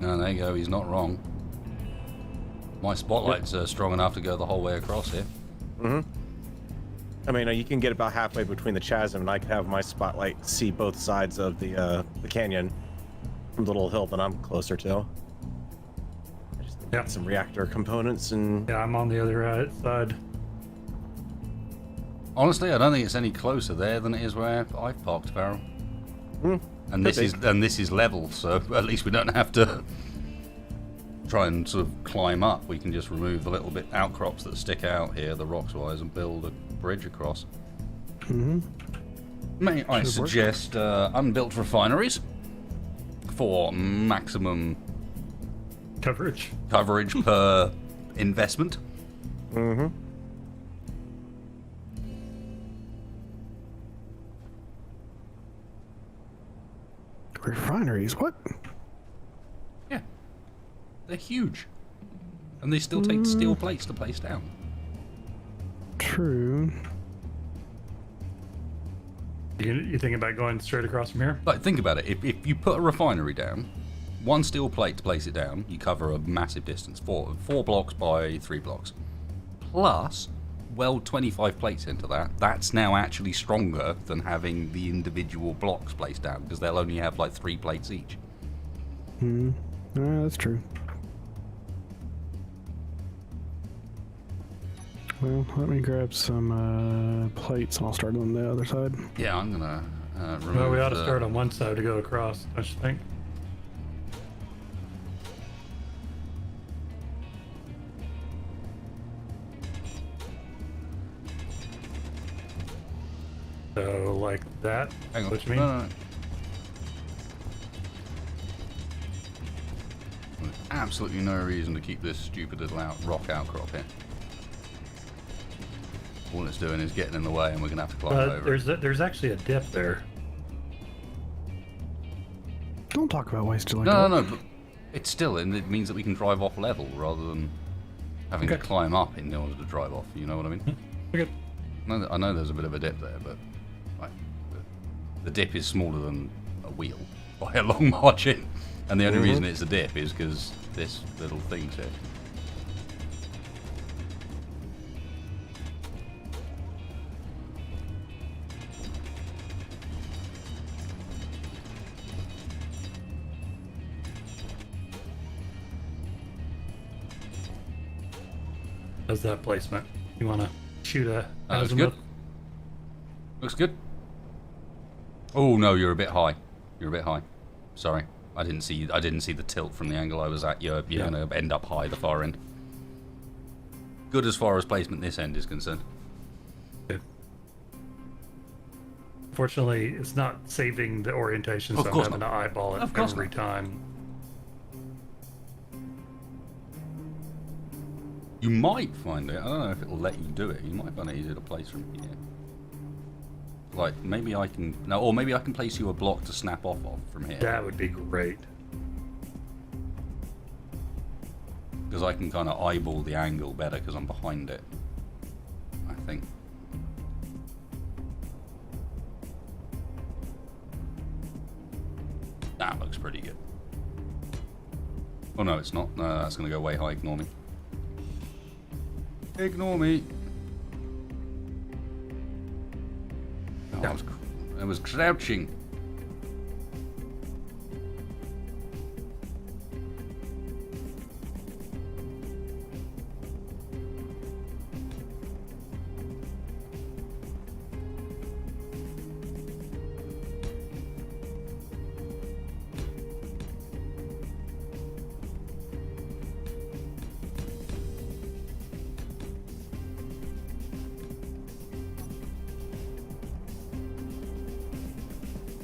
No, there you go. He's not wrong. My spotlights are strong enough to go the whole way across here. I mean, you can get about halfway between the chasm, and I can have my spotlight see both sides of the canyon from the little hill that I'm closer to. I just got some reactor components and... Yeah, I'm on the other side. Honestly, I don't think it's any closer there than it is where I've parked, Farrell. And this is level, so at least we don't have to try and sort of climb up. We can just remove the little bit outcrops that stick out here, the rocks wise, and build a bridge across. May I suggest unbuilt refineries for maximum coverage per investment. Refineries? What? Yeah. They're huge. And they still take steel plates to place down. True. You thinking about going straight across from here? Like, think about it. If you put a refinery down, one steel plate to place it down, you cover a massive distance. Four blocks by 3 blocks. Plus, weld 25 plates into that. That's now actually stronger than having the individual blocks placed down, because they'll only have like 3 plates each. Yeah, that's true. Well, let me grab some plates and I'll start on the other side. Yeah, I'm gonna remove. Well, we ought to start on one side to go across, don't you think? So, like that? Hang on. What you mean? No. There's absolutely no reason to keep this stupid little rock outcrop here. All it's doing is getting in the way, and we're gonna have to climb over. There's actually a dip there. Don't talk about wasted like No, that. but It's still, and it means that we can drive off level rather than having to climb up in order to drive off. You know what I mean? Okay. I know there's a bit of a dip there, but like, the dip is smaller than a wheel by a long margin. And the only reason it's a dip is because this little thing's here. How's that placement? You want to shoot a Looks azimuth? good. Looks good. Oh no, you're a bit high. You're a bit high. Sorry, I didn't see the tilt from the angle I was at. You're gonna end up high the far end. Good as far as placement this end is concerned. Good. Unfortunately, it's not saving the orientation, so I'm having to eyeball it every time. You might find it. I don't know if it'll let you do it. You might find it easier to place from here. Like maybe I can or maybe I can place you a block to snap off of from here. That would be great. Because I can kind of eyeball the angle better because I'm behind it. I think. That looks pretty good. Oh no, it's not. No, that's going to go way high. Ignore me. Ignore me. Oh, I was crouching.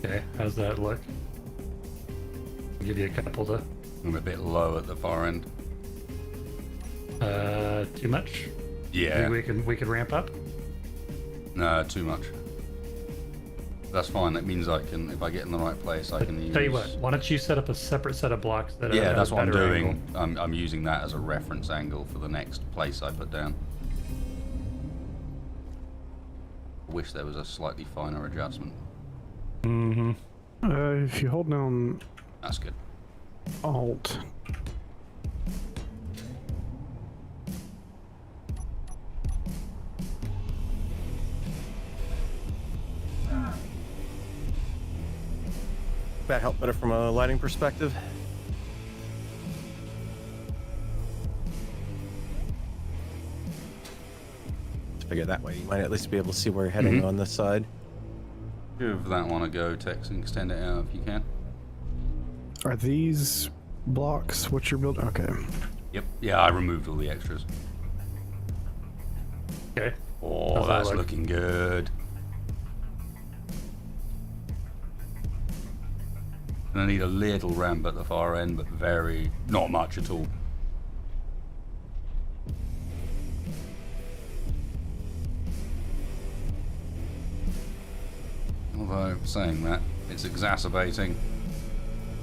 Okay, how's that look? I'll give you a couple to... I'm a bit low at the far end. Too much? Yeah. Maybe we could ramp up? No, too much. That's fine. That means I can, if I get in the right place, I can use... Tell you what, why don't you set up a separate set of blocks that Yeah, are that's what I'm better doing. angle. I'm using that as a reference angle for the next place I put down. I wish there was a slightly finer adjustment. Mm-hmm. If you hold down That's good. Alt. That help better from a lighting perspective. I figure that way you might at least be able to see where you're heading on this side. Give that one a go, Tex, and extend it out if you can. Are these blocks what you're building? Okay. Yep. Yeah, I removed all the extras. Okay. Oh, How's that that's look? looking good. And I need a little ramp at the far end, but not much at all. Although, saying that, it's exacerbating.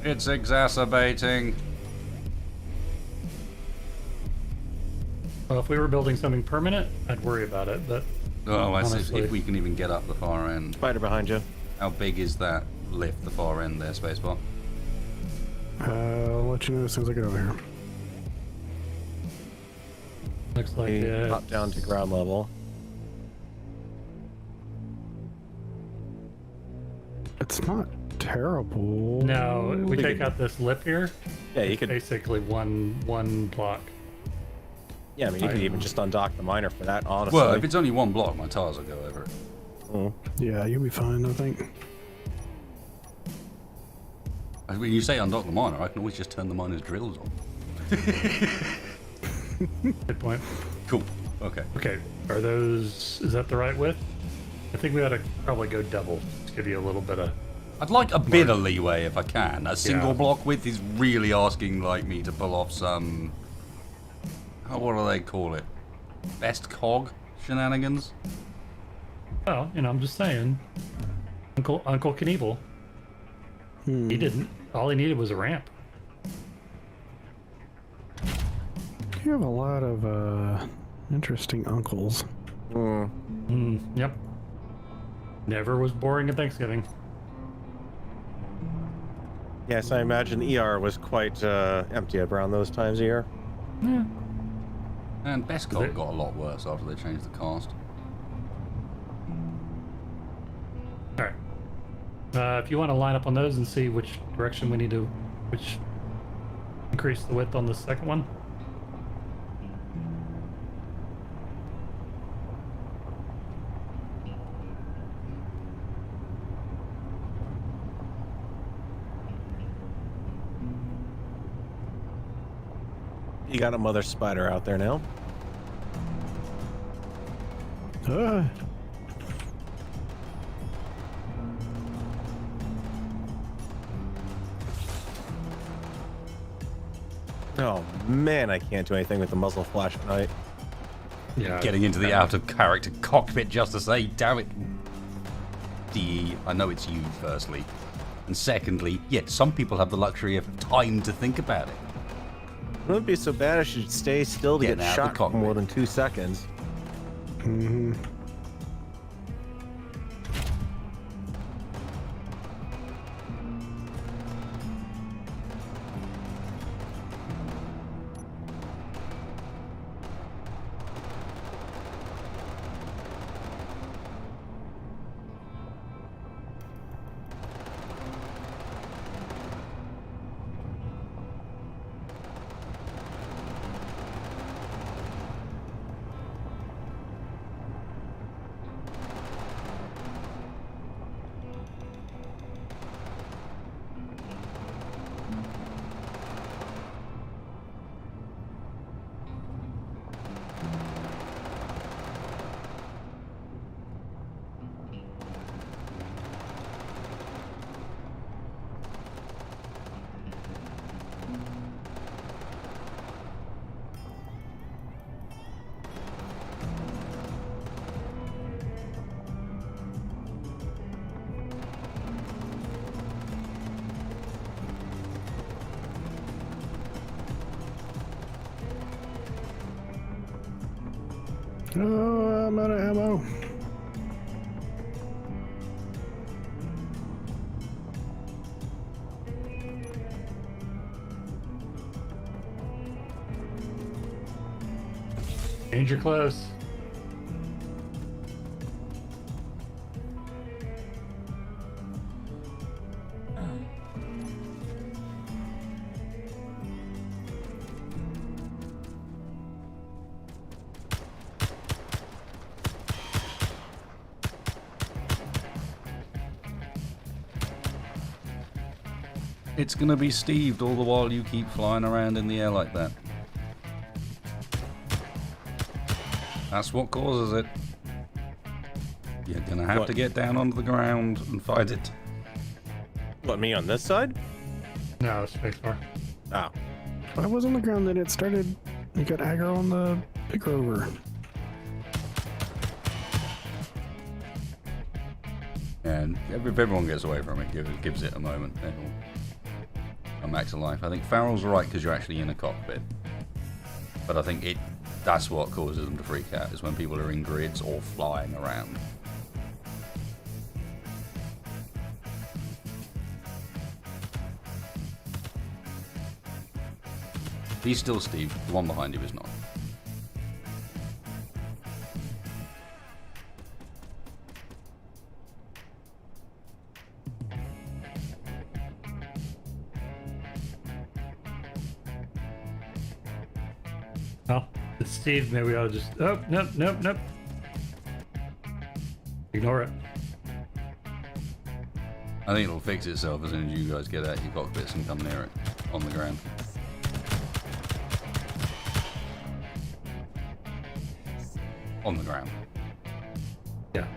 It's exacerbating. Well, if we were building something permanent, I'd worry about it, but... Oh, honestly, if we can even get up the far end. Spider behind you. How big is that lift, the far end there, spacebar? I'll let you know as soon as I get over here. looks like We it. drop down to ground level. It's not terrible. No, we take out this lip here. Yeah, you It's could. basically one block. Yeah, I mean, you could even just undock the miner for that, honestly. Well, if it's only one block, my tires will go over it. Mm. Yeah, you'll be fine, I think. When you say undock the miner, I can always just turn the miner's drills on. Good point. Cool. Okay. Okay, are those... Is that the right width? I think we ought to probably go double. Just give you a little bit of... I'd like a bit of leeway if I can. A single Yeah. block width is really asking like me to pull off some... what do they call it? Best cog shenanigans? Well, I'm just saying. Uncle Knievel. He didn't. All he needed was a ramp. You have a lot of interesting uncles. Yep. Never was boring at Thanksgiving. Yes, I imagine ER was quite empty around those times of year. Yeah. And Best Is it- got a lot worse after they changed the cast. All right. If you want to line up on those and see which direction we need to, which increase the width on the second one. You got a mother spider out there now. Oh man, I can't do anything with the muzzle flash tonight. Yeah. Getting into the out of character cockpit just to say, damn it. DE, I know it's you, firstly. And secondly, yet some people have the luxury of time to think about it. It wouldn't be so bad if you'd stay still to Getting get out of the shot for cockpit. more than 2 seconds. Mm-hmm. Oh, I'm out of ammo. Danger close. It's gonna be Steved all the while you keep flying around in the air like that. That's what causes it. You're gonna have What? to get down onto the ground and fight it. What, me on this side? No, spacebar. Oh. I was on the ground, then it started. You got aggro on the big rover. And if everyone gets away from it, gives it a moment, it'll come back to life. I think Farrell's right because you're actually in a cockpit. But I think that's what causes them to freak out, is when people are in grids or flying around. He's still Steve, the one behind you is not. Well, it's Steve. Maybe I'll just. Oh, nope, nope, nope. Ignore it. I think it'll fix itself as soon as you guys get out your cockpits and come near it on the ground. On the ground. Yeah.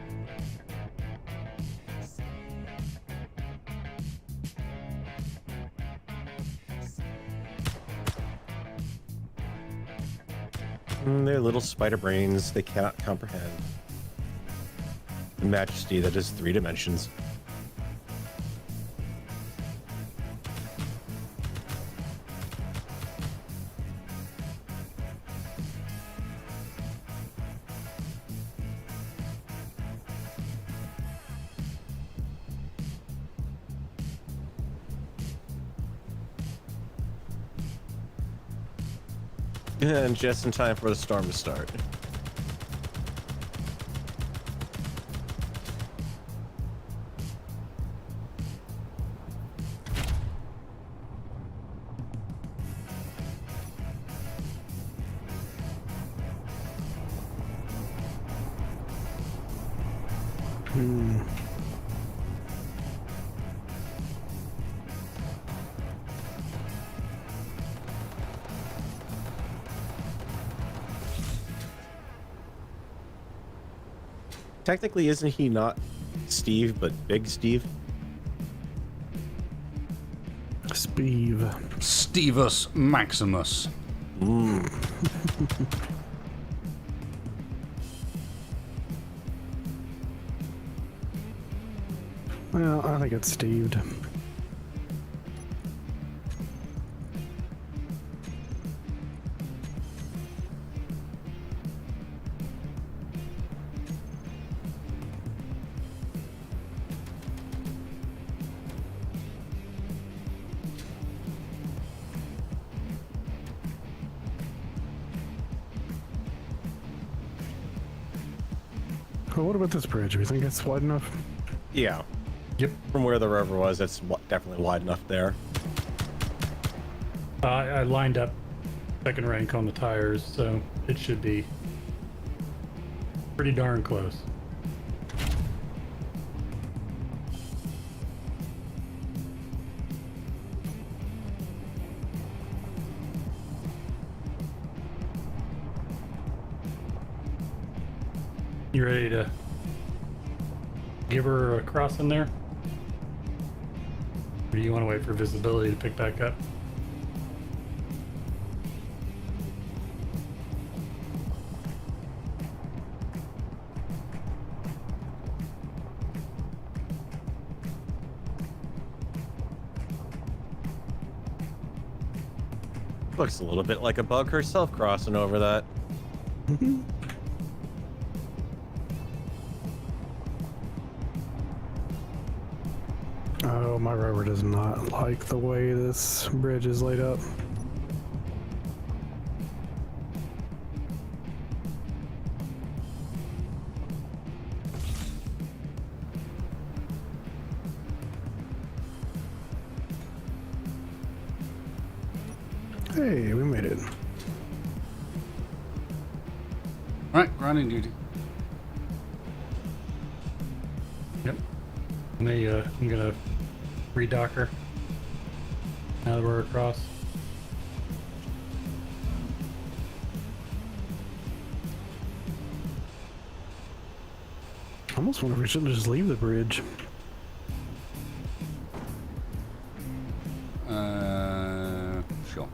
They're little spider brains they cannot comprehend. The majesty that is 3 dimensions. And just in time for the storm to start. Technically, isn't he not Steve, but Big Steve? Steve. Stevus Maximus. Well, I think it's Steved. Well, what about this bridge? Do we think it's wide enough? Yeah. Yep. From where the river was, that's definitely wide enough there. I lined up second rank on the tires, so it should be pretty darn close. You ready to give her a cross in there? Or do you want to wait for visibility to pick back up? Looks a little bit like a bug herself crossing over that. Oh, my rover does not like the way this bridge is laid up. Hey, we made it. Right, grounding duty. Yep. I'm gonna redock her now that we're across. I almost wonder if we shouldn't just leave the bridge. Sure.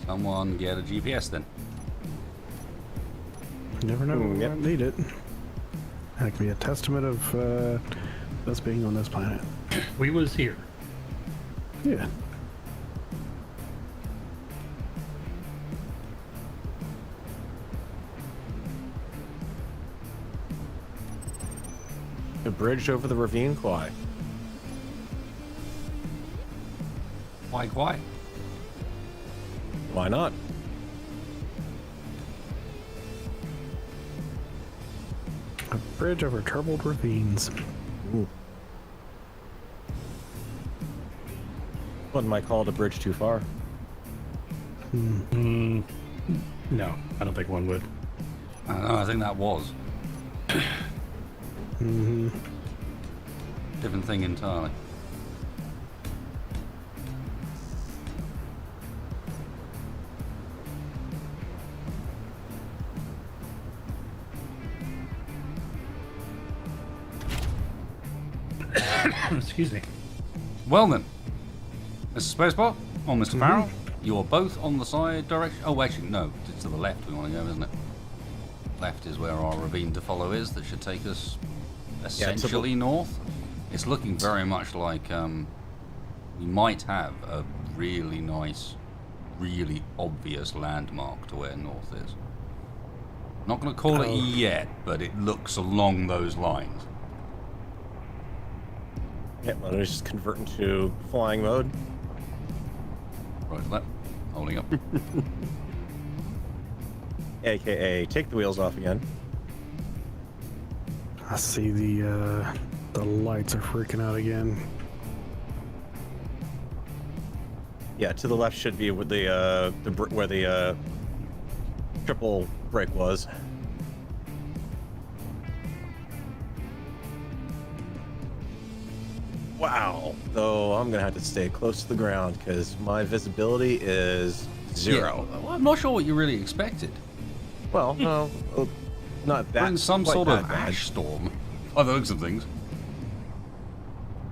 Someone get a GPS then. You never know when we Yep. might need it. That could be a testament of us being on this planet. We was here. Yeah. A bridge over the ravine quay. Why? Why not? A bridge over troubled ravines. Ooh. One might call it a bridge too far. No, I don't think one would. I don't know, I think that was. Mm-hmm. Different thing entirely. Excuse me. Well then, Mr. Spacebot or Mr. Farrell, you're both on the side direction. Oh, actually, no, it's to the left we want to go, isn't it? Left is where our ravine to follow is. That should take us essentially north. It's looking very much like we might have a really nice, really obvious landmark to where north is. Not going to call it yet, but it looks along those lines. Yeah, let me just convert into flying mode. Right, that holding up. aka take the wheels off again. I see the lights are freaking out again. Yeah, to the left should be where the triple brake was. Wow. Though I'm gonna have to stay close to the ground because my visibility is 0. Yeah, well, I'm not sure what you really expected. Well, no, not that. We're in some quite sort that of bad. ash storm. By the looks of things.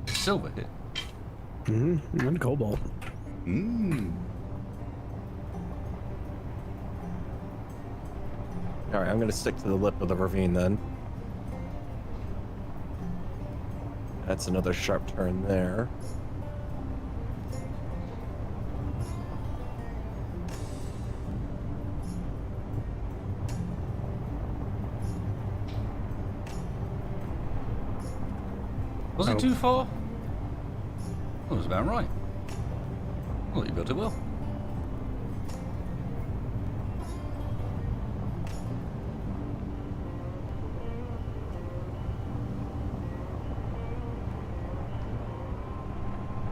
Silver hit. And cobalt. All right, I'm gonna stick to the lip of the ravine then. That's another sharp turn there. Was it too far? That was about right. Well, you built it well.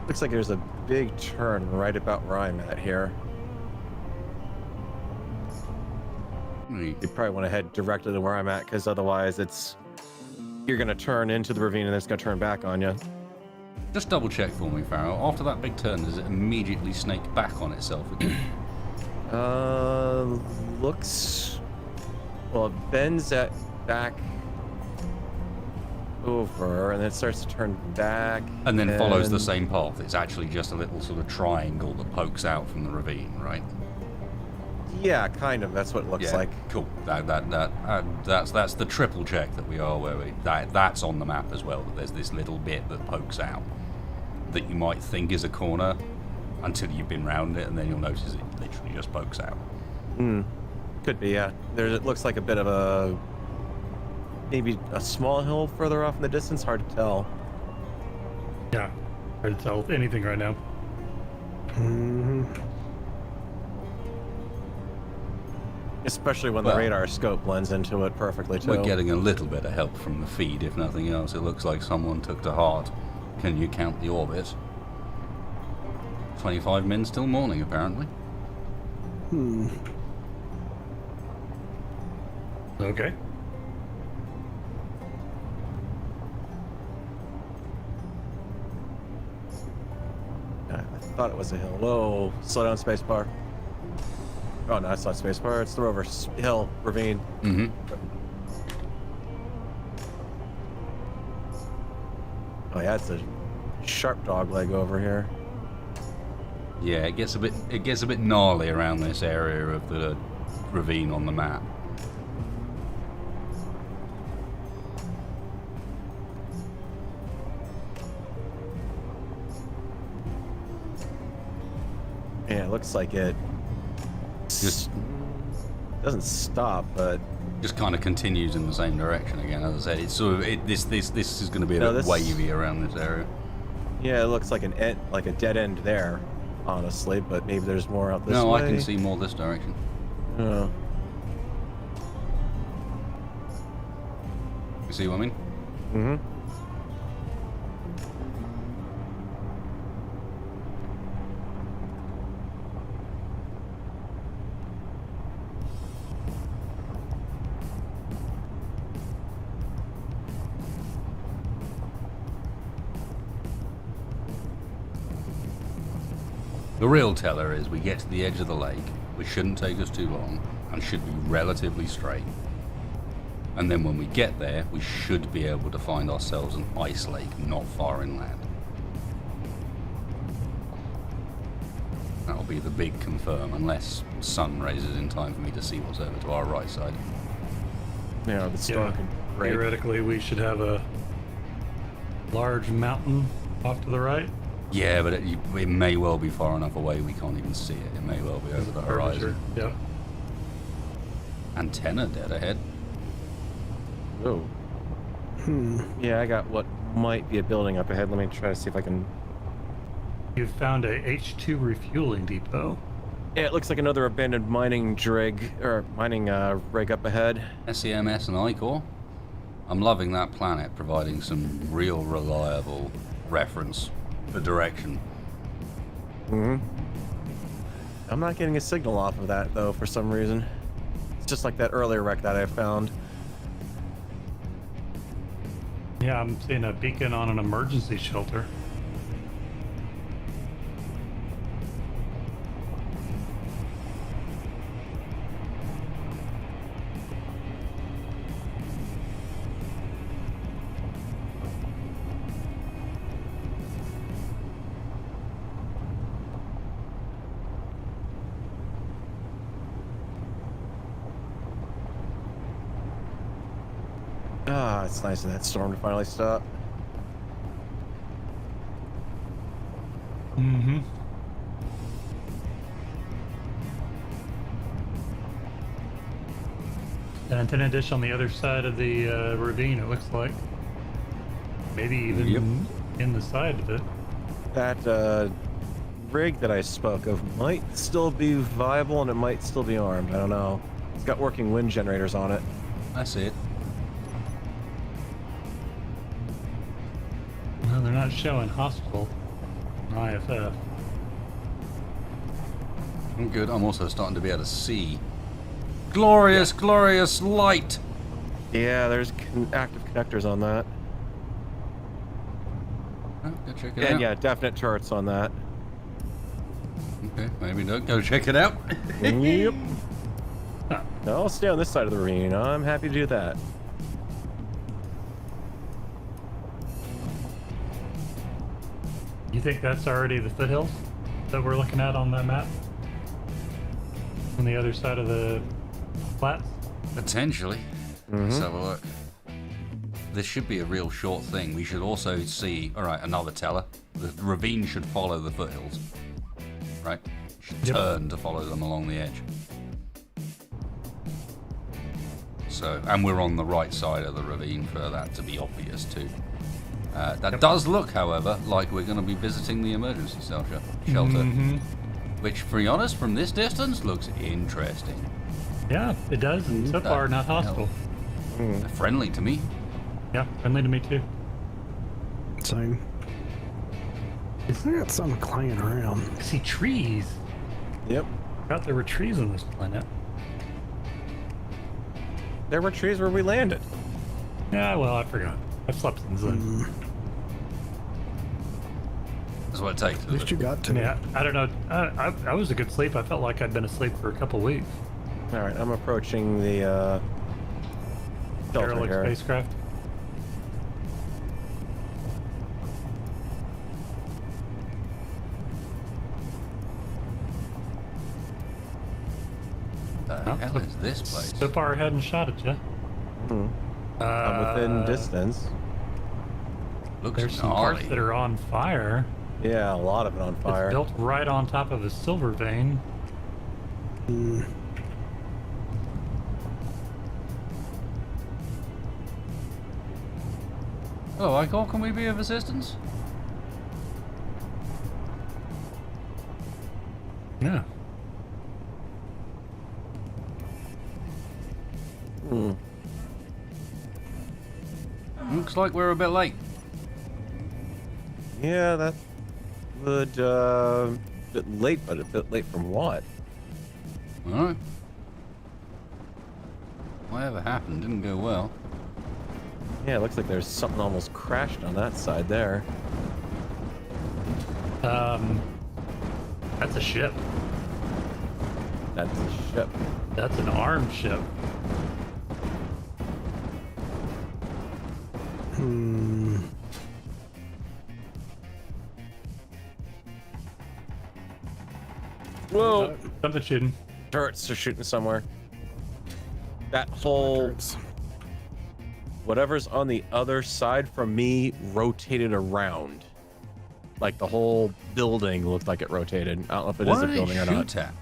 Looks like there's a big turn right about where I'm at here. You probably want to head directly to where I'm at, because otherwise you're gonna turn into the ravine and then it's gonna turn back on you. Just double check for me, Farrell. After that big turn, does it immediately snake back on itself again? Looks... Well, it bends back over, and then it starts to turn back. And then follows the same path. It's actually just a little sort of triangle that pokes out from the ravine, right? Yeah, kind of. That's what it looks like. Cool. That's the triple check that we are where we that's on the map as well. That there's this little bit that pokes out that you might think is a corner until you've been round it, and then you'll notice it literally just pokes out. Could be, yeah. It looks like a bit of maybe a small hill further off in the distance. Hard to tell. Yeah, hard to tell anything right now. Especially when the radar scope blends into it perfectly too. We're getting a little bit of help from the feed, if nothing else. It looks like someone took to heart. Can you count the orbit? 25 min still morning, apparently. Okay. I thought it was a hill. Whoa, slow down, spacebar. Oh no, it's not spacebar. It's the rover hill ravine. Oh yeah, it's a sharp dog leg over here. Yeah, it gets a bit gnarly around this area of the ravine on the map. Yeah, it looks like it Just doesn't stop, but just kind of continues in the same direction again. As I said, it's sort of this is going to be a bit wavy around this area. yeah, it looks like a dead end there, honestly. But maybe there's more out this way. No, I can see more this direction. Oh. You see what I mean? Mm-hmm. The real teller is we get to the edge of the lake, which shouldn't take us too long, and should be relatively straight. And then when we get there, we should be able to find ourselves an ice lake not far inland. That'll be the big confirm, unless sun raises in time for me to see what's over to our right side. Yeah, the storm can break. Theoretically, we should have a large mountain off to the right. Yeah, but it may well be far enough away we can't even see it. It may well be over the horizon. Yeah. Antenna dead ahead. Oh. Yeah, I got what might be a building up ahead. Let me try to see if I can. You've found a H2 refueling depot. Yeah, it looks like another abandoned mining rig up ahead. SEMS and Icor. I'm loving that planet, providing some real reliable reference for direction. I'm not getting a signal off of that though for some reason. It's just like that earlier wreck that I found. Yeah, I'm seeing a beacon on an emergency shelter. Ah, it's nice of that storm to finally stop. Mm-hmm. And antenna dish on the other side of the ravine, it looks like. Maybe even in the side of it. That rig that I spoke of might still be viable and it might still be armed. I don't know. It's got working wind generators on it. I see it. No, they're not showing hostile on IFF. I'm good. I'm also starting to be able to see. Glorious, glorious light! Yeah, there's active connectors on that. Oh, go check it And out. yeah, definite turrets on that. Okay, maybe don't go check it out. Yep. No, I'll stay on this side of the ravine. I'm happy to do that. You think that's already the foothills that we're looking at on that map? On the other side of the flats? Potentially. Let's have a look. This should be a real short thing. We should also see... Alright, another teller. The ravine should follow the foothills. Right? Should turn to follow them along the edge. So, and we're on the right side of the ravine for that to be obvious too. That does look, however, like we're going to be visiting the emergency shelter. Which, to be honest, from this distance, looks interesting. Yeah, it does. And so far, not hostile. Friendly to me. Yeah, friendly to me too. Same. I got something clanging around. I see trees. Yep. Forgot there were trees on this planet. There were trees where we landed. Yeah, well, I forgot. I've slept since then. That's what it takes. At least you got to. Yeah, I don't know. I was a good sleep. I felt like I'd been asleep for a couple weeks. All right, I'm approaching the shelter Derelict here. spacecraft. The hell is this place? So far, I hadn't shot at you. I'm within distance. Looks There's some gnarly. parts that are on fire. Yeah, a lot of it on fire. It's built right on top of a silver vein. Hello, Icor. Can we be of assistance? Yeah. Looks like we're a bit late. Yeah, that would bit late, but a bit late from what? Alright. Whatever happened didn't go well. Yeah, it looks like there's something almost crashed on that side there. That's a ship. That's a ship. That's an armed ship. Whoa! Something shooting. Turrets are shooting somewhere. That whole... Whatever's on the other side from me rotated around. Like the whole building looked like it rotated. I don't know if it is a building or not. At?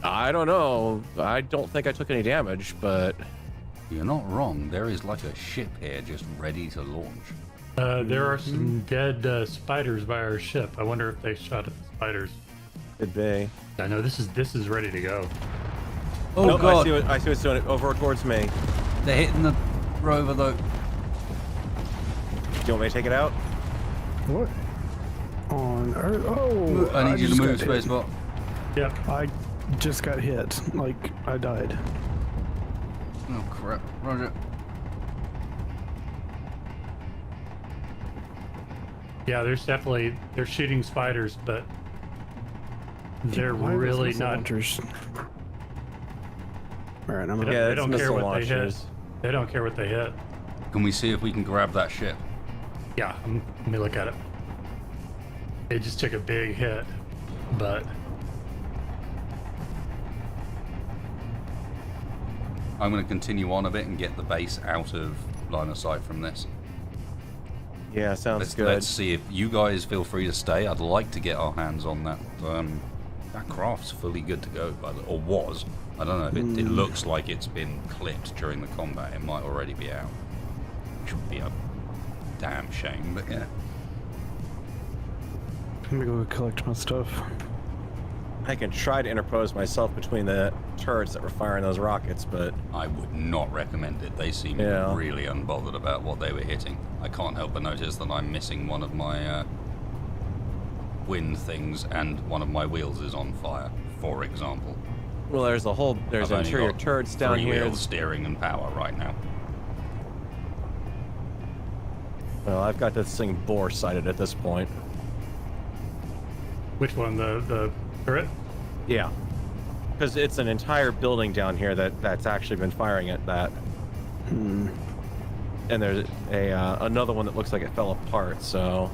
I don't know. I don't think I took any damage, but... You're not wrong. There is like a ship here just ready to launch. There are some dead spiders by our ship. I wonder if they shot at the spiders. Could be. I know this is ready to go. Oh Nope, god, I see what's doing it over towards me. they're hitting the rover though. Do you want me to take it out? What on earth? Oh, I need you to just move, got hit. spacebar. Yep. I just got hit. Like, I died. Oh crap, Roger. Yeah, they're shooting spiders, but they're Why are those really missile not. launchers? All right, I'm gonna. Yeah, They it's don't care missile what they hit. launchers. They don't care what they hit. Can we see if we can grab that ship? Yeah, let me look at it. It just took a big hit, but I'm going to continue on a bit and get the base out of line of sight from this. Yeah, sounds good. Let's see if you guys feel free to stay. I'd like to get our hands on that. That craft's fully good to go, or was. I don't know if it looks like it's been clipped during the combat. It might already be out, which would be a damn shame. But yeah, I'm gonna go collect my stuff. I can try to interpose myself between the turrets that were firing those rockets, but I would not recommend it. They seem Yeah. really unbothered about what they were hitting. I can't help but notice that I'm missing one of my wind things, and one of my wheels is on fire, for example. well, there's I've only interior got turrets down 3 here. wheels, steering, and power right now. Well, I've got this thing bore sighted at this point. which one? The turret? Yeah, because it's an entire building down here that's actually been firing at that. And there's another one that looks like it fell apart. So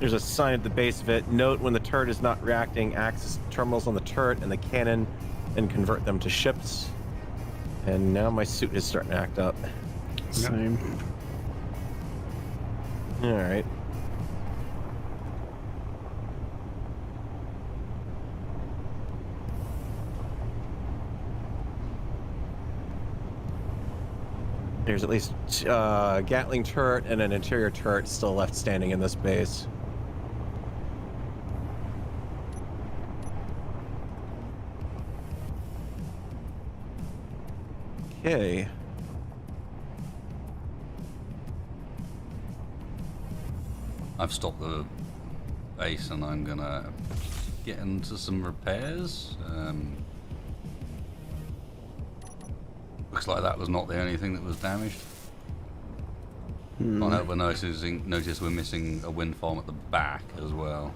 there's a sign at the base of it. Note when the turret is not reacting, access terminals on the turret and the cannon, and convert them to ships. And now my suit is starting to act up. Same. All right. There's at least Gatling turret and an interior turret still left standing in this base. Okay. I've stopped the base and I'm gonna get into some repairs. Looks like that was not the only thing that was damaged. Can't help but notice we're missing a wind farm at the back as well.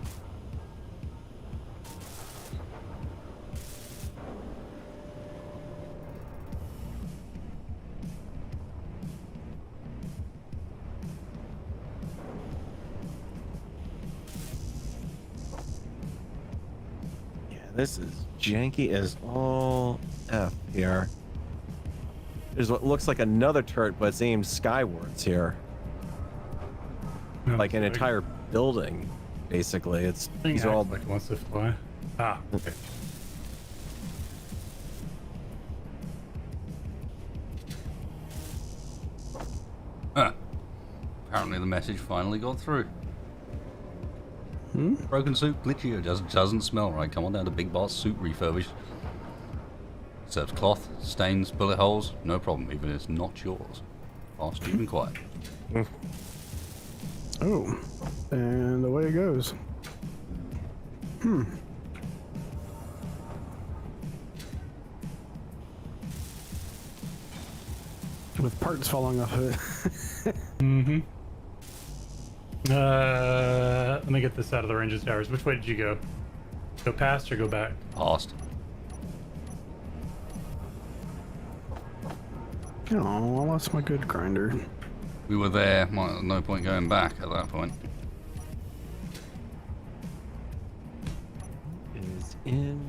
Yeah, this is janky as all F here. There's what looks like another turret, but it's aimed skywards here. Like an entire building, basically. These are all like it wants to fly. Ah, okay. Huh. Apparently the message finally got through. Broken suit, glitchy, or just doesn't smell right. Come on down to Big Boss Suit Refurbished. Serves cloth, stains, bullet holes, no problem, even if it's not yours. Fast, cheap, and quiet. Oh, and away it goes. With parts falling off of it. Let me get this out of the range of towers. Which way did you go? Go past or go back? Past. Oh, I lost my good grinder. We were there, no point going back at that point. is in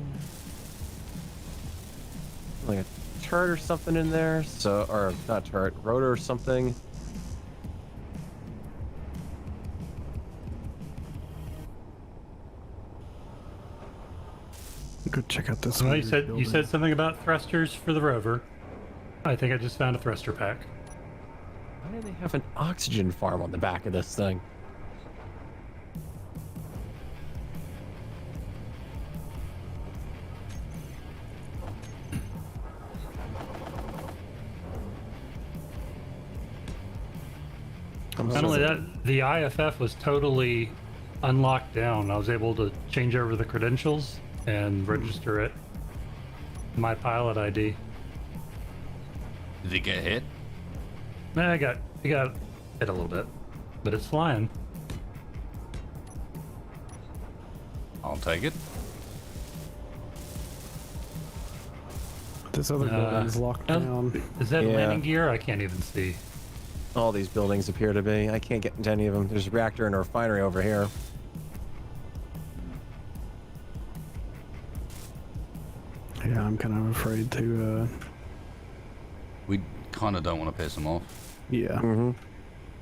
like a turret or something in there. So, or not turret, rotor or something. Go check out this Well, one. you said something about thrusters for the rover. I think I just found a thruster pack. Why do they have an oxygen farm on the back of this thing? Not only that, the IFF was totally unlocked down. I was able to change over the credentials and register it. My pilot ID. Did it get hit? Man, it got hit a little bit, but it's flying. I'll take it. This other building's locked down. Is that Yeah. landing gear? I can't even see. All these buildings appear to be. I can't get into any of them. There's a reactor and a refinery over here. Yeah, I'm kind of afraid to. We kind of don't want to piss them off. Yeah. Mm-hmm.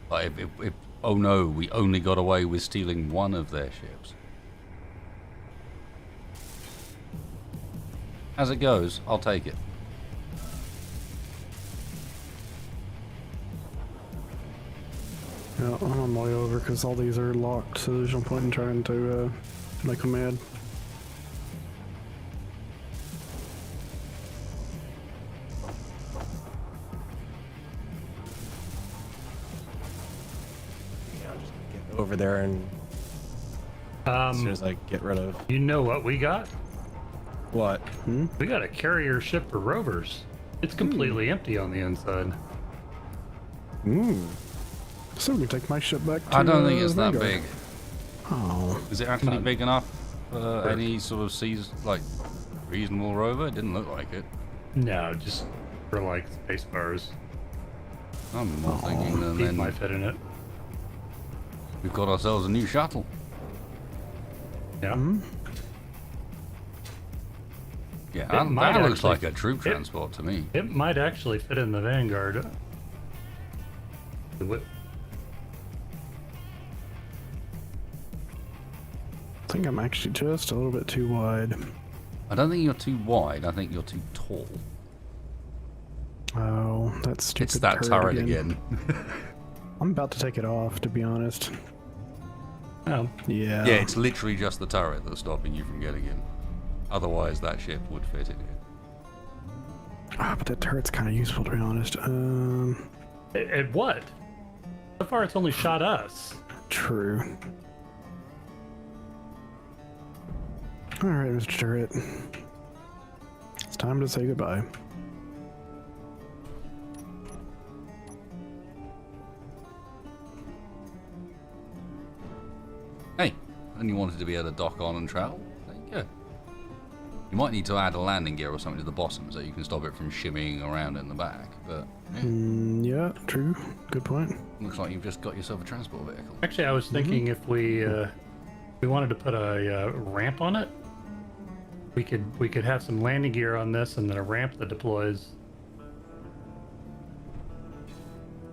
But if oh no, we only got away with stealing one of their ships. As it goes, I'll take it. Yeah, I'm on my way over because all these are locked, so there's no point in trying to make them mad. Yeah, I'll just get over there and as soon as I get rid of You know what we got? what? We got a carrier ship for rovers. It's completely empty on the inside. So we can take my ship back to I don't think it's that Vanguard. big. Oh. Is it actually big enough for any sort of like reasonable rover? It didn't look like it. No, just for like space bars. I'm more thinking than Pete then might fit in it. we've got ourselves a new shuttle. Yeah. Yeah, It might that looks actually- like a troop transport to me. It might actually fit in the Vanguard. I think I'm actually just a little bit too wide. I don't think you're too wide. I think you're too tall. Oh, that's stupid. It's that turret again. I'm about to take it off, to be honest. Oh, Yeah. Yeah, it's literally just the turret that's stopping you from getting in. Otherwise, that ship would fit in here. But that turret's kind of useful, to be honest. at what? So far, it's only shot us. True. Alright, Mr. Turret. It's time to say goodbye. Hey, and you wanted to be able to dock on and travel? There you go. You might need to add a landing gear or something to the bottom so you can stop it from shimmying around in the back, but yeah, Yeah, true. Good point. looks like you've just got yourself a transport vehicle. Actually, I was thinking if we wanted to put a ramp on it, we could have some landing gear on this and then a ramp that deploys,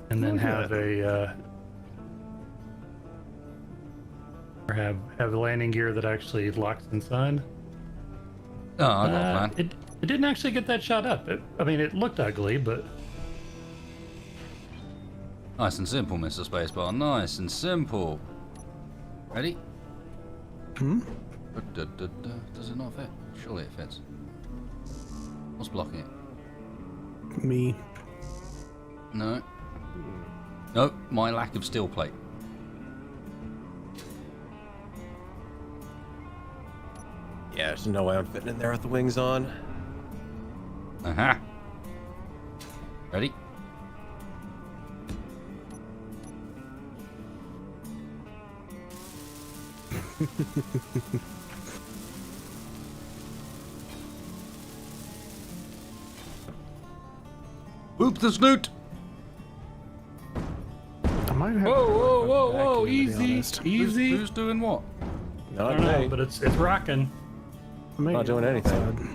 and then have a or have a landing gear that actually locks inside. Oh, I got a plan. It didn't actually get that shot up. I mean, it looked ugly, but Nice and simple, Mr. Spacebar. Nice and simple. Ready? Does it not fit? Surely it fits. What's blocking it? Me. No. No, my lack of steel plate. Yeah, there's no way I'm fitting in there with the wings on. Aha. Ready? Whoop the snoot! I might have. whoa, to be honest. Who's doing what? I Not don't know, me. but it's rocking. I may Not doing get anything. outside.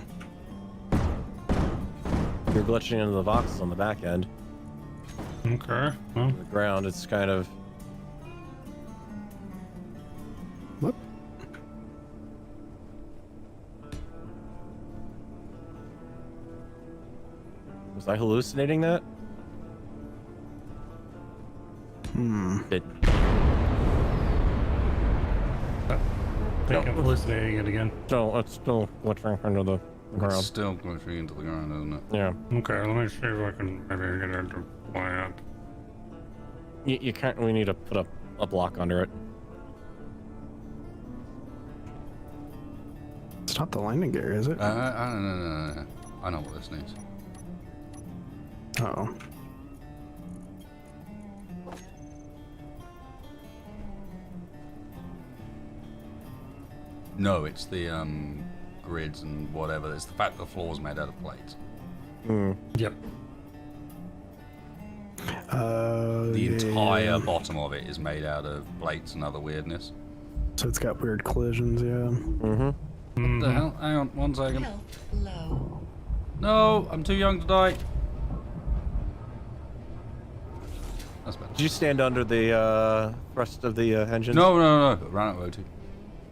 You're glitching into the boxes on the back end. Okay. Well, The ground, it's kind of... What? Was I hallucinating that? It, I think I'm hallucinating it again. it's still glitching under the It's ground. still glitching into the ground, isn't it? Yeah. Okay, let me see if I can maybe get it to fly up. You can't. We need to put a block under it. It's not the landing gear, is it? No. I know what this needs. Oh. No, it's the grids and whatever. It's the fact that the floor's made out of plates. Yep. The entire bottom of it is made out of plates and other weirdness. So it's got weird collisions, yeah. What the hell? Hang on, 1 second. Health low. No, I'm too young to die. That's better. Did you stand under the thrust of the engines? No. Ran out of O2.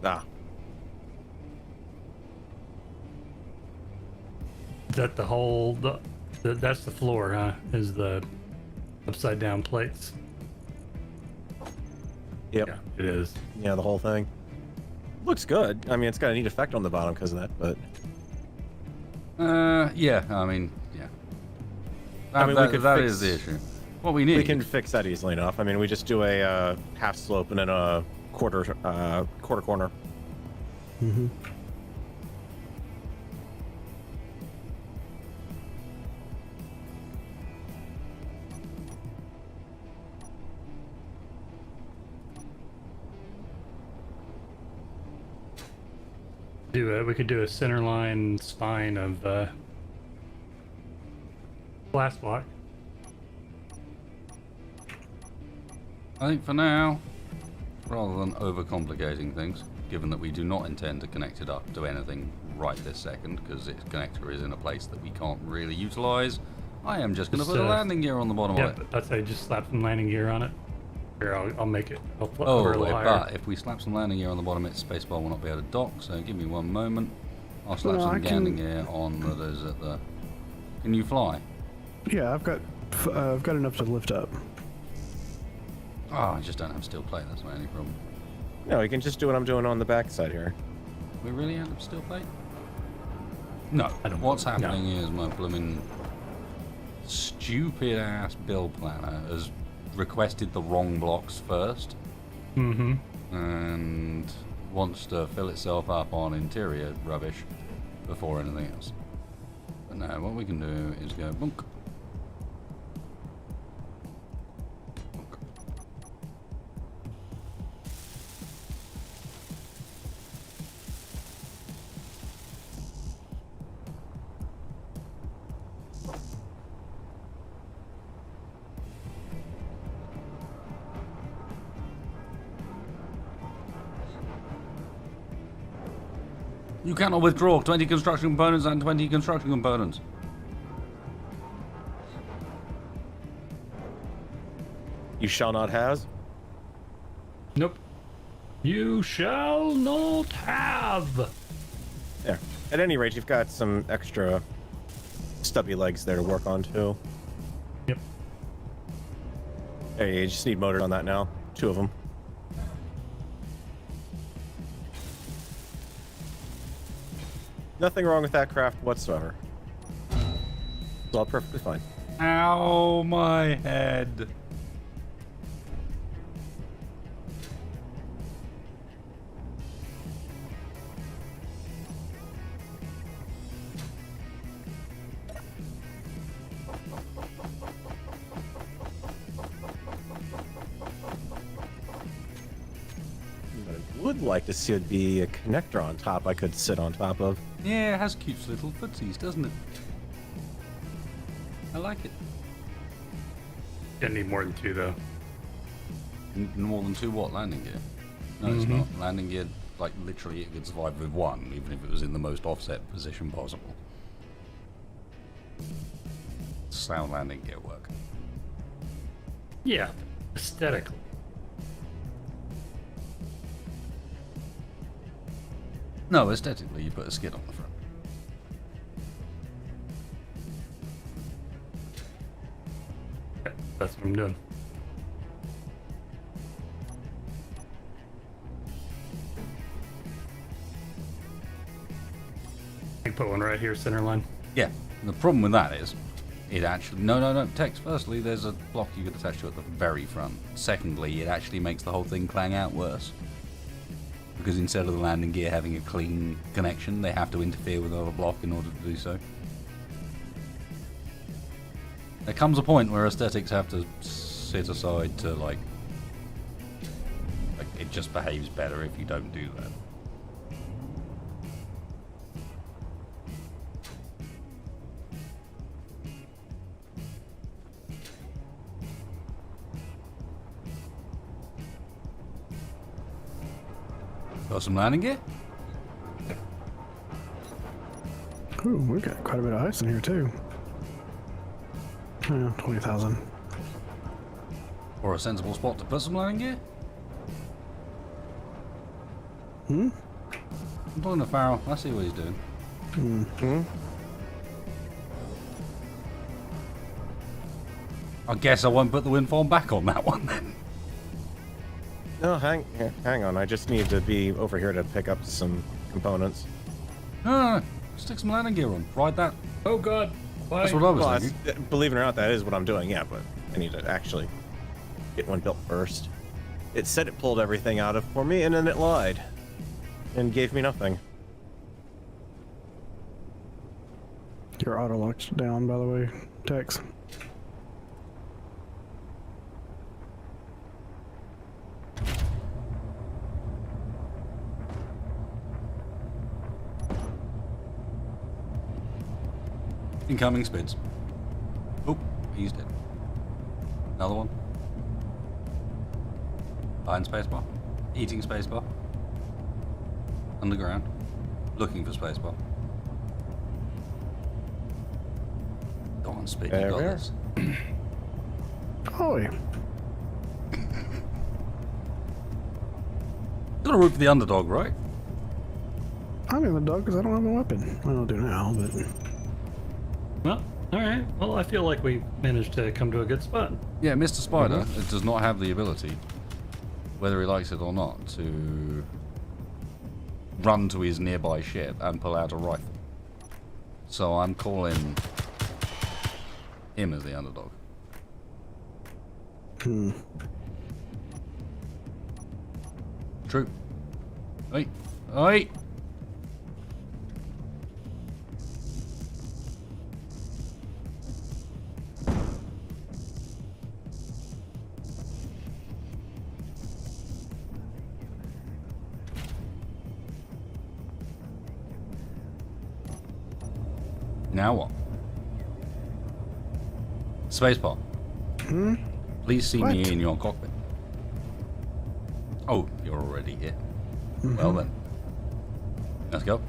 Ah. Is that the whole? That's the floor, huh? Is the upside down plates? Yep. Yeah, it is. Yeah, the whole thing. Looks good. I mean, it's got a neat effect on the bottom because of that, but... Yeah, I mean, yeah. That is the issue. What we need... We can fix that easily enough. I mean, we just do a half slope and then a quarter corner. Mm-hmm. We could do a center line spine of glass block. I think for now, rather than overcomplicating things, given that we do not intend to connect it up to anything right this second, because its connector is in a place that we can't really utilize, I am just going to put a landing gear on the bottom of it. I'd say just slap some landing gear on it. Here, I'll make it. I'll flip Oh, over a little higher. but if we slap some landing gear on the bottom, its spacebar will not be able to dock, so give me 1 moment. I'll slap No, some I can- landing gear on that is at the... Can you fly? Yeah, I've got enough to lift up. Oh, I just don't have steel plate, that's my only problem. No, you can just do what I'm doing on the back side here. We really end up steel plate? No. I don't What's know. happening is my blooming stupid ass build planner has requested the wrong blocks first. Mm-hmm. And wants to fill itself up on interior rubbish before anything else. But no, what we can do is go bunk. Bunk. You cannot withdraw 20 construction components and 20 construction components. You shall not has. Nope. You shall not have. There. At any rate, you've got some extra stubby legs there to work on too. Yep. Hey, you just need motors on that now. 2 of them. Nothing wrong with that craft whatsoever. It's all perfectly fine. Ow, my head. I would like to see it be a connector on top I could sit on top of. Yeah, it has cute little footsies, doesn't it? I like it. Gonna need more than 2 though. More than 2 what? Landing gear? No, it's not. Landing gear, like, literally it could survive with 1, even if it was in the most offset position possible. Sound landing gear work. Yeah, aesthetically. No, aesthetically, you put a skid on the front. Okay, that's what I'm doing. I can put one right here, center line. Yeah, the problem with that is, it actually... No. Text, firstly, there's a block you could attach to at the very front. Secondly, it actually makes the whole thing clang out worse. Because instead of the landing gear having a clean connection, they have to interfere with another block in order to do so. There comes a point where aesthetics have to sit aside to, like it just behaves better if you don't do that. Got some landing gear? Ooh, we got quite a bit of ice in here too. Yeah, 20,000. Or a sensible spot to put some landing gear? Hmm? I'm talking to Farrell. I see what he's doing. Hmm. I guess I won't put the wind farm back on that one then. No, hang on. I just need to be over here to pick up some components. No. Stick some landing gear on. Ride that. Oh god. Why? That's what I was Well, thinking. believe it or not, that is what I'm doing, yeah, but I need to actually get one built first. It said it pulled everything out of for me, and then it lied. And gave me nothing. Your auto lock's down, by the way, Tex. Incoming spids. Oh, he's dead. Another one. Buying spacebar. Eating spacebar. Underground. Looking for spacebar. Go on, spit. You got this. Oi. Gotta root for the underdog, right? I'm in the dog because I don't have a weapon. I don't do now, but... Well, alright. Well, I feel like we managed to come to a good spot. Yeah, Mr. Spider does not have the ability, whether he likes it or not, to run to his nearby ship and pull out a rifle. So I'm calling him as the underdog. Hmm. True. Oi. Oi! Now what? Spacebar. Hmm? Please see What? me in your cockpit. Oh, you're already here. Well then. Let's go.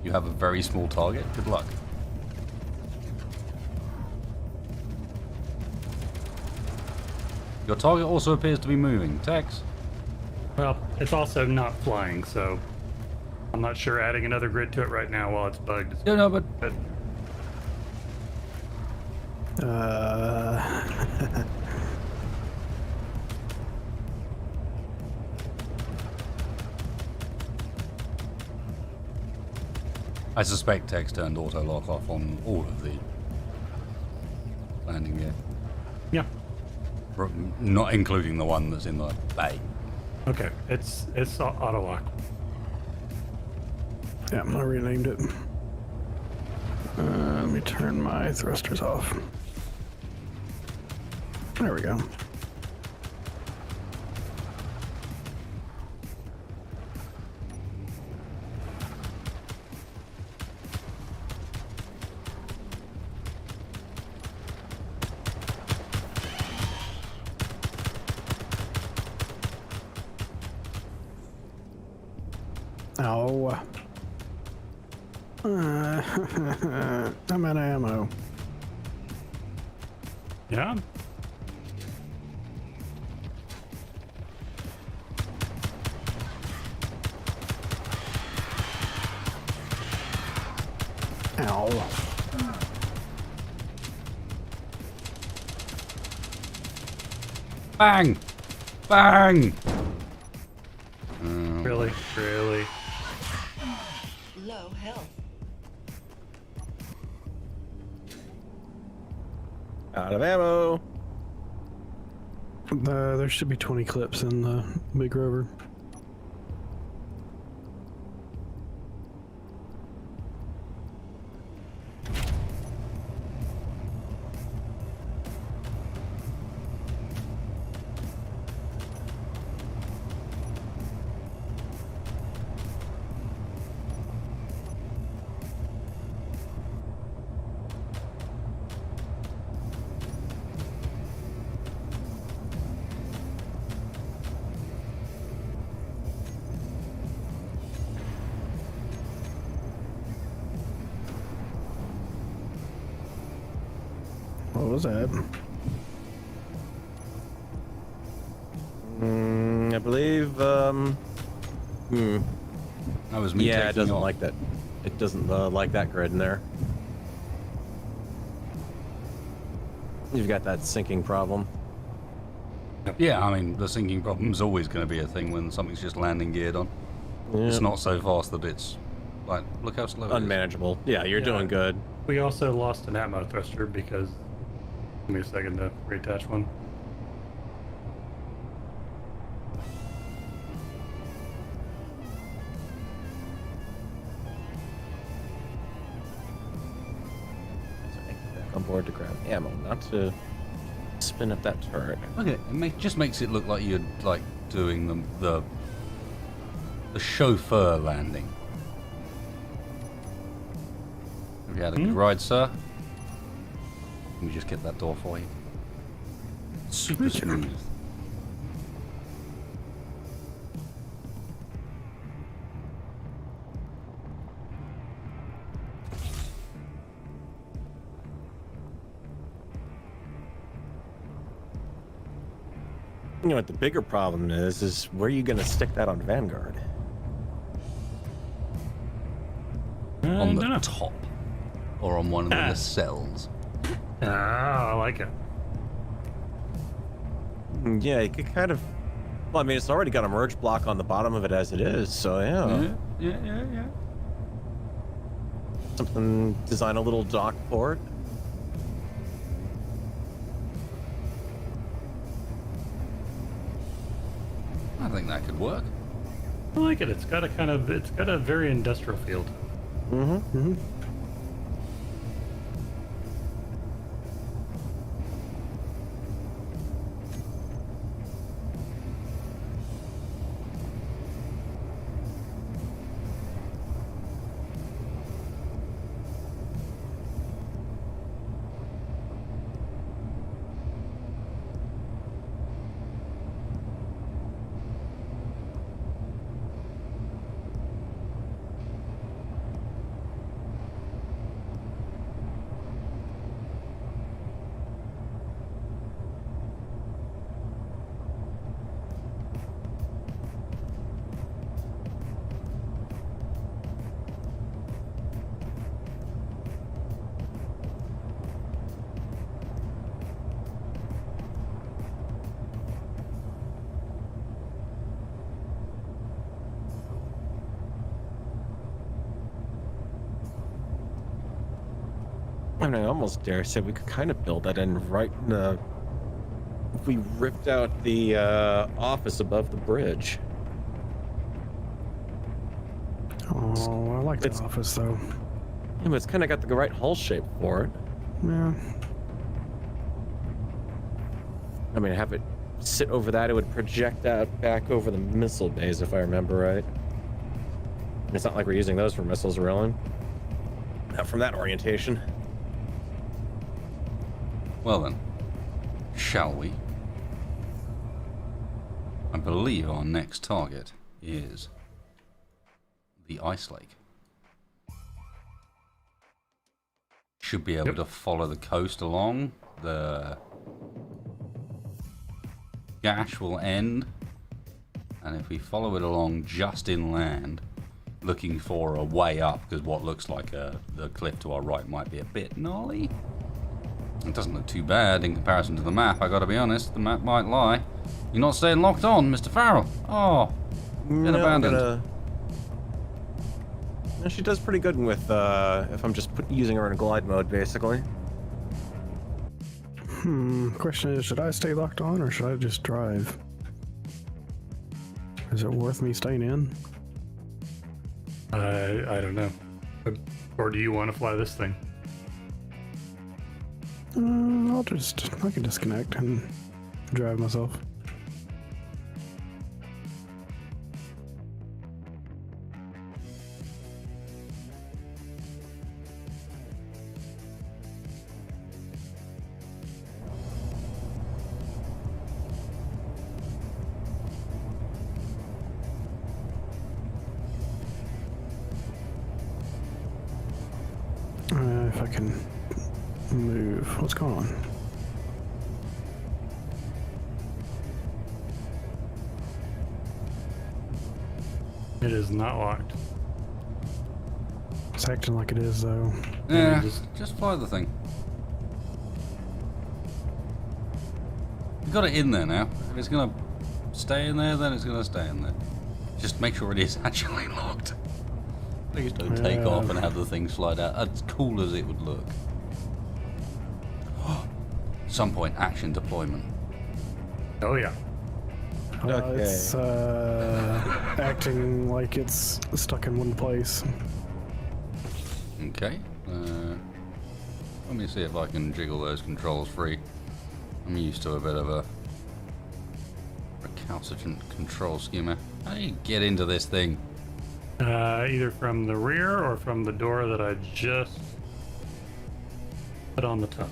You have a very small target. Good luck. Your target also appears to be moving. Tex. Well, it's also not flying, so I'm not sure adding another grid to it right now while it's bugged. No, but I suspect Tex turned auto lock off on all of the landing gear, Yeah. not including the one that's in the bay. Okay. It's auto lock. Yeah, I renamed it. Let me turn my thrusters off. There we go. Oh. I'm out of ammo. Yeah. Ow. Bang! Bang! Really? Really? Low health. Out of ammo. There should be 20 clips in the big rover. What was that? I believe, That was me. yeah, it taking doesn't off. like that. It doesn't like that grid in there. You've got that sinking problem. Yeah, I mean, the sinking problem is always going to be a thing when something's just landing geared on. Yeah. It's not so fast that it's like, look how slow it is. Unmanageable. Yeah, you're doing good. We also lost an atmo thruster because. Give me a second to reattach one. On board to grab ammo, not to spin up that turret. Look at it. Just makes it look like you're like doing the chauffeur landing. Have you had a good ride, sir? Let me just get that door for you. Super smooth. You know what the bigger problem is where are you going to stick that on Vanguard? On the dunno. top. Or on one of the cells. Ah, I like it. Yeah, you could kind of... Well, I mean, it's already got a merge block on the bottom of it as it is, so yeah. Yeah. Something, design a little dock port. I think that could work. I like it. It's got a very industrial feel. Mm-hmm. I mean, I almost dare say we could kind of build that in right in the... If we ripped out the office above the bridge. Oh, I like the It's- office though. Yeah, but it's kind of got the right hull shape for it. Yeah. I mean, have it sit over that, it would project that back over the missile bays, if I remember right. It's not like we're using those for missiles, really. Not from that orientation. Well then, shall we? I believe our next target is the ice lake. Should be able to follow the coast along. The gash will end, and if we follow it along just inland, looking for a way up, because what looks like the cliff to our right might be a bit gnarly. It doesn't look too bad in comparison to the map, I gotta be honest. The map might lie. You're not staying locked on, Mr. Farrell. Oh, been abandoned. No, she does pretty good with, if I'm just using her in glide mode, basically. Question is, should I stay locked on or should I just drive? Is it worth me staying in? I don't know. Or do you want to fly this thing? I can disconnect and drive myself. If I can move. What's going on? It is not locked. It's acting like it is, though. Yeah, just fly the thing. You got it in there now. If it's gonna stay in there, then it's gonna stay in there. Just make sure it is actually locked. Please don't take off and have the thing slide out. As cool as it would look. At some point, action deployment. Oh yeah. Okay. It's acting like it's stuck in one place. Okay. Let me see if I can jiggle those controls free. I'm used to a bit of a recalcitrant control schema. How do you get into this thing? Either from the rear or from the door that I just put on the top.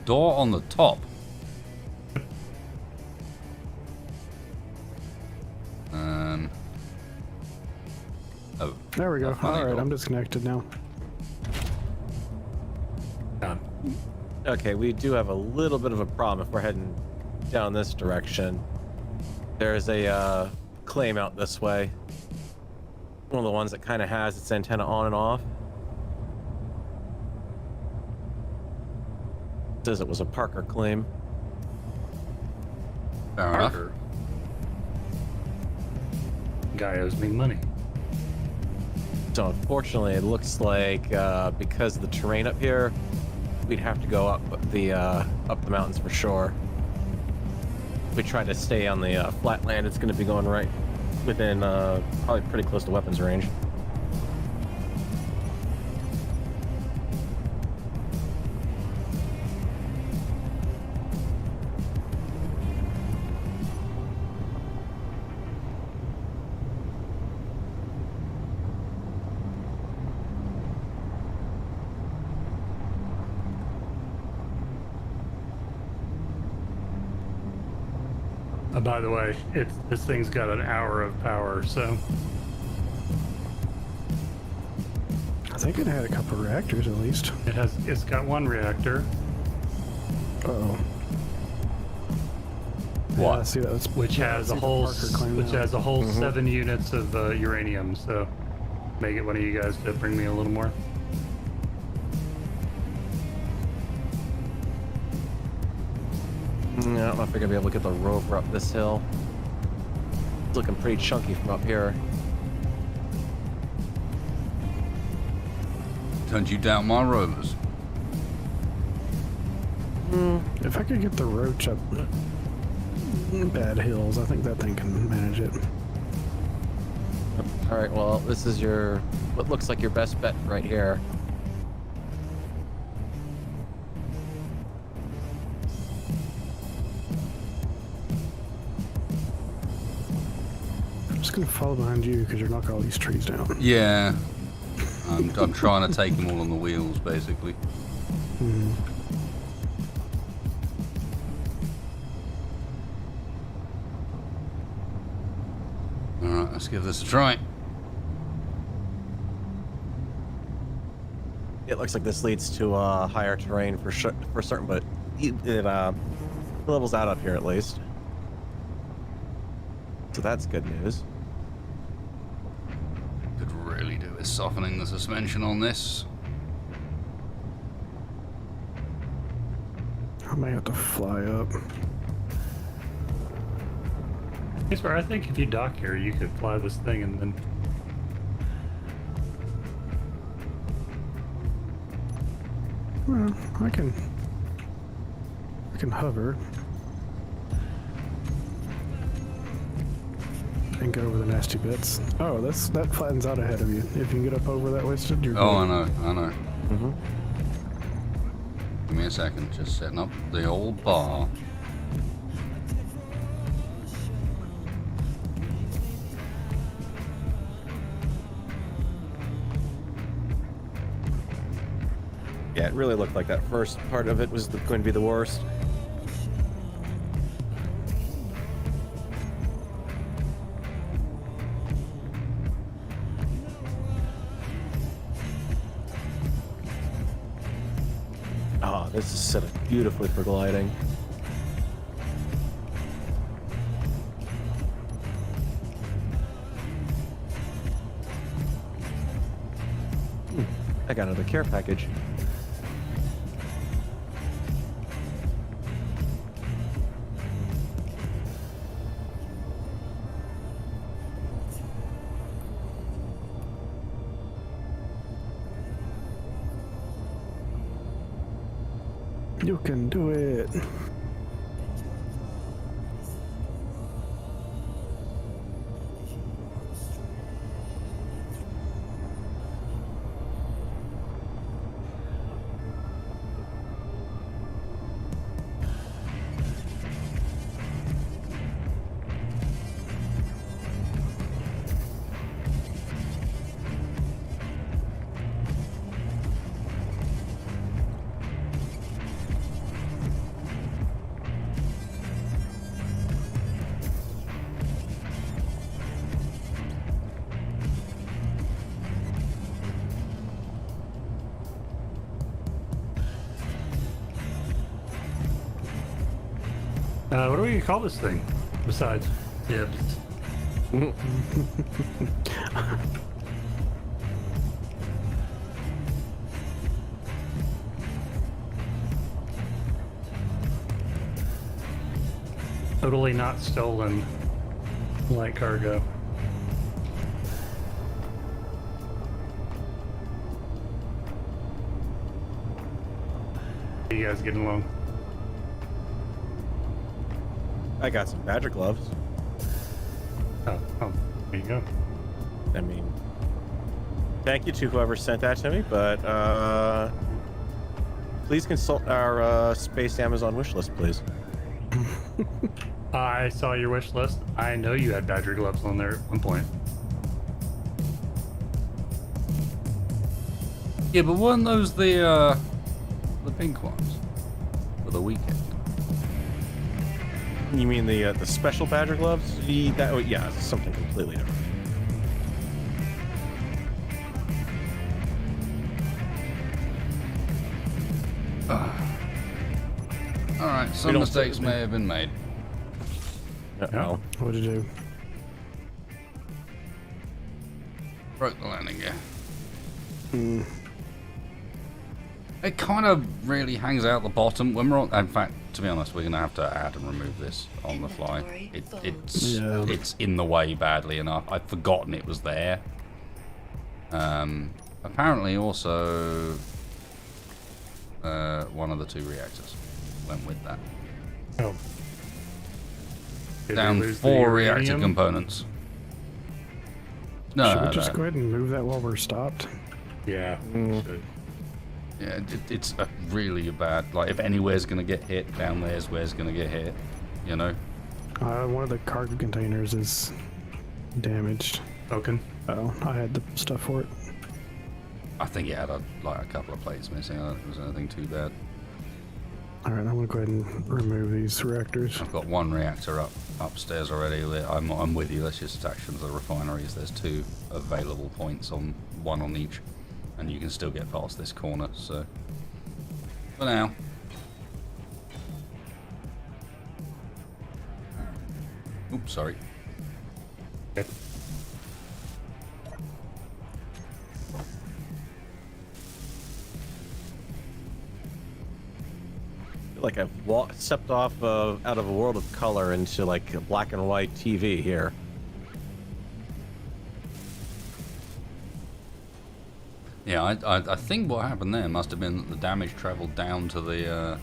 Door on the top. Oh. There we go. Funny Alright, door. I'm disconnected now. Done. Okay, we do have a little bit of a problem if we're heading down this direction. There's a claim out this way. One of the ones that kind of has its antenna on and off. Says it was a Parker claim. Fair enough. Parker. Guy owes me money. So unfortunately, it looks like because of the terrain up here, we'd have to go up the mountains for sure. If we try to stay on the flat land, it's going to be going right within probably pretty close to weapons range. By the way, this thing's got an hour of power, so I think it had a couple of reactors at least. it's got one reactor, Uh-oh. What? Yeah, I see that. That's, which has a whole 7 7 units of uranium. So make it one of you guys to bring me a little more. I don't know if we're gonna be able to get the rover up this hill. It's looking pretty chunky from up here. Turned you down my rovers. If I could get the roach up bad hills, I think that thing can manage it. All right, well, this is what looks like your best bet right here. I'm just gonna follow behind you because you're knocking all these trees down. Yeah. I'm trying to take them all on the wheels, basically. Alright, let's give this a try. It looks like this leads to higher terrain for certain, but it levels out up here at least. So that's good news. Could really do with softening the suspension on this. I may have to fly up. I think if you dock here, you could fly this thing and then Well, I can hover and get over the nasty bits. Oh, that flattens out ahead of you. If you can get up over that wasted, you're Oh, good. I know. Mm-hmm. Give me a second. Just setting up the old bar. Yeah, it really looked like that first part of it was going to be the worst. Oh, this is set up beautifully for gliding. I got another care package. You can do it. What do we call this thing besides dibs? Totally not stolen light cargo. How you guys getting along? I got some badger gloves. Oh, there you go. I mean, thank you to whoever sent that to me, but please consult our Space Amazon wish list, please. I saw your wish list. I know you had badger gloves on there at one point. Yeah, but weren't those the pink ones for the weekend? You mean the special badger gloves? Yeah, it's something completely different. All right, some don't- mistakes may have been made. Uh-oh. What'd you do? Broke the landing gear. Hmm. It kind of really hangs out the bottom when we're on. In fact, to be honest, we're gonna have to add and remove this on the fly. It's in the way badly enough. I'd forgotten it was there. Apparently, also one of the two reactors went with that. Oh. Did we Down lose the 4 reactor uranium? components. Should No, we just no. go ahead and move that while we're stopped? Yeah. should. Yeah, it's a really bad. Like, if anywhere's gonna get hit, down there's where's gonna get hit. You know. One of the cargo containers is damaged. Broken. Oh, I had the stuff for it. I think it had a couple of plates missing. I don't think it was anything too bad. All right, I'm gonna go ahead and remove these reactors. I've got 1 reactor upstairs already. I'm with you. Let's just attach them to the refineries. There's 2 available points on 1 on each, and you can still get past this corner. So for now. Oops, sorry. Okay. I feel like I've stepped off out of a world of color into like a black and white TV here. Yeah, I think what happened there must have been that the damage travelled down to the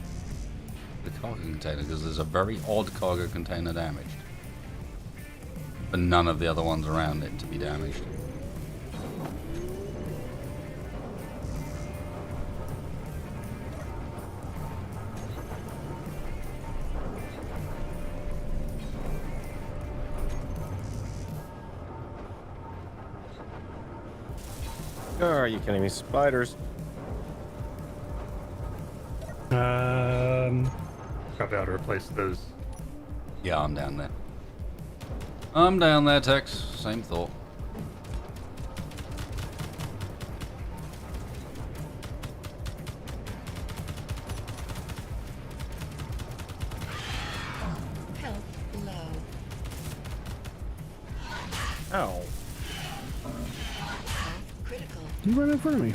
cargo container, because there's a very odd cargo container damaged. But none of the other ones around it to be damaged. Oh, are you kidding me? Spiders. Probably ought to replace those. Yeah, I'm down there. I'm down there, Tex. Same thought. Health low. Ow. Health critical. You right in front of me.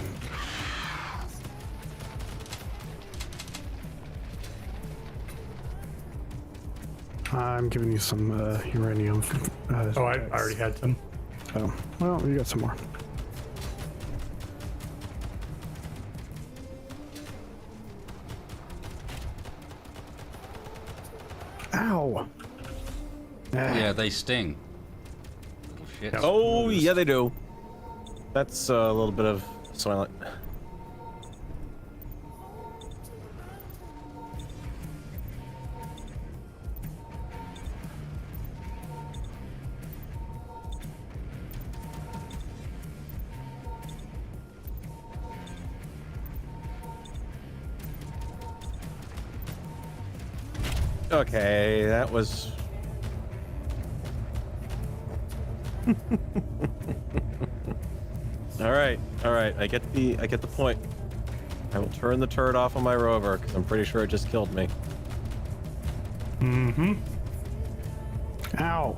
I'm giving you some uranium. Oh, I already had some. Oh, well, you got some more. Ow! Yeah, they sting. Little shits. Oh, yeah, they do. That's a little bit of silent. Okay, that was... all right, I get the point. I will turn the turret off on my rover because I'm pretty sure it just killed me. Mm-hmm. Ow!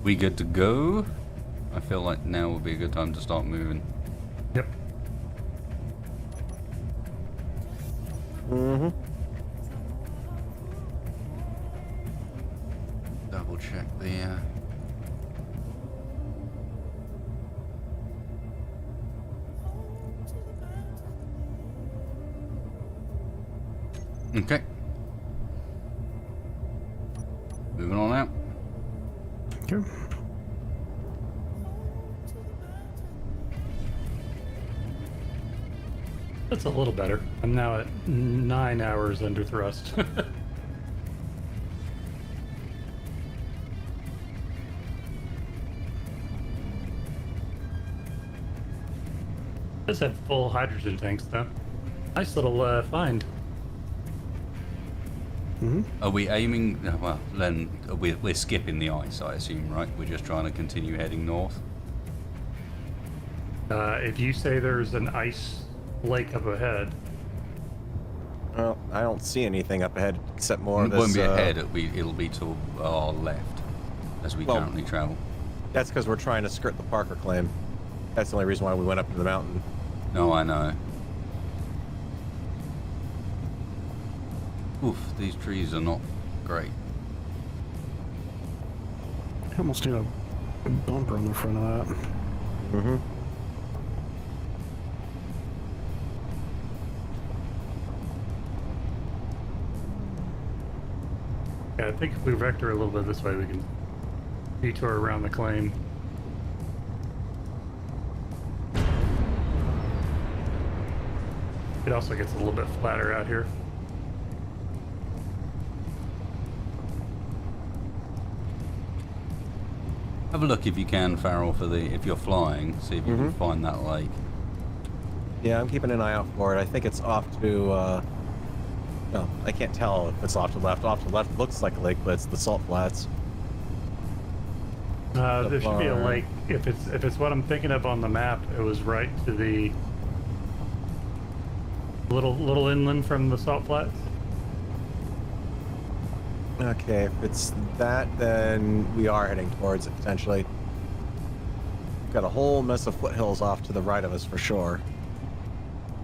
We good to go? I feel like now would be a good time to start moving. Yep. Mm-hmm. Double check the Okay. Moving on out. Okay. That's a little better. I'm now at 9 hours under thrust. Just had full hydrogen tanks though. Nice little find. Are we aiming? Well, then we're skipping the ice, I assume, right? We're just trying to continue heading north. If you say there's an ice lake up ahead, Well, I don't see anything up ahead except more of It this. won't be ahead. It'll be to our left as we Well- currently travel. That's because we're trying to skirt the Parker claim. That's the only reason why we went up to the mountain. No, I know. Oof, these trees are not great. I almost need a bumper on the front of that. Mm-hmm. yeah, I think if we vector a little bit this way, we can detour around the claim. It also gets a little bit flatter out here. Have a look if you can, Farrell, if you're flying. See if you can find that lake. Yeah, I'm keeping an eye out for it. I think it's off to, no, I can't tell if it's off to the left. Off to the left looks like a lake, but it's the salt flats. There should be a far- lake. If it's what I'm thinking of on the map, it was right to the little inland from the salt flats. Okay, if it's that, then we are heading towards it, potentially. Got a whole mess of foothills off to the right of us, for sure.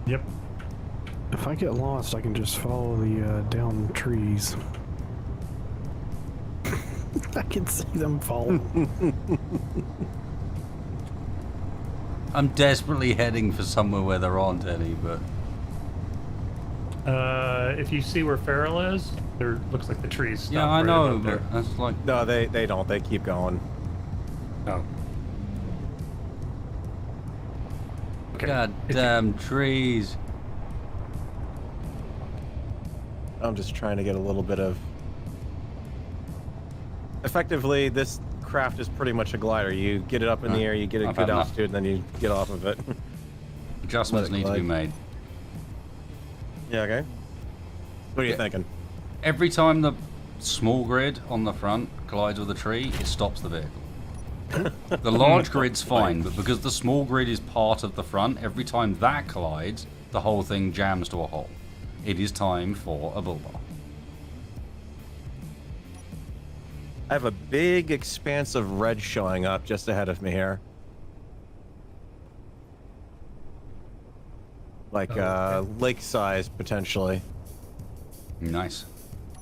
Yep. If I get lost, I can just follow the down trees. I can see them falling. I'm desperately heading for somewhere where there aren't any, but... If you see where Farrell is, there looks like the trees stop Yeah, I right know, above there. but that's like... No, they don't. They keep going. Oh. Okay. God damn trees. I'm just trying to get a little bit of... Effectively, this craft is pretty much a glider. You get it up in the air, you get a I've good had enough. altitude, and then you get off of it. Adjustments Let it need to be glide. made. Yeah, okay. What are you thinking? Every time the small grid on the front collides with a tree, it stops the vehicle. The large grid's fine, but because the small grid is part of the front, every time that collides, the whole thing jams to a halt. It is time for a bull bar. I have a big expanse of red showing up just ahead of me here. Like, lake size, potentially. Nice.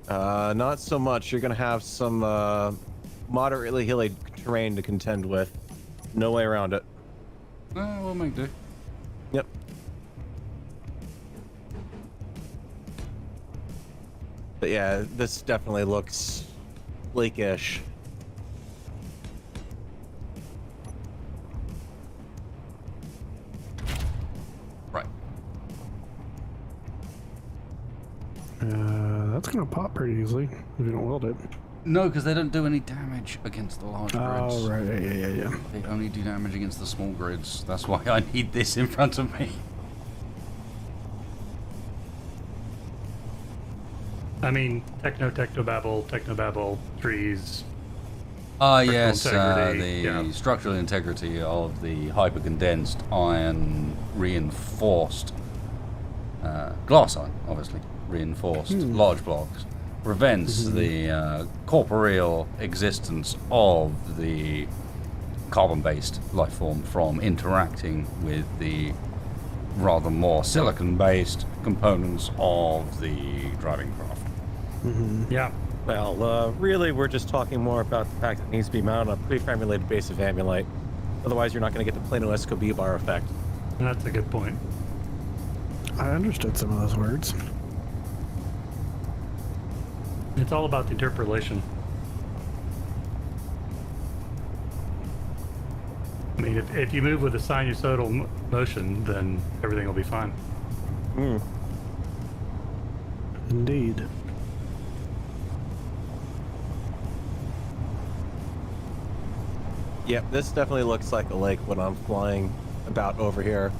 Not so much. You're gonna have some, moderately hilly terrain to contend with. No way around it. We'll make do. Yep. But yeah, this definitely looks lake-ish. Right. That's gonna pop pretty easily if you don't weld it. No, because they don't do any damage against the large grids. Oh, right, yeah. They only do damage against the small grids. That's why I need this in front of me. I mean, technobabble, trees. Yes, integrity, the yeah. structural integrity of the hyper-condensed iron reinforced glass iron, obviously reinforced large blocks, prevents the corporeal existence of the carbon-based life form from interacting with the rather more silicon-based components of the driving craft. Yeah. Well, really, we're just talking more about the fact that it needs to be mounted on a pre-formulated base of amulite. Otherwise, you're not going to get the Plano Escobar effect. That's a good point. I understood some of those words. It's all about the interpolation. I mean, if you move with a sinusoidal motion, then everything will be fine. Indeed. Yep, this definitely looks like a lake when I'm flying about over here.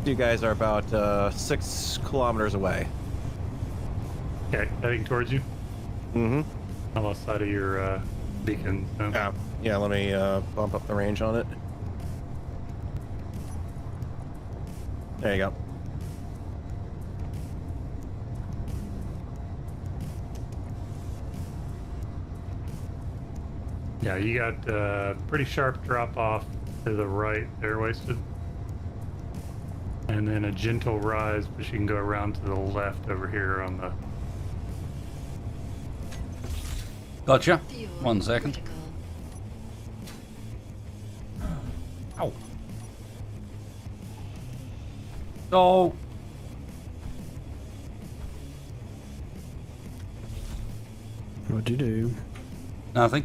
You guys are about 6 kilometers away. Okay, heading towards you. Mm-hmm. I lost sight of your beacon. So. Yeah, let me bump up the range on it. There you go. Yeah, you got a pretty sharp drop off to the right there, Wasted. And then a gentle rise, but you can go around to the left over here on the... Gotcha. Fuel 1 second. critical. Ow. So... What'd you do? Nothing.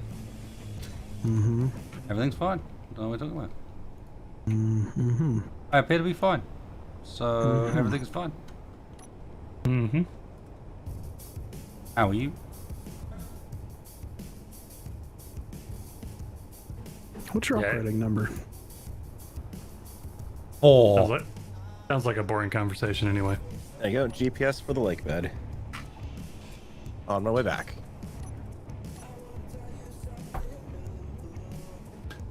Mm-hmm. Everything's fine. Don't know what we're talking about. Mm-hmm. I appear to be fine. So, everything's fine. Mm-hmm. How are you? What's your Yeah. operating number? 4. Sounds like a boring conversation anyway. There you go, GPS for the lake bed. On my way back.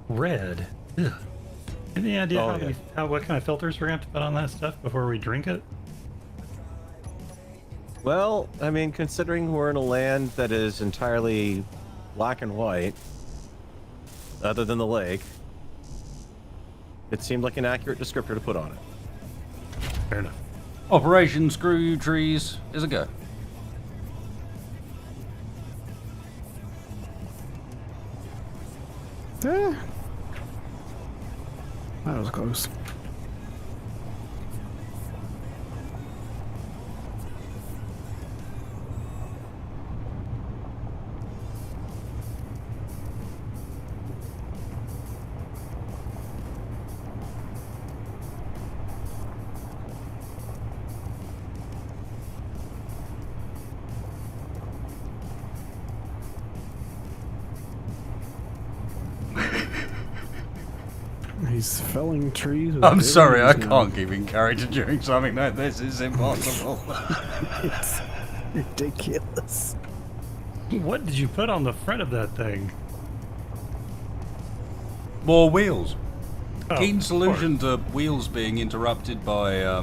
Red. Ugh. Any idea Oh, what kind of filters we're going to have to put on that stuff before we drink it? Well, I mean, considering we're in a land that is entirely black and white, other than the lake, it seemed like an accurate descriptor to put on it. Fair enough. Operation Screw Trees is a go. That was close. He's felling trees. With I'm big sorry, I ones now. can't keep in character during something like this. It's impossible. It's ridiculous. What did you put on the front of that thing? More wheels. Oh, Keen of solution to wheels being interrupted by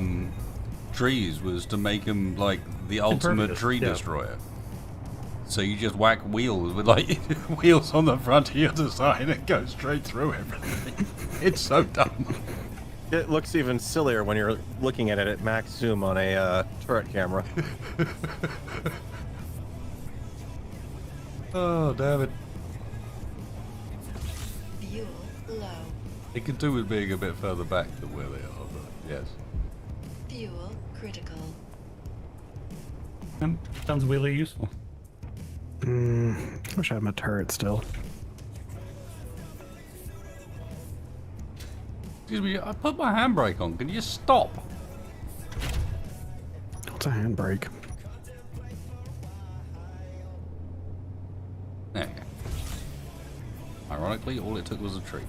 trees was to make them like the ultimate Impervious, tree yeah. destroyer. So you just whack wheels with like wheels on the front of your design and go straight through everything. It's so dumb. It looks even sillier when you're looking at it at max zoom on a turret camera. Oh, damn it. Fuel low. It could do with being a bit further back than where they are, but yes. Fuel critical. Sounds really useful. Wish I had my turret still. Excuse me, I put my handbrake on. Can you stop? What's a handbrake? There you go. Ironically, all it took was a tree.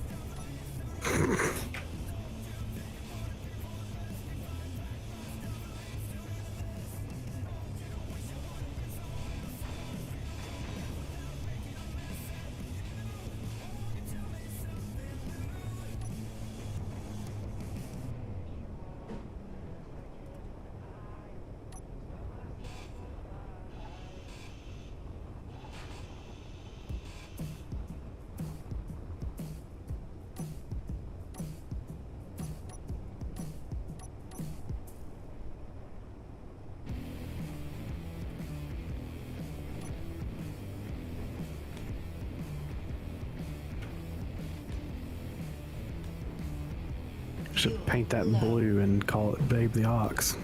Should paint that in blue and call it Babe the Ox.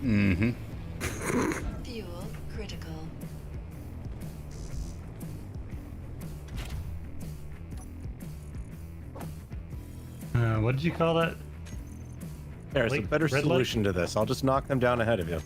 Mm-hmm. Fuel critical. What did you call that? There's a Lake- better red light? solution to this. I'll just knock them down ahead of you.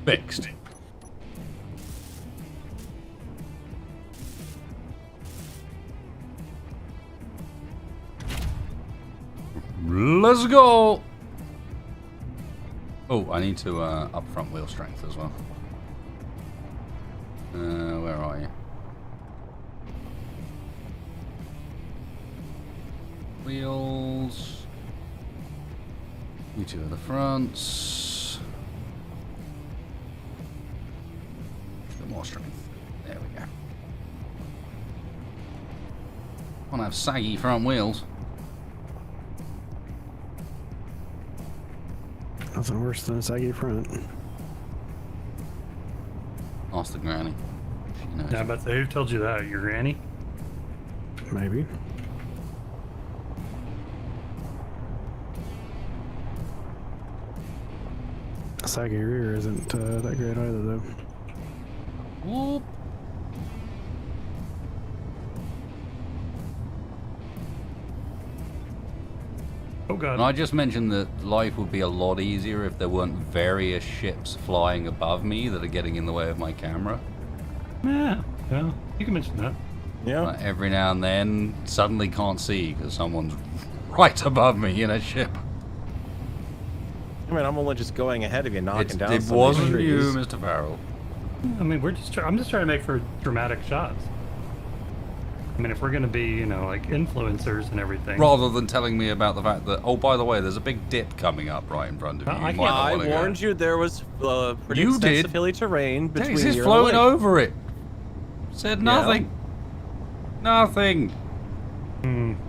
Fixed. Let's go. Oh, I need to up front wheel strength as well. Where are you? Wheels. You two are the fronts. Bit more strength. There we go. Want to have saggy front wheels. Nothing worse than a saggy front. Ask the granny. She knows. Yeah, but who told you that? Your granny? Maybe. A saggy rear isn't that great either, though. Whoop. Oh god. And I just mentioned that life would be a lot easier if there weren't various ships flying above me that are getting in the way of my camera. Yeah, well, you can mention that. Yeah. Like every now and then, suddenly can't see because someone's right above me in a ship. I mean, I'm only just going ahead of you, knocking down It some of wasn't these you, trees. Mr. Farrell. I mean, I'm just trying to make for dramatic shots. I mean, if we're gonna be, you know, like influencers and everything. Rather than telling me about the fact that, oh, by the way, there's a big dip coming up right in front of you. I You might not I wanna go. warned you there was pretty You extensive did. hilly terrain between Texas here floating and the lake. over it. Said nothing. Nothing.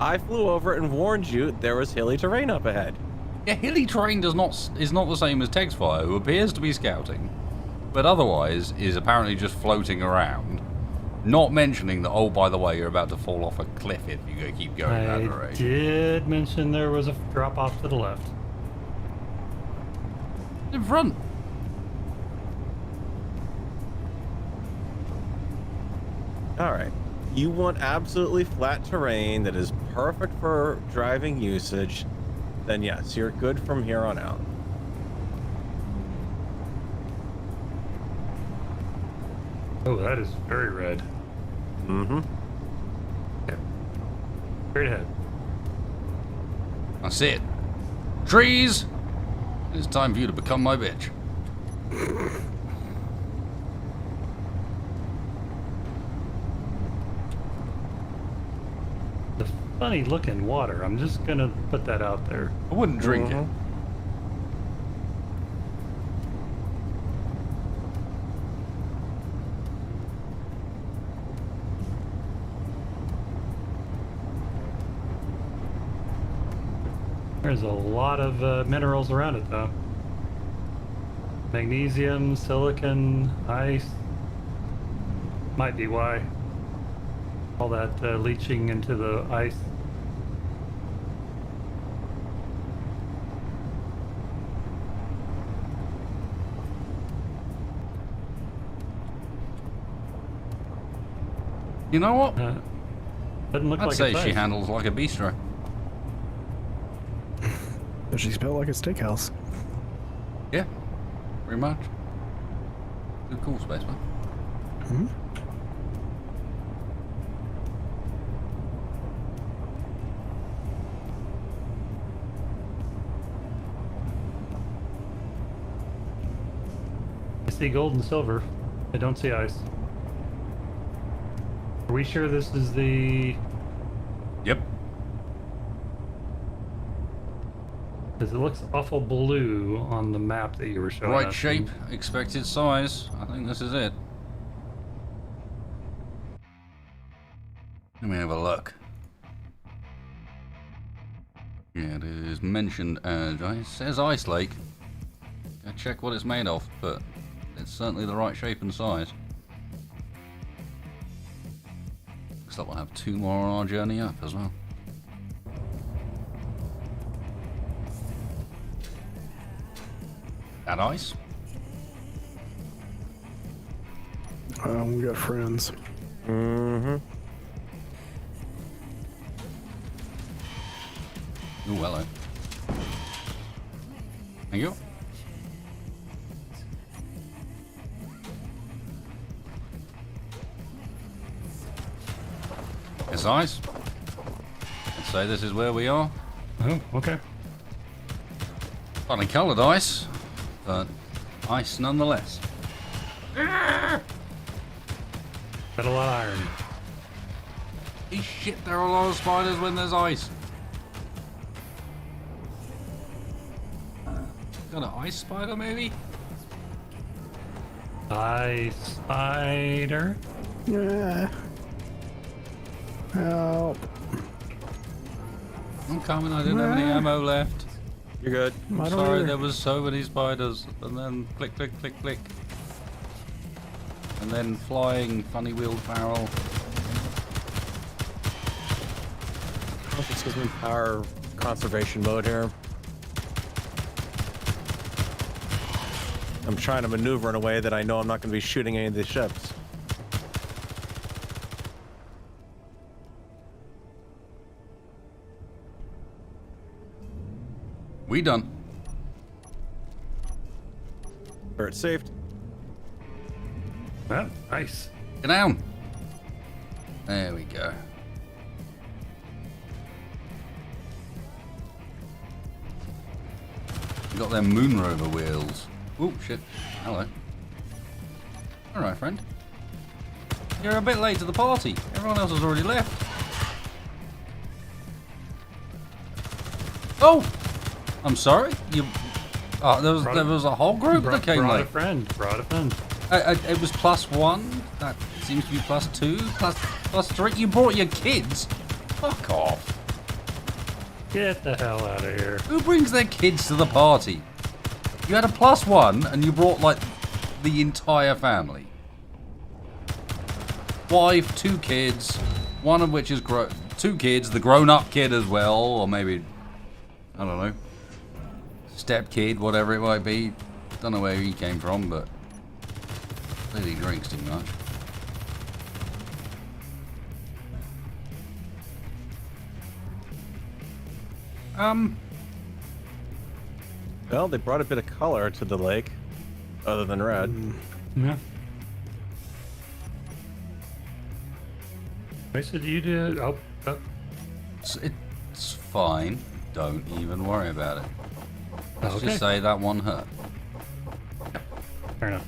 I flew over it and warned you there was hilly terrain up ahead. Yeah, hilly terrain is not the same as Texfire, who appears to be scouting, but otherwise is apparently just floating around. Not mentioning that, oh, by the way, you're about to fall off a cliff if you keep going that I direction. did mention there was a drop off to the left. In front. All right. You want absolutely flat terrain that is perfect for driving usage, then yes, you're good from here on out. Oh, that is very red. Mm-hmm. Okay. Straight ahead. I see it. Trees! It's time for you to become my bitch. The funny looking water. I'm just gonna put that out there. I wouldn't drink it. There's a lot of minerals around it, though. Magnesium, silicon, ice. Might be why. All that leaching into the ice. You know what? Doesn't look I'd like say it's she ice. handles like a bistro. But she's built like a steakhouse. Yeah, pretty much. Good call, Spaceman. Hmm? I see gold and silver. I don't see ice. Are we sure this is the... Yep. Because it looks awful blue on the map that you were showing Right us. shape, expected size. I think this is it. Let me have a look. Yeah, it is mentioned as... It says Ice Lake. Gotta check what it's made of, but it's certainly the right shape and size. Looks like we'll have 2 more on our journey up as well. That ice? We got friends. Mm-hmm. Ooh, hello. Thank you. It's ice. Let's say this is where we are. Oh, okay. Funny coloured ice, but ice nonetheless. Got a lot of iron. Holy shit, there are a lot of spiders when there's ice. Got an ice spider maybe? Ice spider. Yeah. Help. I'm coming, I didn't have any ammo left. You're good. I'm I don't sorry, either. there was so many spiders. And then click, click, click, click. And then flying funny wheeled barrel. Excuse me, power conservation mode here. I'm trying to maneuver in a way that I know I'm not going to be shooting any of the ships. We done. Where it's saved. Ah, nice. Get down. There we go. We got them moon rover wheels. Oh shit. Hello. Alright, friend. You're a bit late to the party. Everyone else has already left. Oh! I'm sorry? You... there was a whole group that came late. Brought a friend. It was +1. That seems to be +2. +3. You brought your kids? Fuck off. Get the hell out of here. Who brings their kids to the party? You had a +1 and you brought, like, the entire family. Wife, 2 kids, one of which is 2 kids, the grown-up kid as well, or maybe, I don't know, step kid, whatever it might be. Don't know where he came from, but clearly he drinks too much. Well, they brought a bit of color to the lake, other than red. Yeah. I said you did. Oh. It's fine. Don't even worry about it. Let's Okay. just say that one hurt. Fair enough.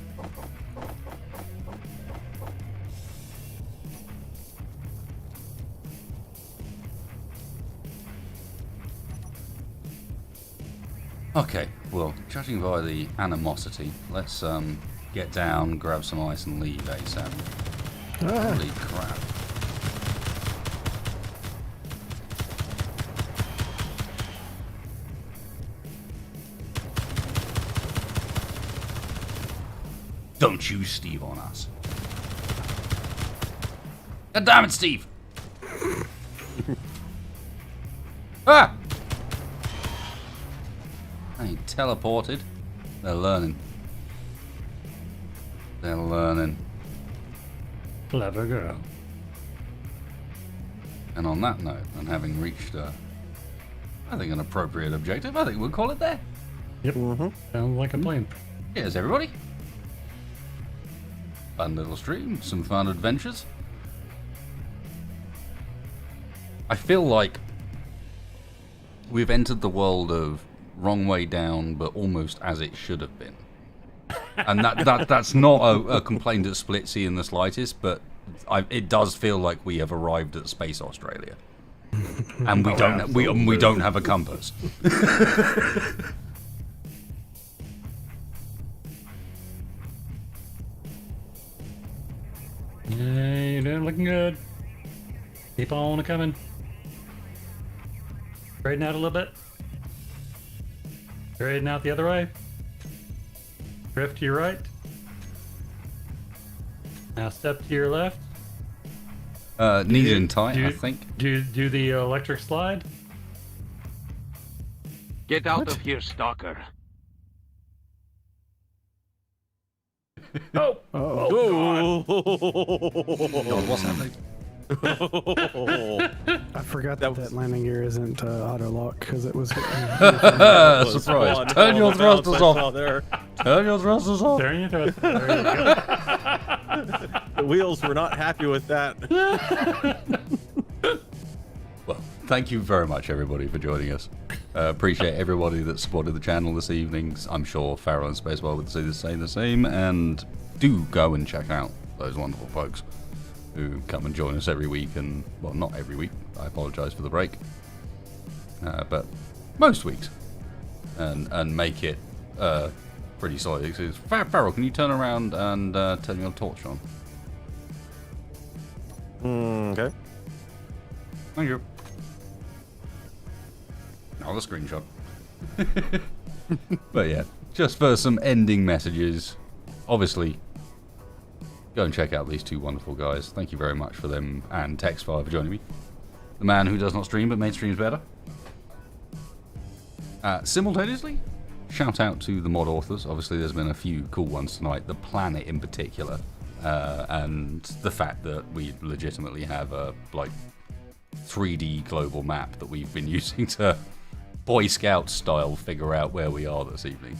Okay, well, judging by the animosity, let's get down, grab some ice, and leave ASAP. Holy crap! Don't you, Steve, on us! God damn it, Steve! Ah! He teleported. They're learning. They're learning. Clever girl. And on that note, and having reached, I think, an appropriate objective, I think we'll call it there. Yep. Sounds like a plan. Cheers, everybody. Fun little stream, some fun adventures. I feel like we've entered the world of wrong way down, but almost as it should have been. And that's not a complaint at Splitsy in the slightest, but it does feel like we have arrived at Space Australia, and we don't have a compass. Yeah, you're doing looking good. Keep on coming. Straighten out a little bit. Straighten out the other way. Drift to your right. Now step to your left. Knees in tight, I think. Do the electric slide. Get out of here, stalker. Oh! Oh! God, what's happening? I forgot that landing gear isn't auto lock because it was. Surprise! Turn your thrusters off. Turn your thrusters off. There you go. There you go. The wheels were not happy with that. Well, thank you very much, everybody, for joining us. Appreciate everybody that supported the channel this evening. I'm sure Farrell and Spaceball would say the same. And do go and check out those wonderful folks who come and join us every week. And, well, not every week. I apologize for the break. But most weeks. And make it pretty solid. Farrell, can you turn around and turn your torch on? Okay. Thank you. Another screenshot. But yeah, just for some ending messages, obviously, go and check out these two wonderful guys. Thank you very much for them, and Texfire for joining me. The man who does not stream but made streams better. Simultaneously, shout out to the mod authors. Obviously, there's been a few cool ones tonight. The planet in particular, and the fact that we legitimately have a 3D global map that we've been using to Boy Scout style figure out where we are this evening.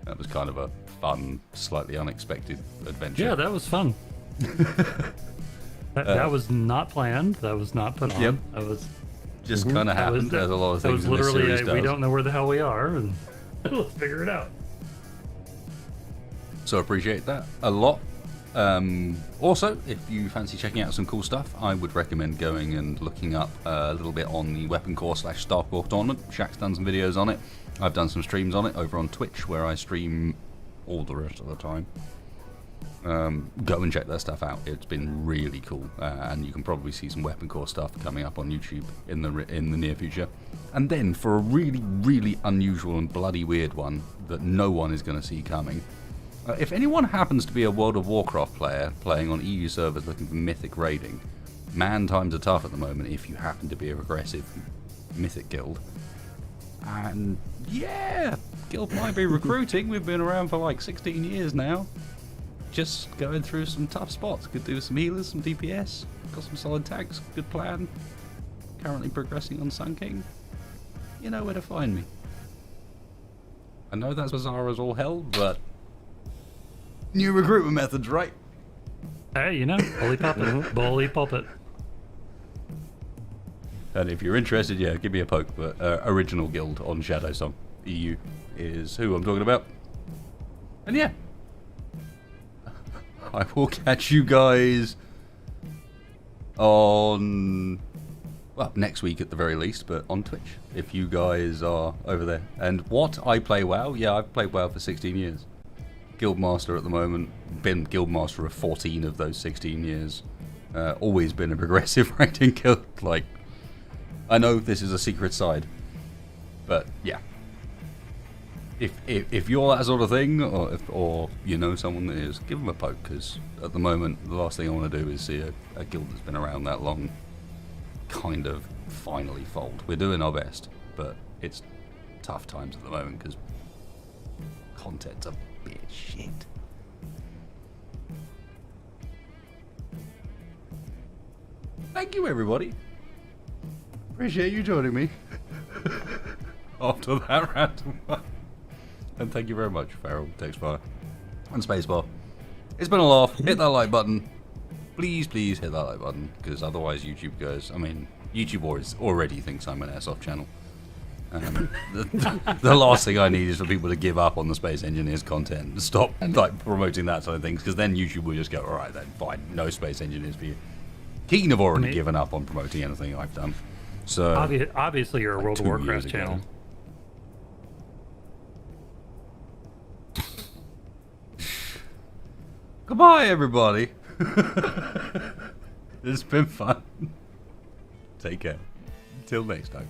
That was kind of a fun, slightly unexpected adventure. Yeah, that was fun. that was not planned. That was not put on. Yep. That was just kind of happened. There's a lot of things that was in this literally series we does. don't know where the hell we are, and let's figure it out. So appreciate that a lot. Also, if you fancy checking out some cool stuff, I would recommend going and looking up a little bit on the Weapon Core / Starcore tournament. Shaq's done some videos on it. I've done some streams on it over on Twitch, where I stream all the rest of the time. Go and check that stuff out. It's been really cool, and you can probably see some Weapon Core stuff coming up on YouTube in the near future. And then, for a really, really unusual and bloody weird one that no one is going to see coming, if anyone happens to be a World of Warcraft player playing on EU servers looking for mythic raiding, man, times are tough at the moment if you happen to be a aggressive mythic guild. And yeah, guild might be recruiting. We've been around for like 16 years now. Just going through some tough spots. Could do some healers, some DPS, got some solid tanks, good plan. Currently progressing on Sun King. You know where to find me. I know that's bizarre as all hell, but new recruitment methods, right? Hey, you know, bully puppet, bully puppet. And if you're interested, yeah, give me a poke. But original guild on Shadowsong EU is who I'm talking about. And yeah, I will catch you guys on, well, next week at the very least, but on Twitch, if you guys are over there. And what? I play WoW? Yeah, I've played WoW for 16 years. Guildmaster at the moment. Been Guildmaster of 14 of those 16 years. Always been a progressive raiding guild. Like, I know this is a secret side, but yeah. If you're that sort of thing, or you know someone that is, give them a poke, because at the moment the last thing I want to do is see a guild that's been around that long kind of finally fold. We're doing our best, but it's tough times at the moment because content's a bit shit. Thank you, everybody. Appreciate you joining me after that random one. And thank you very much, Farrell, Textfire, and Spacebar. It's been a laugh. Hit that like button. Please, please hit that like button, because otherwise YouTube goes... I mean, YouTube already thinks I'm an airsoft channel. The last thing I need is for people to give up on the Space Engineers content and stop like promoting that sort of things, because then YouTube will just go, alright then, fine, no Space Engineers for you. Keen have already given up on promoting anything I've done. So obviously you're a World of Warcraft channel. Goodbye, everybody. It's been fun. Take care. Until next time.